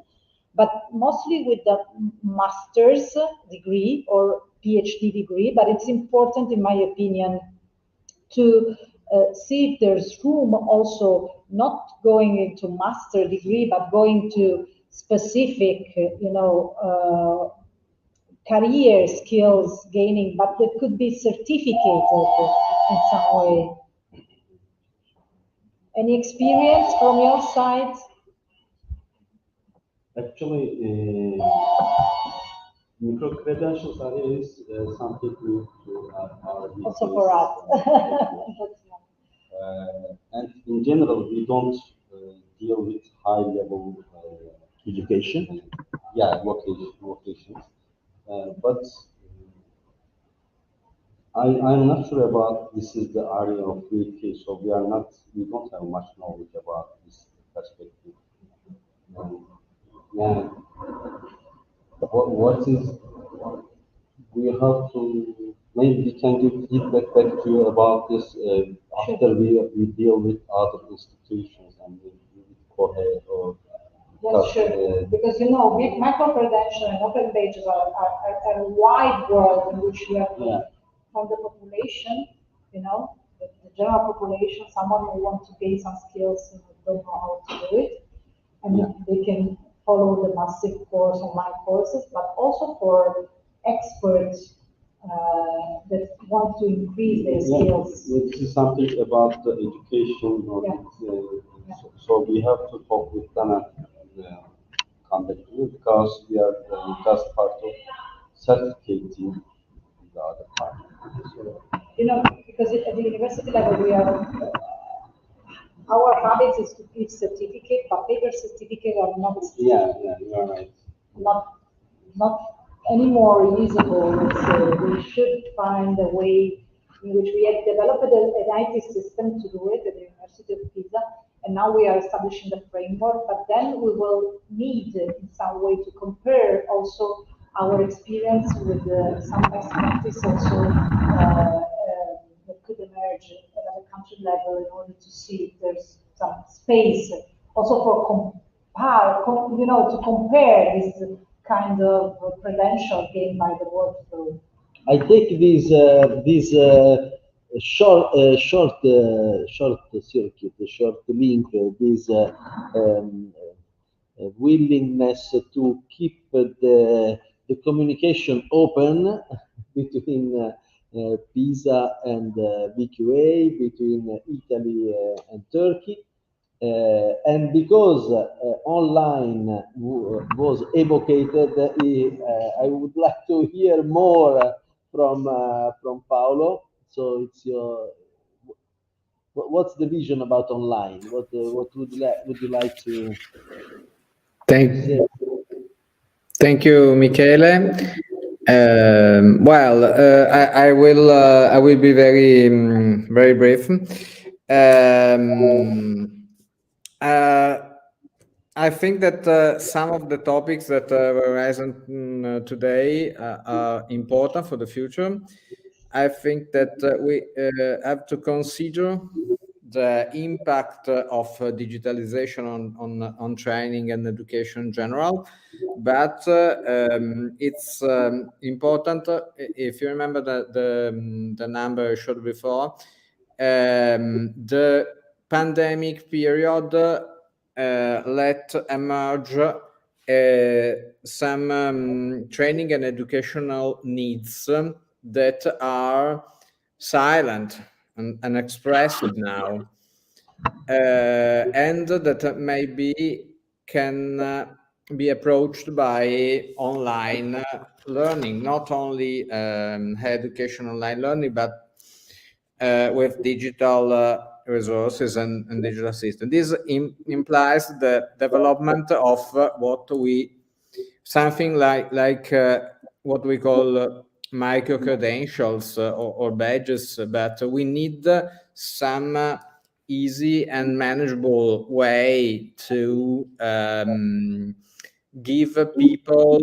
but mostly with the master's degree or PhD degree. But it's important, in my opinion, to see if there's room also not going into master degree, but going to specific, career skills gaining, but that could be certificated in some way. Any experience from your side? Actually, micro-credentials is something new to our also for us. And in general, we don't deal with high-level education. Yeah, vocations. But I'm not sure about this is the area of VK, so we don't have much knowledge about this perspective. Yeah. What is, we have to, maybe we can give feedback back to you about this after we deal with other institutions and with COHE or. Yes, sure. Because micro-credential and open pages are a wide world in which you have from the population, the general population, someone who wants to gain some skills and don't know how to do it, and they can follow the massive course, online courses, but also for experts that want to increase their skills. This is something about the education. So we have to talk with them because we are just part of certificating the other part. So, because at the university level we are, our habit is to give certificate, but paper certificate are not. Yeah, you're right. Not anymore usable. We should find a way in which we have developed an IT system to do it at the University of Pisa, and now we are establishing the framework, but then we will need in some way to compare also our experience with some best practice also that could emerge at a country level in order to see if there's some space also for to compare this kind of credential gained by the workflow. I take this short circuit, short link, this willingness to keep the communication open between Pisa and VQA, between Italy and Turkey. And because online was evocated, I would like to hear more from Paolo. So it's your, what's the vision about online? What would you like to? Thank you, Michele. I will be very brief. I think that some of the topics that were raised today are important for the future. I think that we have to consider the impact of digitalization on training and education in general. But it's important, if you remember the number I showed before, the pandemic period let emerge some training and educational needs that are silent and unexpressed now, and that maybe can be approached by online learning, not only education online learning, but with digital resources and digital systems. This implies the development of something like what we call micro credentials or badges, but we need some easy and manageable way to give people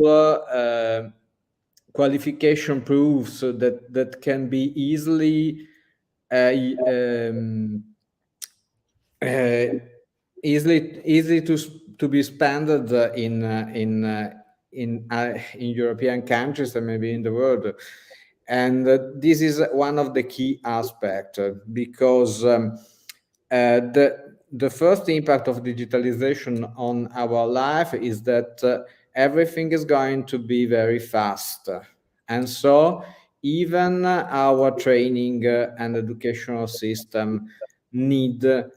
qualification proofs that can be easily easy to be spent in European countries and maybe in the world. And this is one of the key aspects, because the first impact of digitalization on our life is that everything is going to be very fast. And so even our training and educational system need to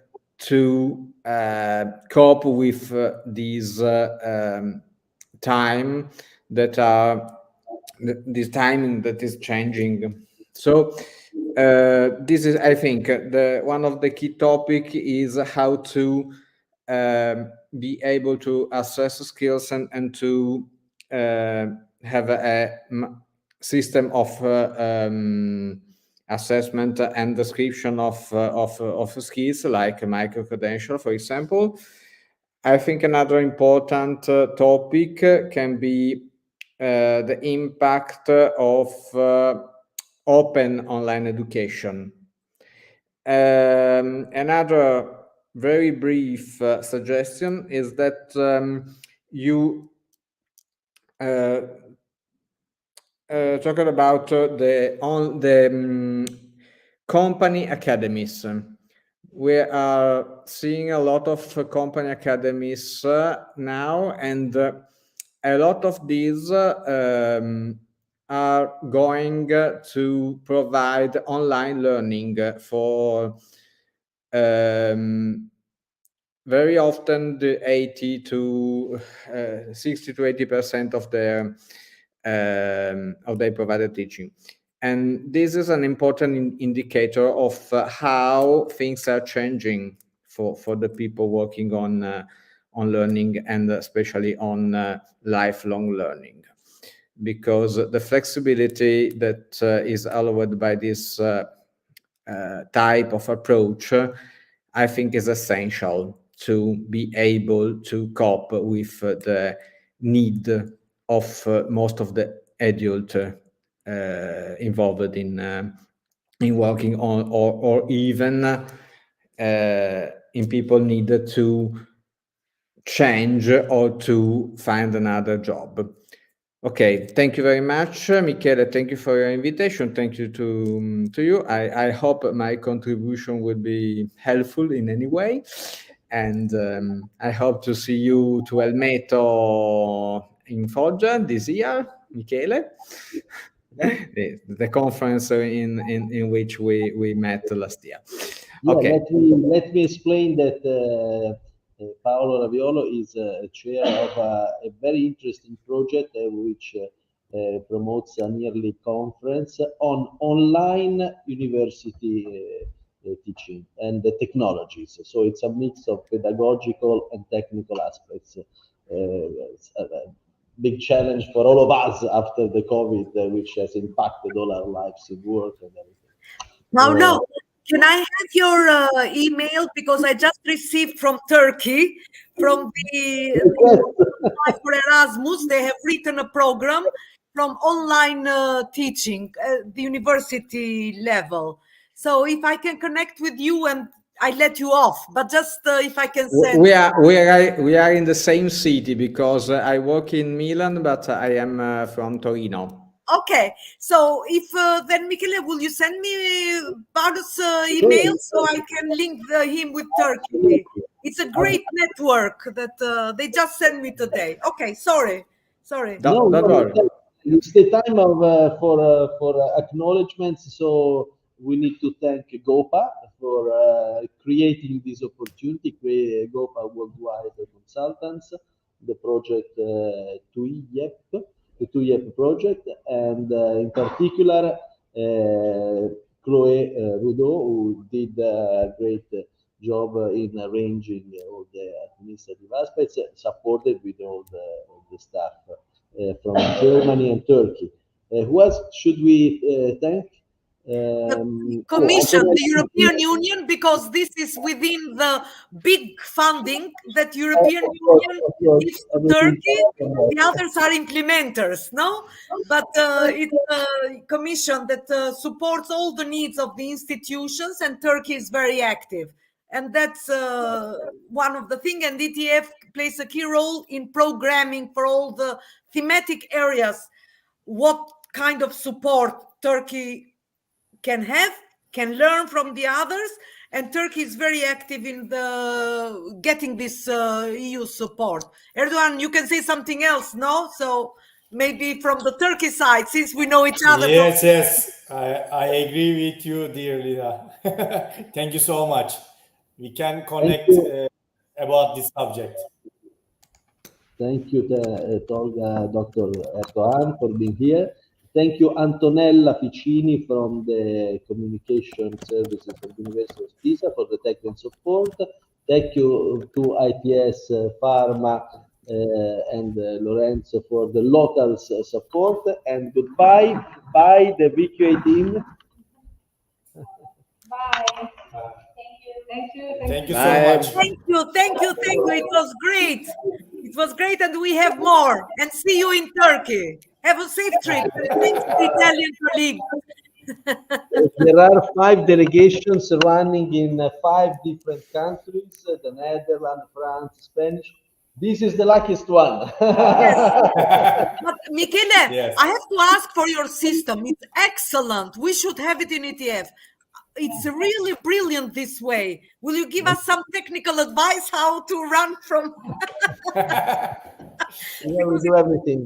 cope with this time this timing that is changing. So this is, I think, one of the key topic is how to be able to assess skills and to have a system of assessment and description of skills, like micro credential, for example. I think another important topic can be the impact of open online education. Another very brief suggestion is that you talking about the company academies. We are seeing a lot of company academies now, and a lot of these are going to provide online learning for very often the 60 to 80% of their provided teaching. And this is an important indicator of how things are changing for the people working on learning, and especially on lifelong learning, because the flexibility that is allowed by this type of approach, I think, is essential to be able to cope with the need of most of the adult involved in working on, or even in people needed to change or to find another job. Okay, thank you very much, Michele. Thank you for your invitation. Thank you to you. I hope my contribution will be helpful in any way, and I hope to see you to Elmeto in Foggia this year, Michele. The conference in which we met last year. Okay. Let me explain that Paolo Raviolo is chair of a very interesting project which promotes a yearly conference on online university teaching and the technologies. So it's a mix of pedagogical and technical aspects. a big challenge for all of us after the COVID, which has impacted all our lives in work and everything. Now, can I have your email, because I just received from Turkey, from the for Erasmus. They have written a program from online teaching at the university level. So if I can connect with you, and I let you off, but just if I can send. We are in the same city, because I work in Milan, but I am from Torino. Okay, so if then Michele, will you send me Paolo's email so I can link him with Turkey? It's a great network that they just sent me today. Okay, sorry. Don't worry. It's the time of for acknowledgements. So we need to thank GOPA for creating this opportunity. GOPA Worldwide Consultants, the project TUIEP. The TUIEP project, and in particular, Chloé Rudeau, who did a great job in arranging all the administrative aspects, supported with all the staff from Germany and Turkey. Who else should we thank? Commission, the European Union, because this is within the big funding that European Union gives to Turkey. The others are implementers, no? But it's a commission that supports all the needs of the institutions, and Turkey is very active. And that's one of the things. And ETF plays a key role in programming for all the thematic areas. What kind of support Turkey can learn from the others, and Turkey is very active in getting this EU support. Erdoğan, you can say something else, no? So maybe from the Turkey side, since we know each other. Yes, I agree with you, dear Lida. Thank you so much. We can connect about this subject. Thank you, Tolga, Dr. Erdoğan, for being here. Thank you, Antonella Ficini from the Communication Services of the University of Pisa for the technical support. Thank you to ITS Pharma and Lorenzo for the local support. And goodbye. Bye, the VQA team. Bye. Thank you so much. Thank you. It was great. It was great, and we have more. And see you in Turkey. Have a safe trip. Thanks to the Italian colleague. There are 5 delegations running in 5 different countries: the Netherlands, France, Spanish. This is the luckiest one. Yes. But Michele, yes. I have to ask for your system. It's excellent. We should have it in ETF. It's really brilliant this way. Will you give us some technical advice how to run from? Yeah, we do everything.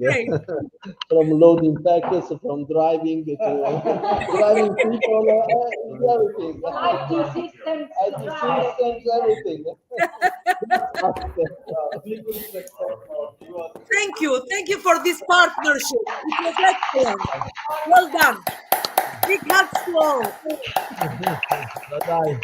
From loading packets, from driving to driving people, everything. IT systems, everything. Thank you for this partnership. It was excellent. Well done. Big hugs to all. Bye-bye.